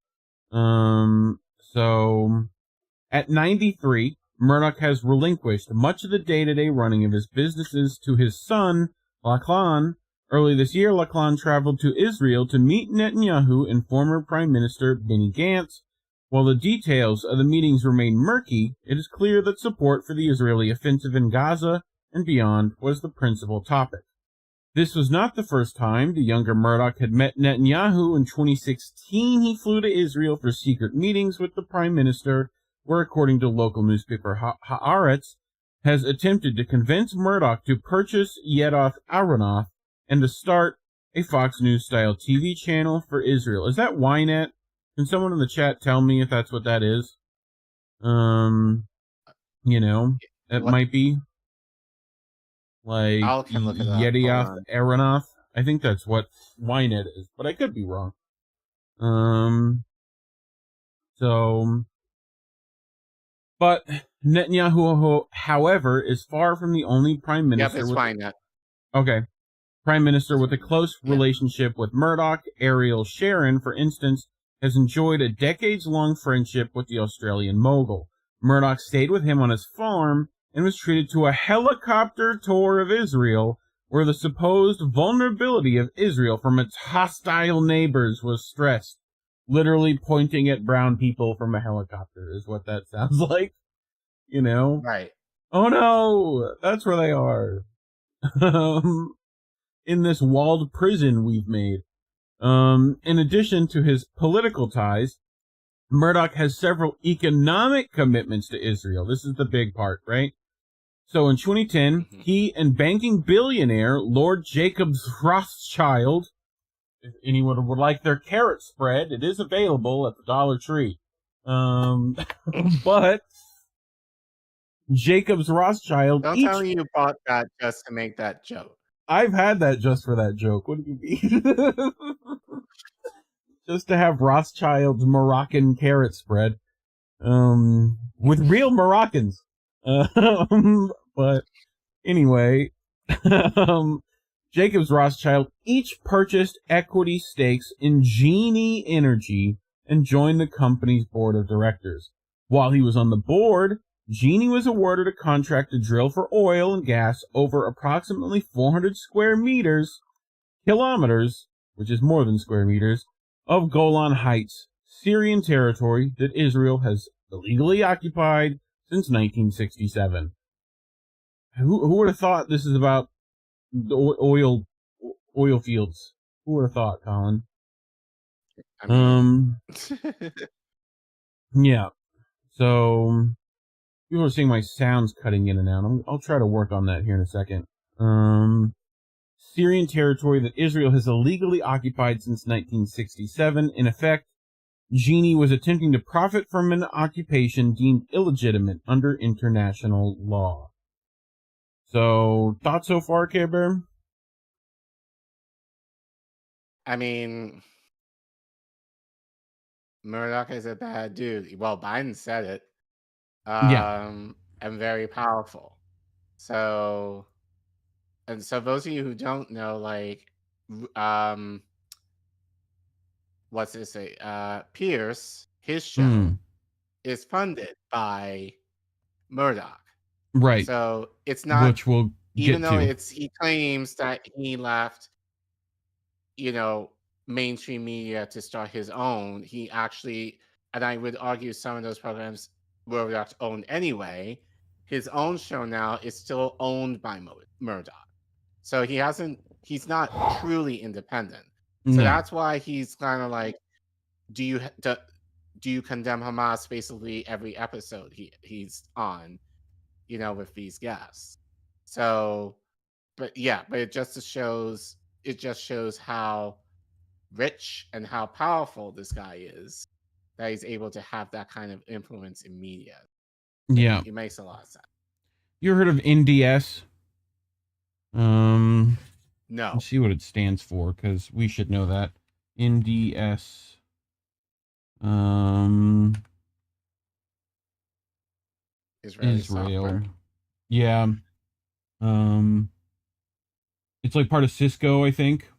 So, at 93, Murdoch has relinquished much of the day-to-day running of his businesses to his son, Lachlan. Early this year, Lachlan traveled to Israel to meet Netanyahu and former Prime Minister Benny Gantz. While the details of the meetings remain murky, it is clear that support for the Israeli offensive in Gaza and beyond was the principal topic. This was not the first time the younger Murdoch had met Netanyahu. In 2016, he flew to Israel for secret meetings with the Prime Minister, where, according to local newspaper Haaretz, has attempted to convince Murdoch to purchase Yedoth Aronoff and to start a Fox News-style TV channel for Israel. Is that Ynet? Can someone in the chat tell me if that's what that is? It might be. Like, Yedoth Aronoff. I think that's what Ynet is, but I could be wrong. But Netanyahu, however, is far from the only prime minister. Yep, it's Ynet. Okay. Prime minister with a close relationship with Murdoch. Ariel Sharon, for instance, has enjoyed a decades-long friendship with the Australian mogul. Murdoch stayed with him on his farm and was treated to a helicopter tour of Israel, where the supposed vulnerability of Israel from its hostile neighbors was stressed. Literally pointing at brown people from a helicopter is what that sounds like. Right. Oh no, that's where they are. In this walled prison we've made. In addition to his political ties, Murdoch has several economic commitments to Israel. This is the big part, right? So in 2010, he and banking billionaire Lord Jacobs Rothschild, if anyone would like their carrot spread, it is available at the Dollar Tree. But Jacobs Rothschild... Don't tell me you bought that just to make that joke. I've had that just for that joke. What do you mean? Just to have Rothschild's Moroccan carrot spread. With real Moroccans. But anyway, Jacobs Rothschild each purchased equity stakes in Genie Energy and joined the company's board of directors. While he was on the board, Genie was awarded a contract to drill for oil and gas over approximately 400 kilometers, which is more than square meters, of Golan Heights, Syrian territory that Israel has illegally occupied since 1967. Who would have thought this is about the oil fields? Who would have thought, Collin? Yeah. So People are seeing my sounds cutting in and out. I'll try to work on that here in a second. Syrian territory that Israel has illegally occupied since 1967. In effect, Genie was attempting to profit from an occupation deemed illegitimate under international law. So, thoughts so far, Care Bear? I mean, Murdoch is a bad dude. Well, Biden said it. And very powerful. So, and so those of you who don't know, like, what's it say? PIERS, his show, is funded by Murdoch. Right. So it's not, which we'll even get though to. he claims that he left, mainstream media to start his own, he actually, and I would argue some of those programs Murdoch owned anyway. His own show now is still owned by Murdoch. So he's not truly independent. So that's why he's kind of like, do you condemn Hamas basically every episode he's on, with these guests. So, but it just shows how rich and how powerful this guy is, that he's able to have that kind of influence in media. Yeah. It makes a lot of sense. You heard of NDS? No. Let's see what it stands for, because we should know that. NDS. Israel. Software. Yeah. It's like part of Cisco, I think.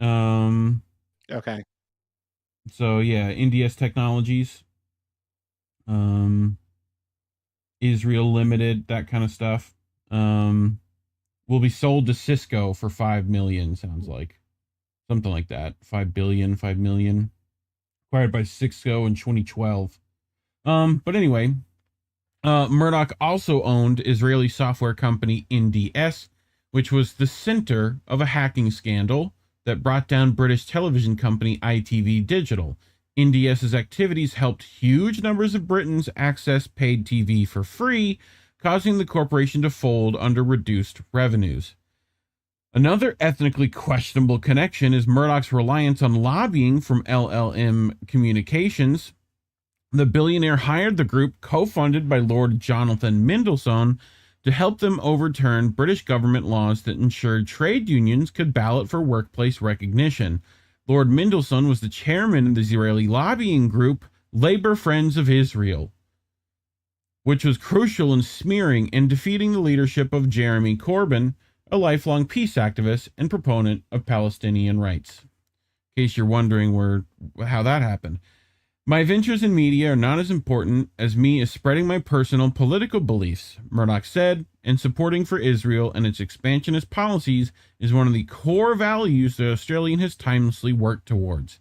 Okay. So yeah, NDS Technologies. Israel Limited, that kind of stuff. Will be sold to Cisco for $5 million, sounds like. Something like that. $5 million. Acquired by Cisco in 2012. But anyway, Murdoch also owned Israeli software company NDS, which was the center of a hacking scandal that brought down British television company ITV Digital. NDS's activities helped huge numbers of Britons access paid TV for free, causing the corporation to fold under reduced revenues. Another ethnically questionable connection is Murdoch's reliance on lobbying from LLM Communications. The billionaire hired the group, co-funded by Lord Jonathan Mendelsohn, to help them overturn British government laws that ensured trade unions could ballot for workplace recognition. Lord Mendelsohn was the chairman of the Israeli lobbying group Labor Friends of Israel, which was crucial in smearing and defeating the leadership of Jeremy Corbyn, a lifelong peace activist and proponent of Palestinian rights. In case you're wondering how that happened. My ventures in media are not as important as me as spreading my personal political beliefs, Murdoch said, and supporting for Israel and its expansionist policies is one of the core values the Australian has timelessly worked towards.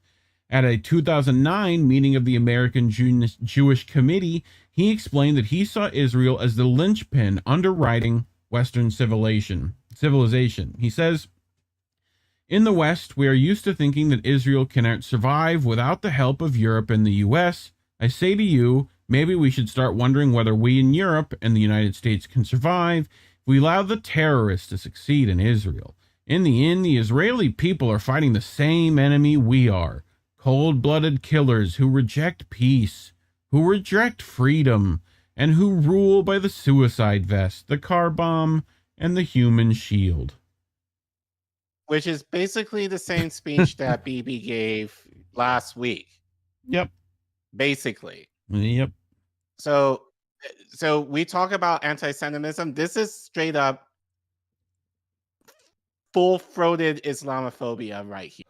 At a 2009 meeting of the American Jewish Committee, he explained that he saw Israel as the linchpin underwriting Western civilization. He says, "In the West, we are used to thinking that Israel cannot survive without the help of Europe and the U.S. I say to you, maybe we should start wondering whether we in Europe and the United States can survive if we allow the terrorists to succeed in Israel. In the end, the Israeli people are fighting the same enemy we are. Cold-blooded killers who reject peace, who reject freedom, and who rule by the suicide vest, the car bomb, and the human shield." Which is basically the same speech that Bibi gave last week. Yep. Basically. Yep. So we talk about anti-Semitism. This is straight up full-throated Islamophobia right here.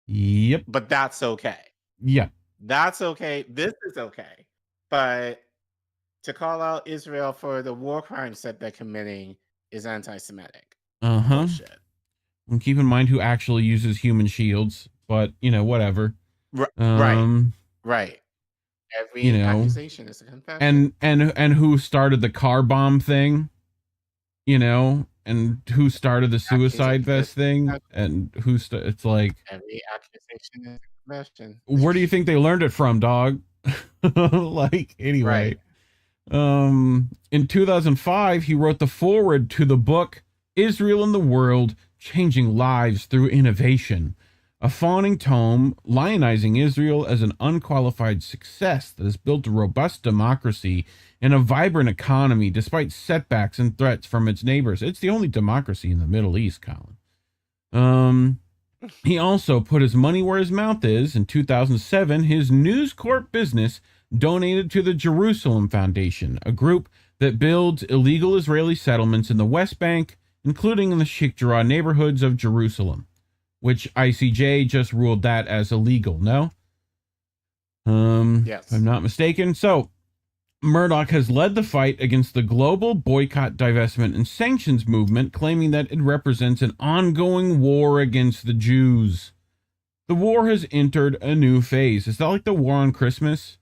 Yep. But that's okay. Yeah. That's okay. This is okay. But to call out Israel for the war crimes that they're committing is anti-Semitic. Bullshit. And keep in mind who actually uses human shields, but, whatever. Right. Every accusation is a confession. And who started the car bomb thing, and who started the suicide vest thing, and it's like... Every accusation is a confession. Where do you think they learned it from, dog? Like, anyway. In 2005, he wrote the foreword to the book Israel and the World, Changing Lives Through Innovation, a fawning tome lionizing Israel as an unqualified success that has built a robust democracy and a vibrant economy despite setbacks and threats from its neighbors. It's the only democracy in the Middle East, Collin. He also put his money where his mouth is. In 2007, his News Corp business donated to the Jerusalem Foundation, a group that builds illegal Israeli settlements in the West Bank, including in the Sheikh Jarrah neighborhoods of Jerusalem, which ICJ just ruled that as illegal, no? Yes. If I'm not mistaken. So, Murdoch has led the fight against the global boycott, divestment, and sanctions movement, claiming that it represents an ongoing war against the Jews. The war has entered a new phase. Is that like the war on Christmas?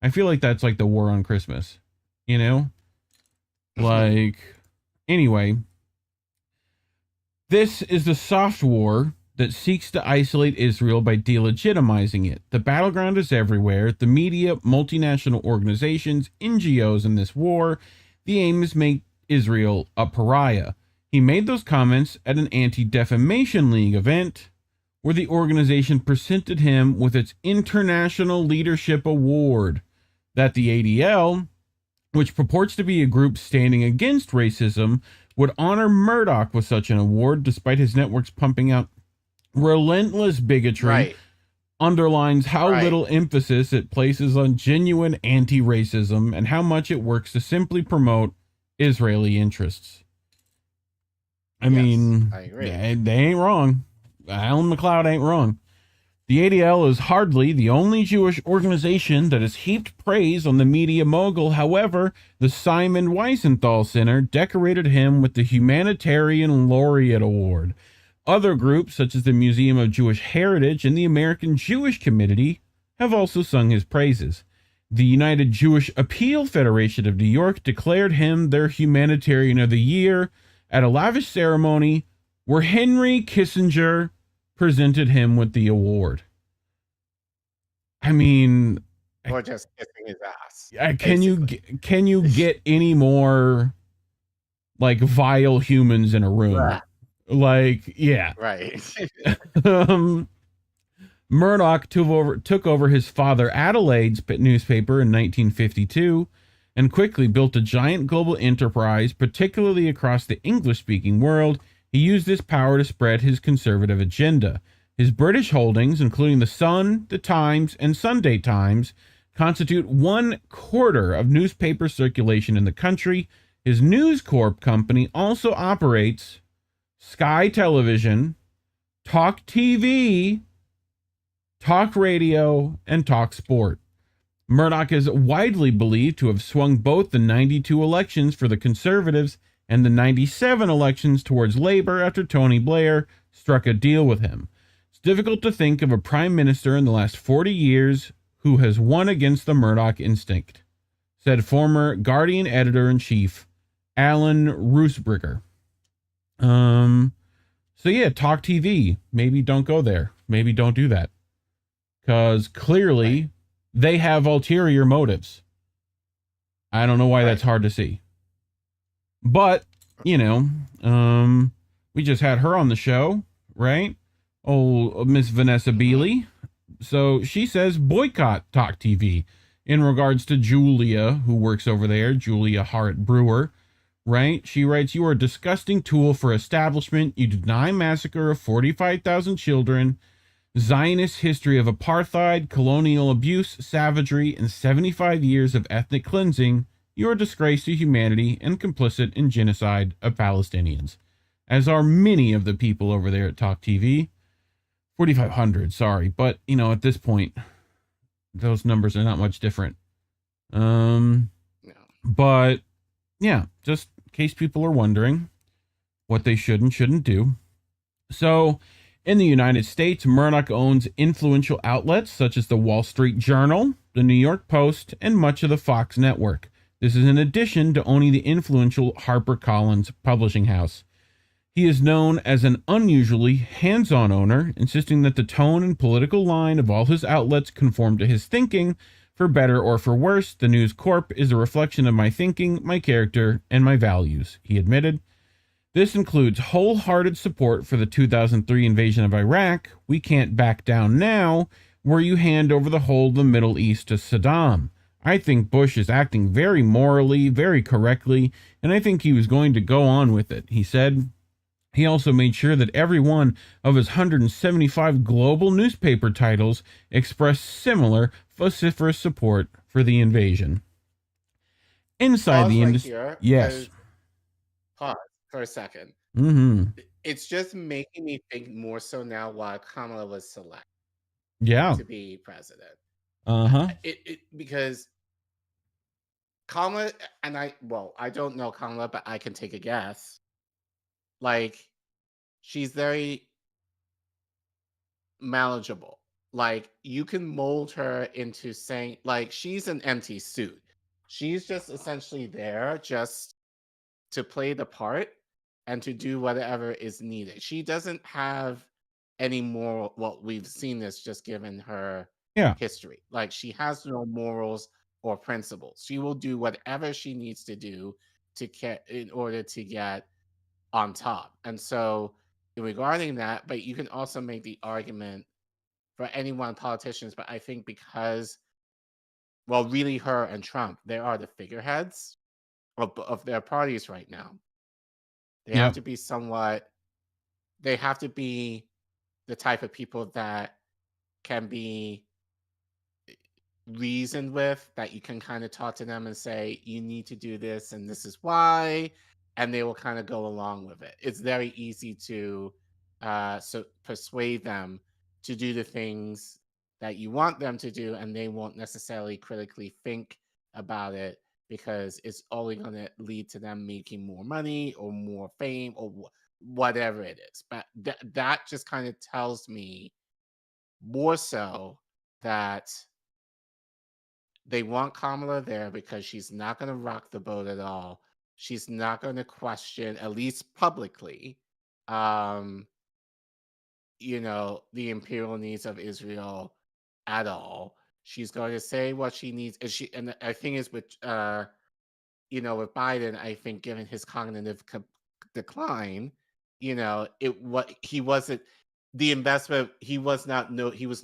I feel like that's like the war on Christmas, you know? Like, anyway, this is the soft war that seeks to isolate Israel by delegitimizing it. The battleground is everywhere. The media, multinational organizations, NGOs in this war. The aim is make Israel a pariah. He made those comments at an Anti-Defamation League event where the organization presented him with its International Leadership Award that the ADL, which purports to be a group standing against racism, would honor Murdoch with such an award despite his networks pumping out relentless bigotry, underlines how little emphasis it places on genuine anti-racism and how much it works to simply promote Israeli interests. I mean, I agree. They ain't wrong. Alan McLeod ain't wrong. The ADL is hardly the only Jewish organization that has heaped praise on the media mogul. However, the Simon Wiesenthal Center decorated him with the Humanitarian Laureate Award. Other groups, such as the Museum of Jewish Heritage and the American Jewish Committee, have also sung his praises. The United Jewish Appeal Federation of New York declared him their Humanitarian of the Year at a lavish ceremony where Henry Kissinger presented him with the award. I mean, or just kissing his ass. Can you get any more like vile humans in a room? Like, yeah. Right. Murdoch took over his father Adelaide's newspaper in 1952 and quickly built a giant global enterprise, particularly across the English-speaking world. He used this power to spread his conservative agenda. His British holdings, including the Sun, the Times, and Sunday Times, constitute 1/4 of newspaper circulation in the country. His News Corp company also operates Sky Television, Talk TV, Talk Radio, and Talk Sport. Murdoch is widely believed to have swung both the 92 elections for the Conservatives and the 97 elections towards Labor after Tony Blair struck a deal with him. It's difficult to think of a prime minister in the last 40 years who has won against the Murdoch instinct, said former Guardian editor-in-chief Alan Rusbricker. So yeah, Talk TV. Maybe don't go there. Maybe don't do that. Because clearly they have ulterior motives. I don't know why that's hard to see. But, you know, we just had her on the show, right? Oh, Miss Vanessa Beeley. So she says boycott Talk TV in regards to Julia, who works over there, Julia Hart Brewer, right? She writes, "You are a disgusting tool for establishment. You deny massacre of 45,000 children, Zionist history of apartheid, colonial abuse, savagery, and 75 years of ethnic cleansing. You are a disgrace to humanity and complicit in genocide of Palestinians," as are many of the people over there at Talk TV. 4,500, sorry. But, you know, at this point, those numbers are not much different. But, yeah, just in case people are wondering what they should and shouldn't do. So, in the United States, Murdoch owns influential outlets such as the Wall Street Journal, the New York Post, and much of the Fox network. This is in addition to owning the influential HarperCollins publishing house. He is known as an unusually hands-on owner, insisting that the tone and political line of all his outlets conform to his thinking, For better or for worse, the News Corp is a reflection of my thinking, my character, and my values, he admitted. This includes wholehearted support for the 2003 invasion of Iraq, we can't back down now, where you hand over the whole of the Middle East to Saddam. I think Bush is acting very morally, very correctly, and I think he was going to go on with it, he said. He also made sure that every one of his 175 global newspaper titles expressed similar vociferous support for the invasion. Inside the industry, yes. Pause for a second. Mm-hmm. It's just making me think more so now why Kamala was selected. Yeah. To be president. Uh-huh. Because Kamala and I don't know Kamala, but I can take a guess. Like, she's very manageable. Like, you can mold her into saying, like, she's an empty suit. She's just essentially there just to play the part and to do whatever is needed. She doesn't have any moral, we've seen this just given her history. Like, she has no morals or principles. She will do whatever she needs to do in order to get on top. And so regarding that, but you can also make the argument for politicians, but I think because, really her and Trump, they are the figureheads of their parties right now. They have to be they have to be the type of people that can be reasoned with, that you can kind of talk to them and say, you need to do this and this is why, and they will kind of go along with it. It's very easy to persuade them to do the things that you want them to do, and they won't necessarily critically think about it because it's only going to lead to them making more money or more fame or whatever it is. But that just kind of tells me more so that they want Kamala there because she's not going to rock the boat at all. She's not going to question, at least publicly, the imperial needs of Israel at all. She's going to say what she needs. And I think is with Biden, I think given his cognitive decline, he was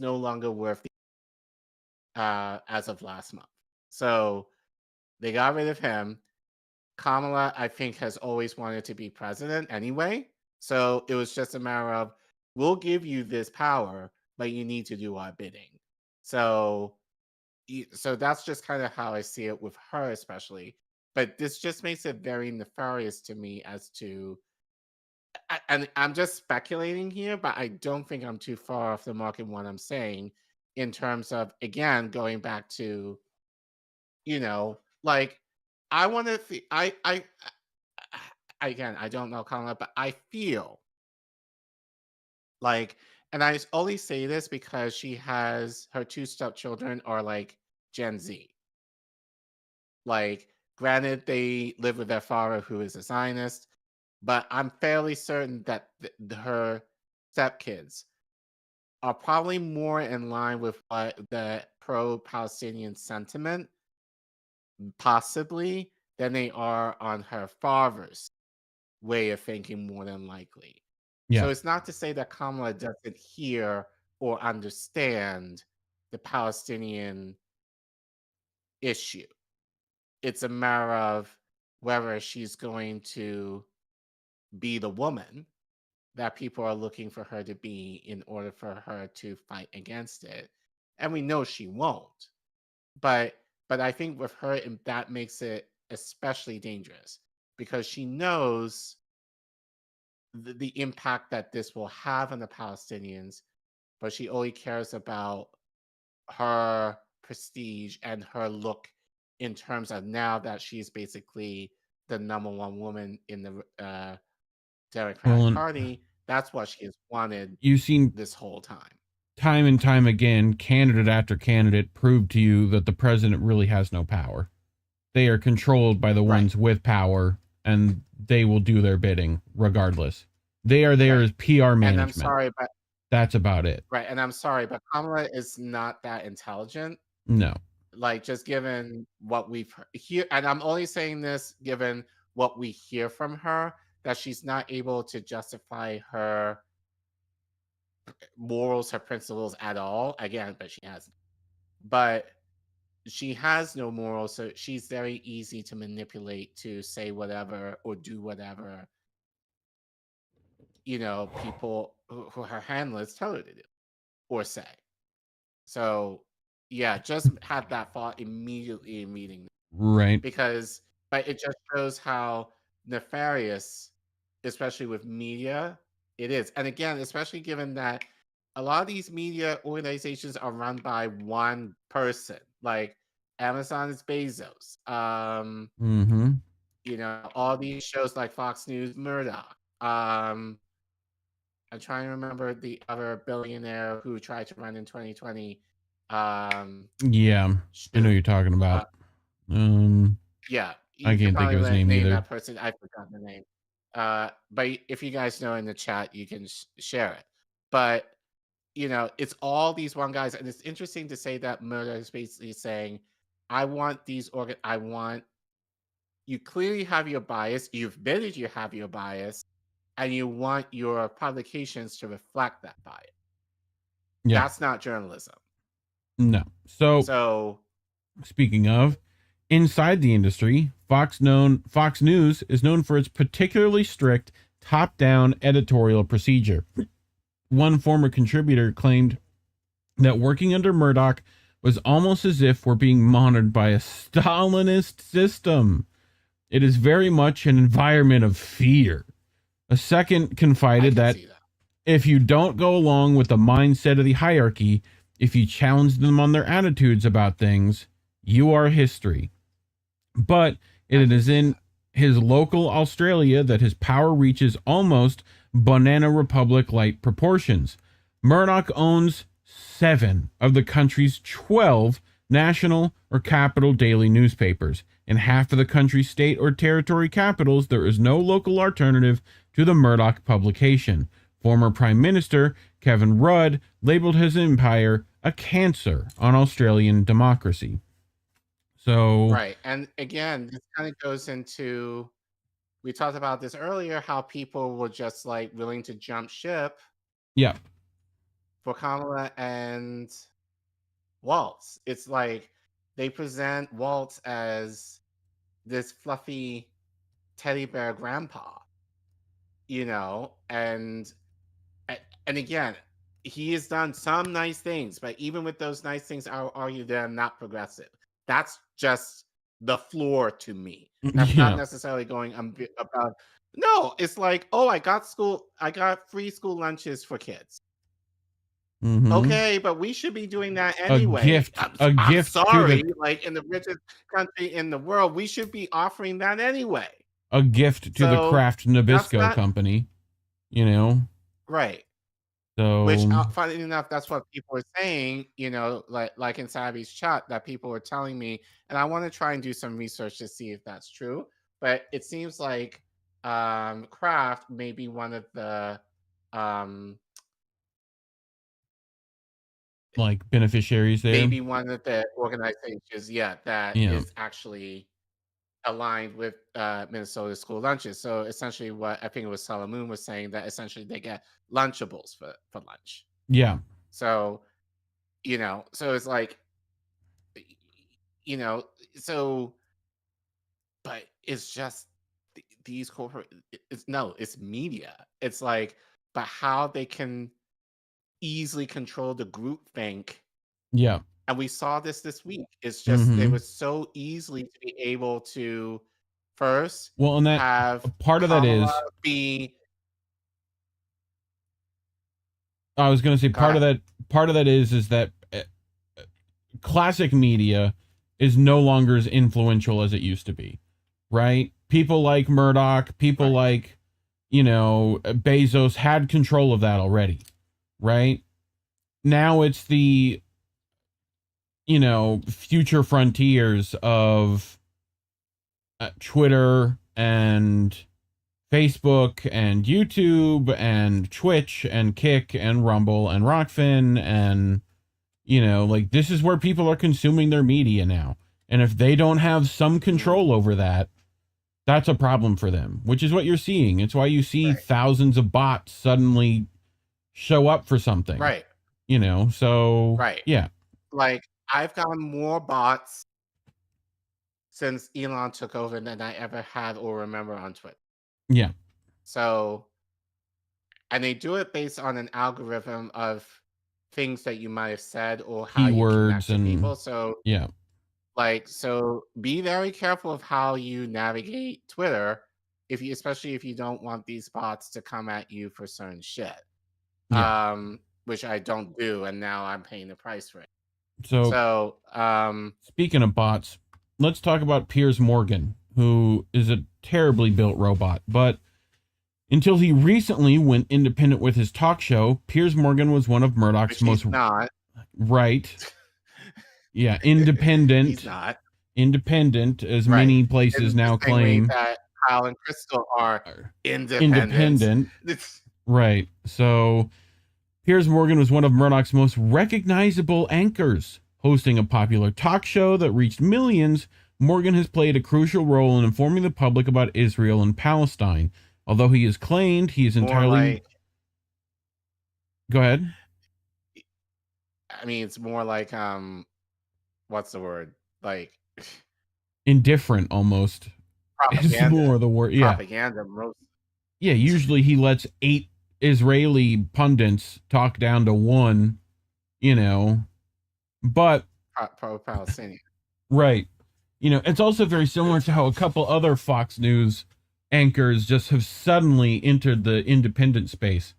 no longer worth as of last month. So they got rid of him. Kamala, I think, has always wanted to be president anyway. So it was just a matter of, we'll give you this power, but you need to do our bidding. So that's just kind of how I see it with her, especially. But this just makes it very nefarious to me as to, and I'm just speculating here, but I don't think I'm too far off the mark in what I'm saying in terms of, again, going back to, I want to see, again, I don't know Kamala, but I feel like, and I only say this because she has, her two stepchildren are like Gen Z. Like, granted, they live with their father who is a Zionist, but I'm fairly certain that her stepkids are probably more in line with what the pro-Palestinian sentiment, possibly, than they are on her father's way of thinking, more than likely. Yeah. So it's not to say that Kamala doesn't hear or understand the Palestinian issue. It's a matter of whether she's going to be the woman that people are looking for her to be in order for her to fight against it. And we know she won't. But I think with her, that makes it especially dangerous because she knows the impact that this will have on the Palestinians, but she only cares about her prestige and her look in terms of now that she's basically the number one woman in the Democratic Party. That's what she has wanted you've seen this whole time. Time and time again, candidate after candidate proved to you that the president really has no power. They are controlled by the ones with power, and they will do their bidding regardless. They are there as PR management. And I'm sorry, but that's about it. Right, and I'm sorry, but Kamala is not that intelligent. No. like just given what we've hear, and I'm only saying this given what we hear from her, that she's not able to justify her morals, her principles at all. Again, but she hasn't. But she has no morals, so she's very easy to manipulate to say whatever or do whatever, people who her handlers tell her to do or say. So, yeah, just had that thought immediately in reading this. Right. Because but it just shows how nefarious, especially with media, it is. And again, especially given that a lot of these media organizations are run by one person. Like Amazon is Bezos. Mm-hmm. All these shows like Fox News, Murdoch. I'm trying to remember the other billionaire who tried to run in 2020. Yeah, I know you're talking about. Yeah, I can't think of his name either. That person, I forgot the name. But if you guys know in the chat, you can share it. But it's all these one guys, and it's interesting to say that Murdoch is basically saying, "I want these you clearly have your bias. You've admitted you have your bias, and you want your publications to reflect that bias." Yeah, that's not journalism. No. So speaking of, inside the industry, Fox News is known for its particularly strict top-down editorial procedure. One former contributor claimed that working under Murdoch was almost as if we're being monitored by a Stalinist system. It is very much an environment of fear. A second confided that if you don't go along with the mindset of the hierarchy, if you challenge them on their attitudes about things, you are history. But it is in his local Australia that his power reaches almost Banana Republic-like proportions. Murdoch owns 7 of the country's 12 national or capital daily newspapers. In half of the country's state or territory capitals, there is no local alternative to the Murdoch publication. Former Prime Minister Kevin Rudd labeled his empire a cancer on Australian democracy. So, right. And again, this kind of goes into, we talked about this earlier, how people were just like willing to jump ship. Yeah. For Kamala and Waltz. It's like they present Waltz as this fluffy teddy bear grandpa, and again, he has done some nice things, but even with those nice things, I'll argue they're not progressive. That's just the floor to me. That's not necessarily going about. No, it's like, oh, I got free school lunches for kids. Mm-hmm. Okay, but we should be doing that anyway. A gift. Sorry, like in the richest country in the world, we should be offering that anyway. A gift to the Kraft Nabisco company, Right. So, which, funny enough, that's what people are saying. Like in Savvy's chat, that people are telling me, and I want to try and do some research to see if that's true. But it seems like Kraft may be one of the like beneficiaries there. Maybe one of the organizations, that is actually aligned with Minnesota school lunches. So essentially what I think it was Salamoon was saying, that essentially they get Lunchables for lunch. Yeah. So, so it's like, but it's just these corporate, it's media. It's like, but how they can easily control the groupthink. Yeah. And we saw this week. It's just they were so easily to be able to first and that have part of that is I was going to say part of that is that classic media is no longer as influential as it used to be, right? People like Murdoch, people like Bezos had control of that already, right? Now it's the future frontiers of Twitter and Facebook and YouTube and Twitch and Kick and Rumble and Rockfin and You know, like, this is where people are consuming their media now. And if they don't have some control over that, that's a problem for them, which is what you're seeing. It's why you see thousands of bots suddenly show up for something. Right. You know, so Right. yeah. Like, I've gotten more bots since Elon took over than I ever had or remember on Twitter. Yeah. So, and they do it based on an algorithm of things that you might have said or how you connect Keywords to and people. So, yeah. like, so be very careful of how you navigate Twitter, especially if you don't want these bots to come at you for certain shit. Yeah. Which I don't do, and now I'm paying the price for it. So speaking of bots, let's talk about Piers Morgan, who is a terribly built robot. But until he recently went independent with his talk show, Piers Morgan was one of Murdoch's most not. Right. Yeah, independent. He's not. Independent, as many places now the same way claim. that Kyle and Crystal are independent. Right. So Piers Morgan was one of Murdoch's most recognizable anchors. Hosting a popular talk show that reached millions, Morgan has played a crucial role in informing the public about Israel and Palestine. Although he has claimed he is entirely... Go ahead. I mean, it's more like, what's the word? Like... Indifferent, almost. Propaganda. It's more the word, yeah. Propaganda. Yeah, usually he lets 8 Israeli pundits talk down to 1, you know, but... Pro-Palestinian. Right. You know, it's also very similar to how a couple other Fox News anchors just have suddenly entered the independent space.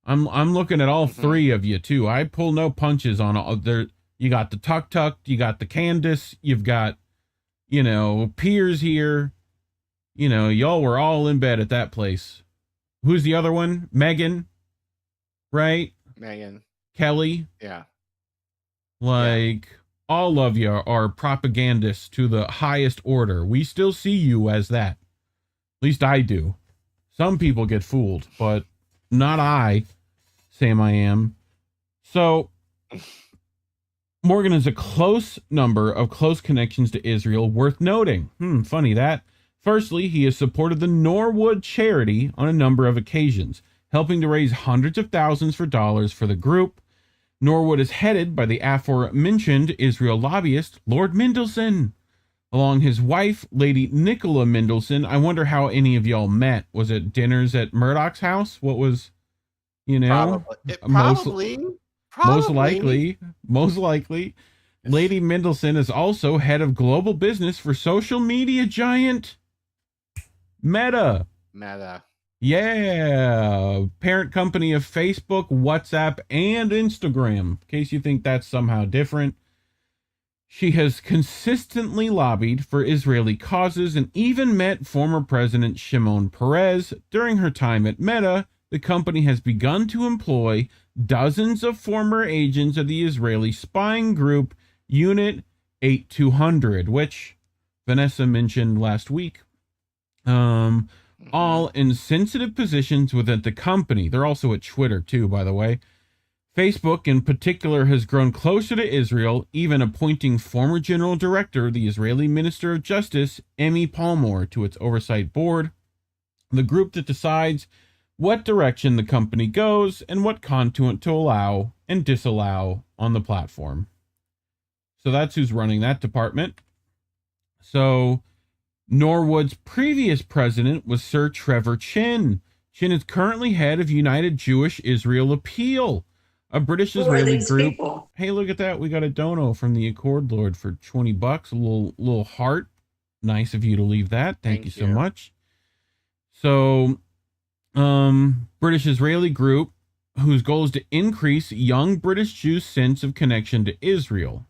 I'm looking at all 3 of you, too. I pull no punches on all there. You got the Tuck, you got the Candace, you've got, you know, Piers here. You know, y'all were all in bed at that place. Who's the other one? Megan, right? Megan. Kelly. Yeah. Like, all of you are propagandists to the highest order. We still see you as that. At least I do. Some people get fooled, but not I, Sam I am. So, Morgan has a close number of close connections to Israel worth noting. Funny that. Firstly, he has supported the Norwood charity on a number of occasions, helping to raise hundreds of thousands for dollars for the group. Norwood is headed by the aforementioned Israel lobbyist, Lord Mendelsohn. Along his wife, Lady Nicola Mendelsohn. I wonder how any of y'all met. Was it dinners at Murdoch's house? What was, you know? Probably. Most likely. Lady Mendelsohn is also head of global business for social media giant Meta. Yeah. Parent company of Facebook, WhatsApp, and Instagram. In case you think that's somehow different. She has consistently lobbied for Israeli causes and even met former President Shimon Peres. During her time at Meta, the company has begun to employ dozens of former agents of the Israeli spying group Unit 8200, which Vanessa mentioned last week. All in sensitive positions within the company. They're also at Twitter too, by the way. Facebook in particular has grown closer to Israel, even appointing former general director, the Israeli Minister of Justice, Emmy Palmore, to its oversight board, the group that decides what direction the company goes and what content to allow and disallow on the platform. So that's who's running that department. So Norwood's previous president was Sir Trevor Chin. Chin is currently head of United Jewish Israel Appeal, a British-Israeli group. People? Hey, look at that. We got a dono from the Accord Lord for $20. A little heart. Nice of you to leave that. Thank you so much. So, British-Israeli group whose goal is to increase young British Jews' sense of connection to Israel.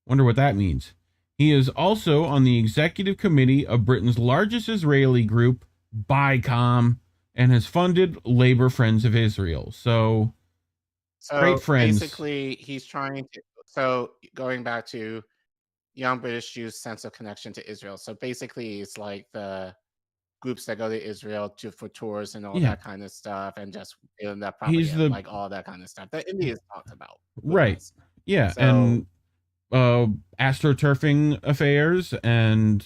Wonder what that means. He is also on the executive committee of Britain's largest Israeli group, BigMadCrab, and has funded Labor Friends of Israel. So great friends. Basically, he's trying to... So going back to young British Jews' sense of connection to Israel. So basically, it's like the groups that go to Israel for tours and all that kind of stuff, and just feeling that propaganda, like all that kind of stuff that India's talked about. Right. Yeah, So- and astroturfing affairs, and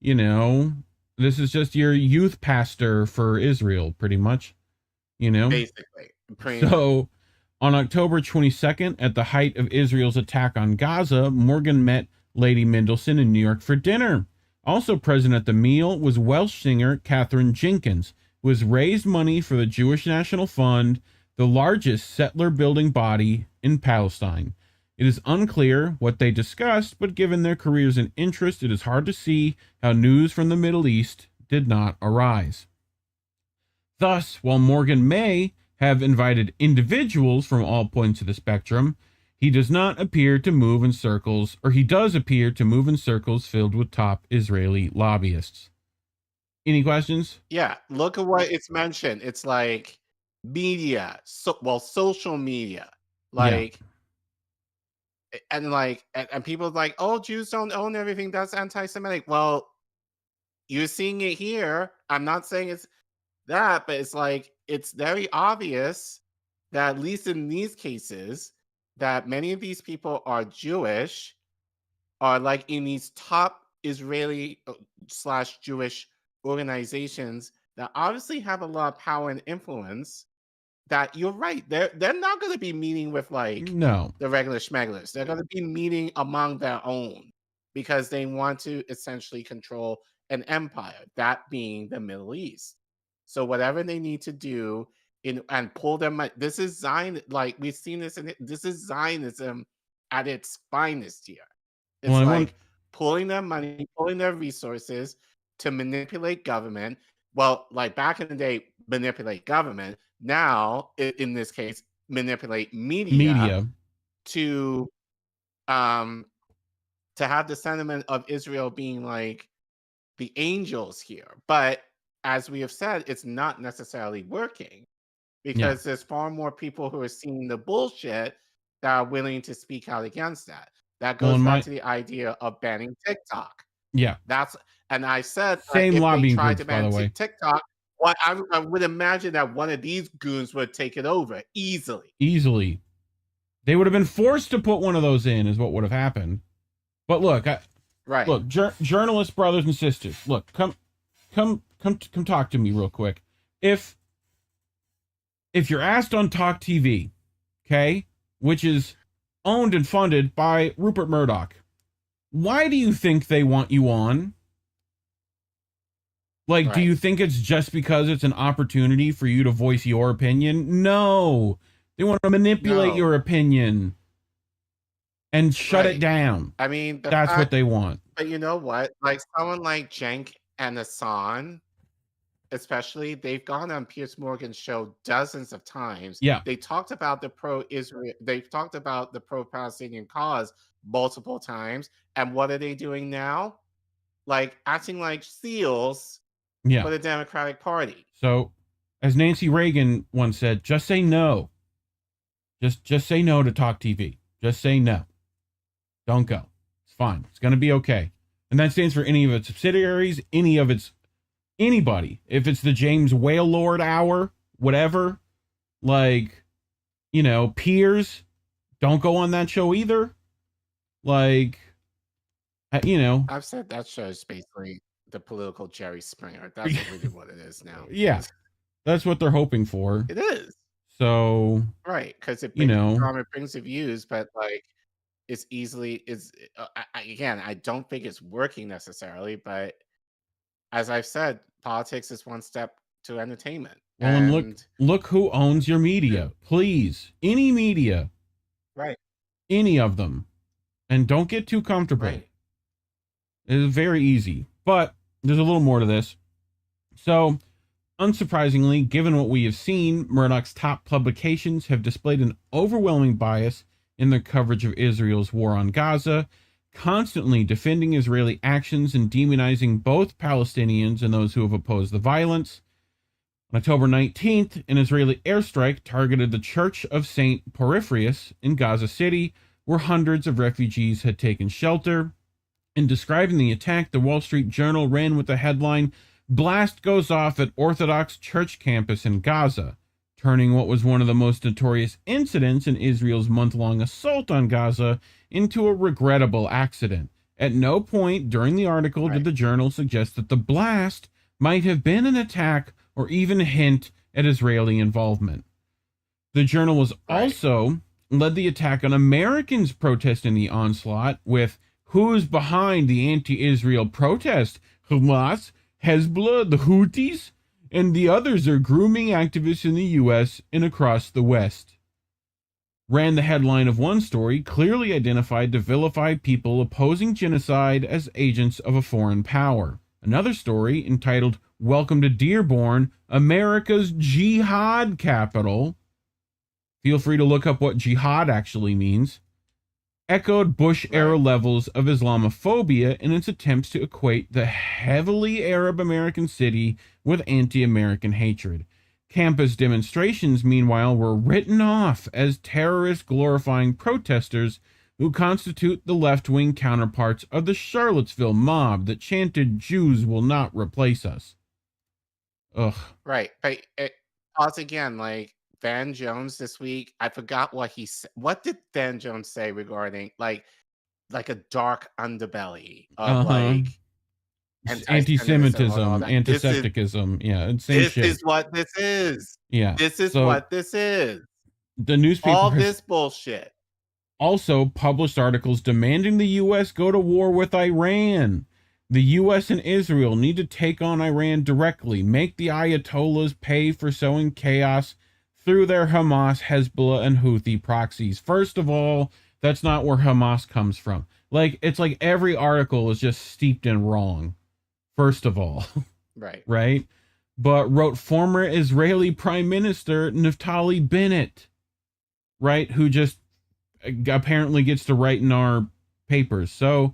this is just your youth pastor for Israel, pretty much. Basically. Pretty much. So, on October 22nd, at the height of Israel's attack on Gaza, Morgan met Lady Mendelsohn in New York for dinner. Also present at the meal was Welsh singer Catherine Jenkins, who has raised money for the Jewish National Fund, the largest settler-building body in Palestine. It is unclear what they discussed, but given their careers and interest, it is hard to see how news from the Middle East did not arise. Thus, while Morgan may have invited individuals from all points of the spectrum, he does not appear to move in circles, or he does appear to move in circles filled with top Israeli lobbyists. Any questions? Yeah, look at what it's mentioned. It's like media, social media, like, and people like, oh, Jews don't own everything. That's anti-Semitic. Well, you're seeing it here. I'm not saying it's that, but it's like, it's very obvious that at least in these cases, that many of these people are Jewish, are like in these top Israeli / Jewish organizations that obviously have a lot of power and influence. That you're right, they're not going to be meeting with like No. the regular schmegglers. They're going to be meeting among their own because they want to essentially control an empire, that being the Middle East. So whatever they need to do and pull them, this is Zion, like we've seen this, this is Zionism at its finest here. It's pulling their money, pulling their resources to manipulate government. Well, like back in the day, manipulate government. Now, in this case, manipulate media. To have the sentiment of Israel being like the angels here. But as we have said, it's not necessarily working because there's far more people who are seeing the bullshit that are willing to speak out against that. That goes back to the idea of banning TikTok. Yeah. And I said, Same if lobbying they tried groups, to by ban the way. TikTok, I would imagine that one of these goons would take it over easily. Easily. They would have been forced to put one of those in, is what would have happened. But look, look, journalist brothers and sisters, look, come talk to me real quick. If you're asked on Talk TV, okay, which is owned and funded by Rupert Murdoch, why do you think they want you on? Like, do you think it's just because it's an opportunity for you to voice your opinion? No. They want to manipulate your opinion and shut it down. I mean, that's what they want. But you know what? Like someone like Cenk and Hassan, especially, they've gone on Piers Morgan's show dozens of times. Yeah. They talked about the pro-Israel, they've talked about the pro-Palestinian cause multiple times. And what are they doing now? Like acting like SEALs for the Democratic Party. So, as Nancy Reagan once said, just say no. Just say no to Talk TV. Just say no. Don't go. It's fine. It's going to be okay. And that stands for any of its subsidiaries, anybody. If it's the James Whale Lord Hour, whatever, like, PIERS, don't go on that show either. Like, I've said that show is basically the political Jerry Springer. That's really what it is now. Yeah. That's what they're hoping for. It is. So, right, because it brings drama, it brings the views, but like it's easily again, I don't think it's working necessarily, but as I've said, politics is one step to entertainment. Well, and look who owns your media. Please, any media, right? Any of them, and don't get too comfortable. Right. It is very easy, but there's a little more to this. So, unsurprisingly, given what we have seen, Murdoch's top publications have displayed an overwhelming bias in their coverage of Israel's war on Gaza, constantly defending Israeli actions and demonizing both Palestinians and those who have opposed the violence. On October 19th, an Israeli airstrike targeted the Church of St. Porphyrius in Gaza City, where hundreds of refugees had taken shelter. In describing the attack, the Wall Street Journal ran with the headline, "Blast goes off at Orthodox Church campus in Gaza. turning what was one of the most notorious incidents in Israel's month-long assault on Gaza into a regrettable accident. At no point during the article did the journal suggest that the blast might have been an attack or even hint at Israeli involvement. The journal was also led the attack on Americans protesting the onslaught with who's behind the anti-Israel protest? Hamas, Hezbollah, the Houthis, and the others are grooming activists in the U.S. and across the West. Ran the headline of one story, clearly identified to vilify people opposing genocide as agents of a foreign power. Another story, entitled Welcome to Dearborn, America's Jihad Capital. Feel free to look up what jihad actually means. Echoed Bush-era levels of Islamophobia in its attempts to equate the heavily Arab-American city with anti-American hatred. Campus demonstrations, meanwhile, were written off as terrorist-glorifying protesters who constitute the left-wing counterparts of the Charlottesville mob that chanted, "Jews will not replace us." Ugh. Right. But also, again, like, Van Jones this week, I forgot what he said. What did Van Jones say regarding, like a dark underbelly of, like, anti-Semitism, antisepticism, This is what this is. Yeah. This is what this is. The newspaper all this bullshit. Also published articles demanding the U.S. go to war with Iran. The U.S. and Israel need to take on Iran directly, make the Ayatollahs pay for sowing chaos through their Hamas, Hezbollah, and Houthi proxies. First of all, that's not where Hamas comes from. Like, it's like every article is just steeped in wrong. First of all. Right. Right? But wrote former Israeli Prime Minister Naftali Bennett, right? Who just apparently gets to write in our papers. So,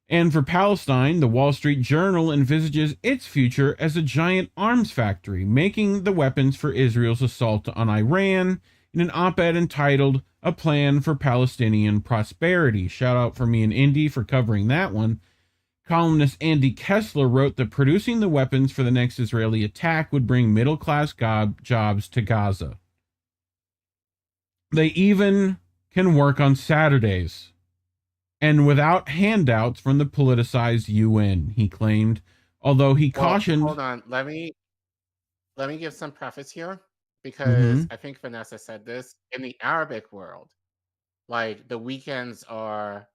and for Palestine, the Wall Street Journal envisages its future as a giant arms factory, making the weapons for Israel's assault on Iran in an op-ed entitled A Plan for Palestinian Prosperity. Shout out for me and Indy for covering that one. Columnist Andy Kessler wrote that producing the weapons for the next Israeli attack would bring middle-class jobs to Gaza. They even can work on Saturdays, and without handouts from the politicized UN, he claimed, although he cautioned... Hold on, let me give some preface here, because I think Vanessa said this. In the Arabic world, like, the weekends are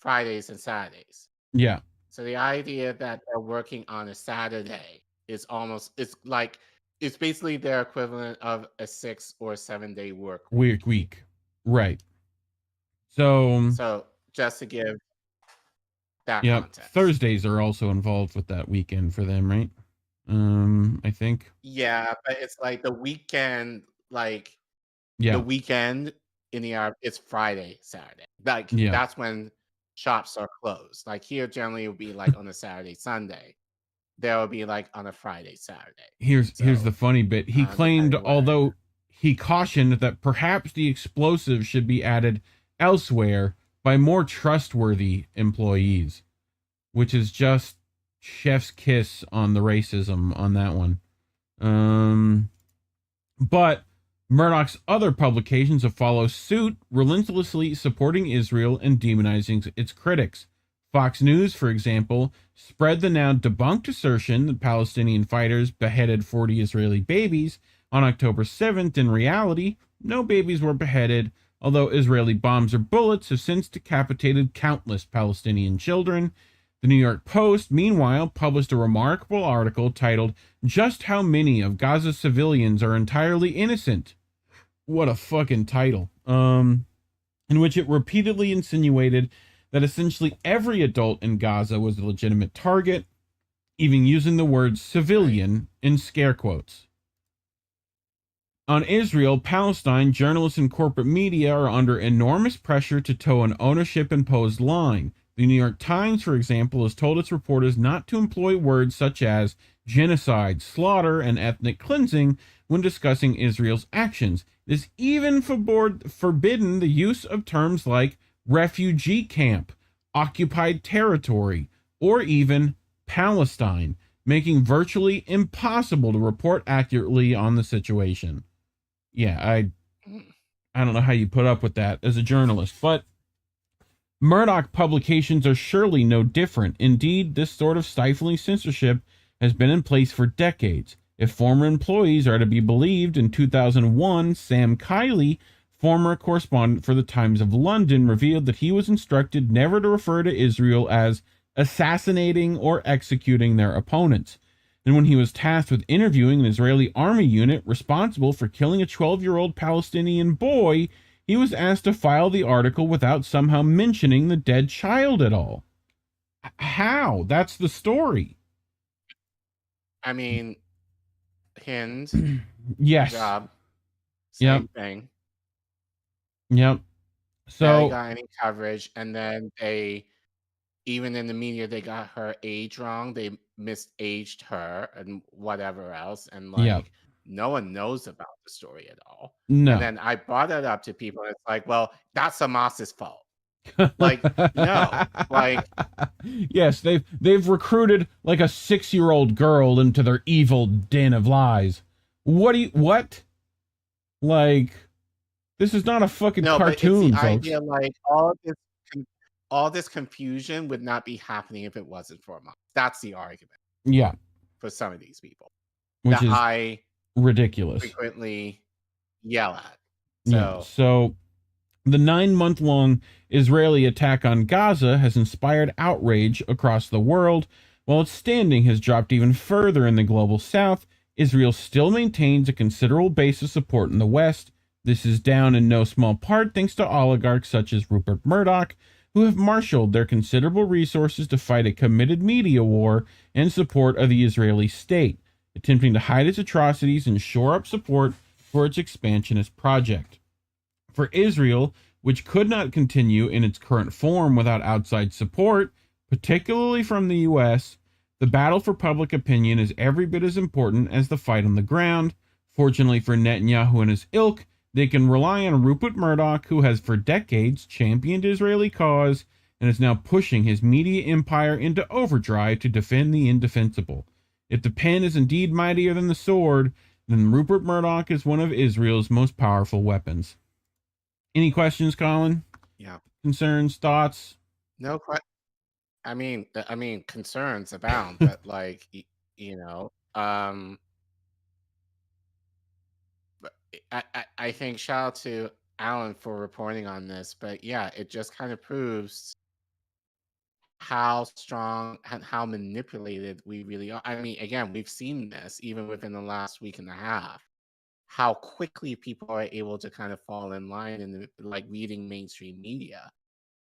Fridays and Saturdays. Yeah. So the idea that they're working on a Saturday is it's basically their equivalent of a 6 or 7 day work week. Right. So just to give that yeah, context. Thursdays are also involved with that weekend for them, right? I think. Yeah, but it's like the weekend, the weekend in the Arab, it's Friday, Saturday. That's when shops are closed. Like here, generally, it would be like on a Saturday, Sunday. There will be like on a Friday, Saturday. Here's the funny bit. He claimed, although he cautioned that perhaps the explosives should be added elsewhere by more trustworthy employees, which is just chef's kiss on the racism on that one. But Murdoch's other publications have followed suit, relentlessly supporting Israel and demonizing its critics. Fox News, for example, spread the now debunked assertion that Palestinian fighters beheaded 40 Israeli babies on October 7th. In reality, no babies were beheaded, although Israeli bombs or bullets have since decapitated countless Palestinian children. The New York Post, meanwhile, published a remarkable article titled, "Just How Many of Gaza's Civilians Are Entirely Innocent?" What a fucking title. In which it repeatedly insinuated that essentially every adult in Gaza was a legitimate target, even using the word civilian in scare quotes. On Israel, Palestine, journalists and corporate media are under enormous pressure to toe an ownership-imposed line. The New York Times, for example, has told its reporters not to employ words such as genocide, slaughter, and ethnic cleansing when discussing Israel's actions. It is even forbidden the use of terms like refugee camp, occupied territory, or even Palestine. making virtually impossible to report accurately on the situation. Yeah, I don't know how you put up with that as a journalist, but Murdoch publications are surely no different. Indeed, this sort of stifling censorship has been in place for decades. If former employees are to be believed, in 2001, Sam Kiley, former correspondent for the Times of London, revealed that he was instructed never to refer to Israel as assassinating or executing their opponents. And when he was tasked with interviewing an Israeli army unit responsible for killing a 12-year-old Palestinian boy, he was asked to file the article without somehow mentioning the dead child at all. How? That's the story. I mean, Hind. Yes. Job. Same thing. Yep. Barely So got any coverage, and then they, even in the media, they got her age wrong. They misaged her and whatever else, and like Yep. no one knows about the story at all. No. And then I brought it up to people. And it's like, well, that's Hamas's fault. Like, no, like, yes, they've recruited like a 6-year-old girl into their evil den of lies. What? Like, this is not a fucking no, cartoon, but it's the folks. idea, like all this confusion would not be happening if it wasn't for Hamas. That's the argument. Yeah. For some of these people, Which that is I ridiculous. frequently yell at. So the 9-month-long Israeli attack on Gaza has inspired outrage across the world. While its standing has dropped even further in the global south, Israel still maintains a considerable base of support in the West. This is down in no small part thanks to oligarchs such as Rupert Murdoch, who have marshaled their considerable resources to fight a committed media war in support of the Israeli state, attempting to hide its atrocities and shore up support for its expansionist project. For Israel, which could not continue in its current form without outside support, particularly from the U.S., the battle for public opinion is every bit as important as the fight on the ground. Fortunately for Netanyahu and his ilk, they can rely on Rupert Murdoch, who has for decades championed Israeli cause and is now pushing his media empire into overdrive to defend the indefensible. If the pen is indeed mightier than the sword, then Rupert Murdoch is one of Israel's most powerful weapons. Any questions, Collin? Yeah. Concerns, thoughts? No question. I mean, concerns abound, but like, you know, but I think shout out to Alan for reporting on this, but yeah, it just kind of proves how strong and how manipulated we really are. I mean, again, we've seen this even within the last week and a half, how quickly people are able to kind of fall in line in like reading mainstream media.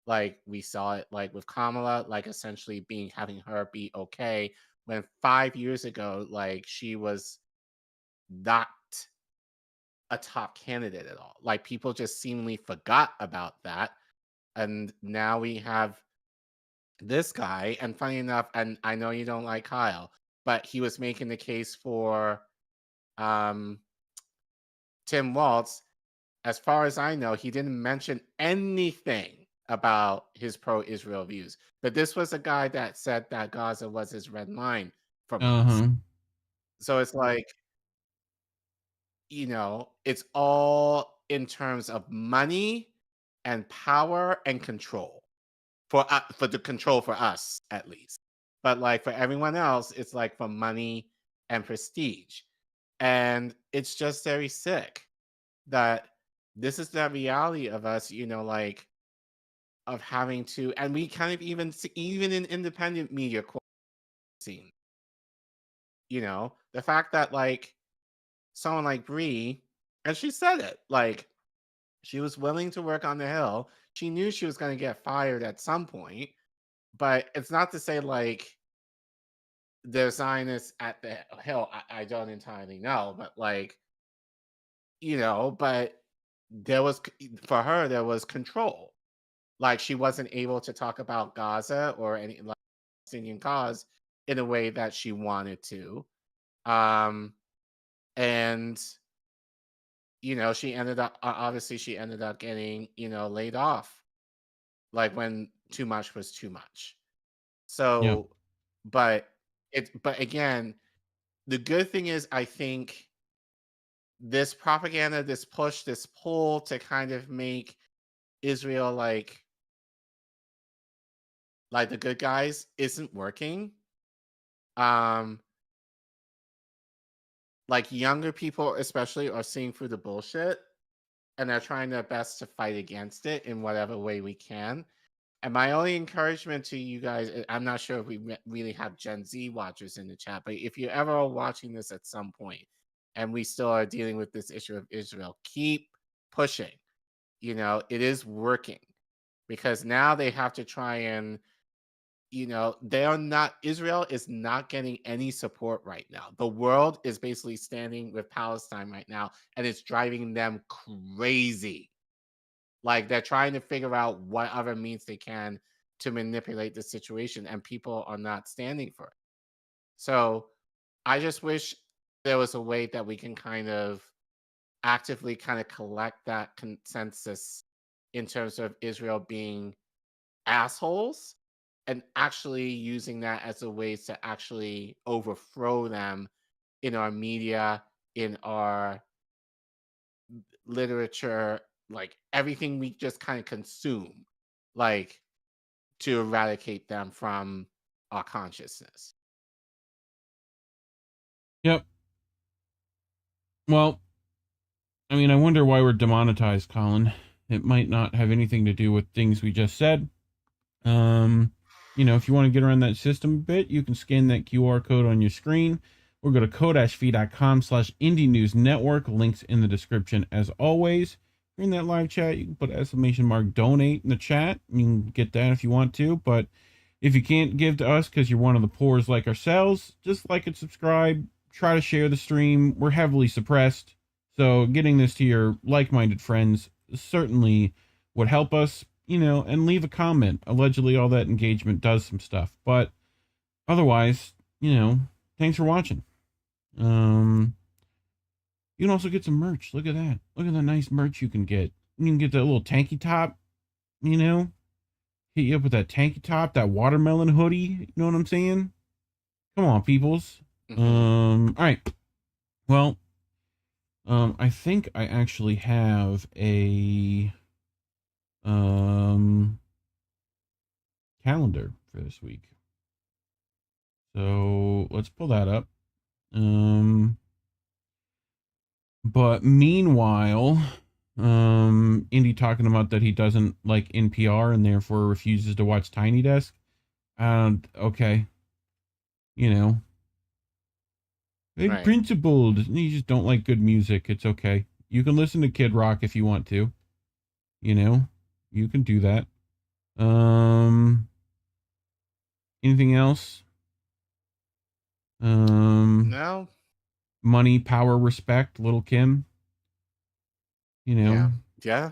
Like we saw it like with Kamala, like essentially having her be okay when 5 years ago, like she was not a top candidate at all. Like people just seemingly forgot about that. And now we have this guy, and funny enough, and I know you don't like Kyle, but he was making the case for Tim Walz. As far as I know, he didn't mention anything about his pro-Israel views. But this was a guy that said that Gaza was his red line for months. So it's like, you know, it's all in terms of money and power and control for the control for us, at least. But like for everyone else, it's like for money and prestige. And it's just very sick that this is the reality of us, you know, like of having to, and we kind of even in independent media scene, you know, the fact that like someone like Bree, and she said it, like she was willing to work on the Hill. She knew she was going to get fired at some point, but it's not to say like the Zionists at the Hill. I don't entirely know, but like, you know, but there was, for her, there was control. Like she wasn't able to talk about Gaza or any like Palestinian cause in a way that she wanted to. And you know, she ended up getting, you know, laid off like when too much was too much. So, but But again, the good thing is, I think this propaganda, this push, this pull to kind of make Israel like the good guys isn't working. Like younger people especially are seeing through the bullshit, and they're trying their best to fight against it in whatever way we can. And my only encouragement to you guys, I'm not sure if we really have Gen Z watchers in the chat, but if you ever are watching this at some point and we still are dealing with this issue of Israel, keep pushing. You know, it is working, because now they have to try and, you know, Israel is not getting any support right now. The world is basically standing with Palestine right now, and it's driving them crazy. Like, they're trying to figure out what other means they can to manipulate the situation, and people are not standing for it. So I just wish there was a way that we can kind of actively kind of collect that consensus in terms of Israel being assholes, and actually using that as a way to actually overthrow them in our media, in our literature, like everything we just kind of consume, like to eradicate them from our consciousness. Yep. Well, I mean, I wonder why we're demonetized, Collin. It might not have anything to do with things we just said. You know, if you want to get around that system a bit, you can scan that QR code on your screen, or go to ko-fi.com/indienewsnetwork. Links in the description as always. If you're in that live chat, you can put !donate in the chat. You can get that if you want to, but if you can't give to us because you're one of the poors like ourselves, just like and subscribe. Try to share the stream. We're heavily suppressed, so getting this to your like-minded friends certainly would help us, you know, and leave a comment. Allegedly, all that engagement does some stuff, but otherwise, you know, thanks for watching. You can also get some merch. Look at that. Look at the nice merch you can get. You can get that little tanky top, you know, hit you up with that tanky top, that watermelon hoodie. You know what I'm saying? Come on, peoples. All right. Well, I think I actually have a calendar for this week. So let's pull that up. But meanwhile, Indy talking about that he doesn't like NPR and therefore refuses to watch Tiny Desk. Okay. You know. Right. Principled. You just don't like good music. It's okay. You can listen to Kid Rock if you want to. You know, you can do that. Anything else? No. Money, power, respect, Little Kim. You know. Yeah.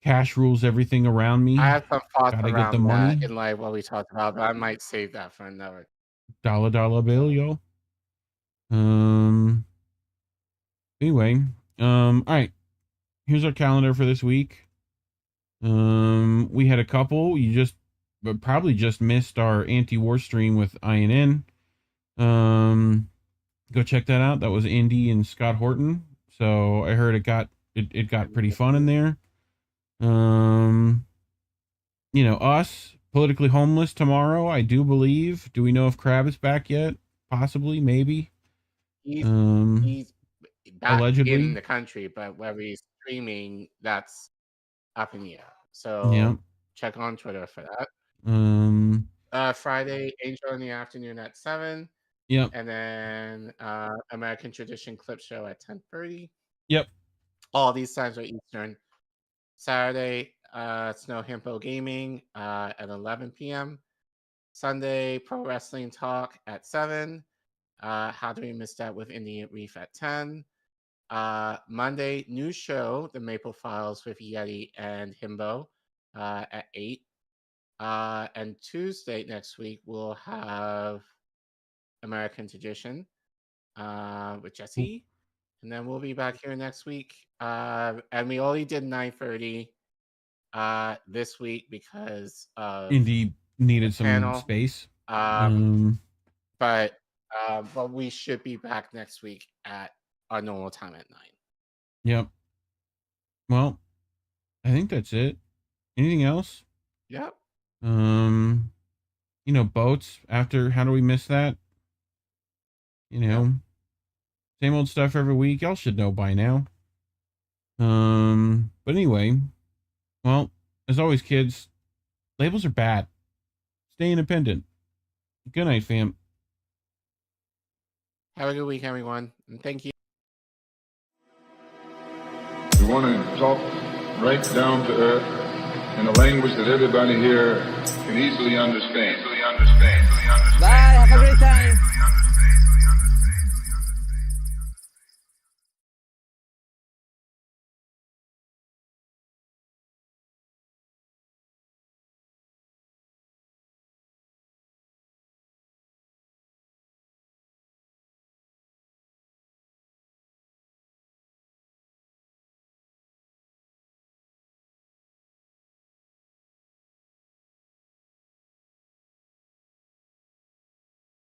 Cash rules everything around me. I have some thoughts Gotta around get the money. that in like what we talked about, but I might save that for another. Dollar bill, yo. Anyway, all right. Here's our calendar for this week. We had a couple. You probably just missed our anti-war stream with INN. Go check that out. That was Indy and Scott Horton. So I heard it got pretty fun in there. You know, us politically homeless tomorrow, I do believe. Do we know if Crab is back yet? Possibly, maybe. He's back allegedly in the country, but whether he's streaming, that's up in the air. So yeah. Check on Twitter for that. Friday, Angel in the afternoon at 7. Yep. And then American Tradition Clip Show at 10:30. Yep. All these times are Eastern. Saturday, Snow Himpo Gaming at 11 p.m. Sunday, Pro Wrestling Talk at 7. How Do We Miss That with Indian Reef at 10. Monday, new show, The Maple Files with Yeti and Himbo at 8. And Tuesday next week, we'll have American Tradition with Jesse. And then we'll be back here next week. And we only did 9:30 this week because of Indy needed some panel. space. But we should be back next week at our normal time at 9. Yep. Well, I think that's it. Anything else? Yep. Boats. After, how do we miss that? Same old stuff every week. Y'all should know by now. But anyway, well, as always, kids, labels are bad. Stay independent. Good night, fam. Have a good week, everyone, and thank you. We want to talk right down to earth in a language that everybody here can easily understand. Bye, have a great time.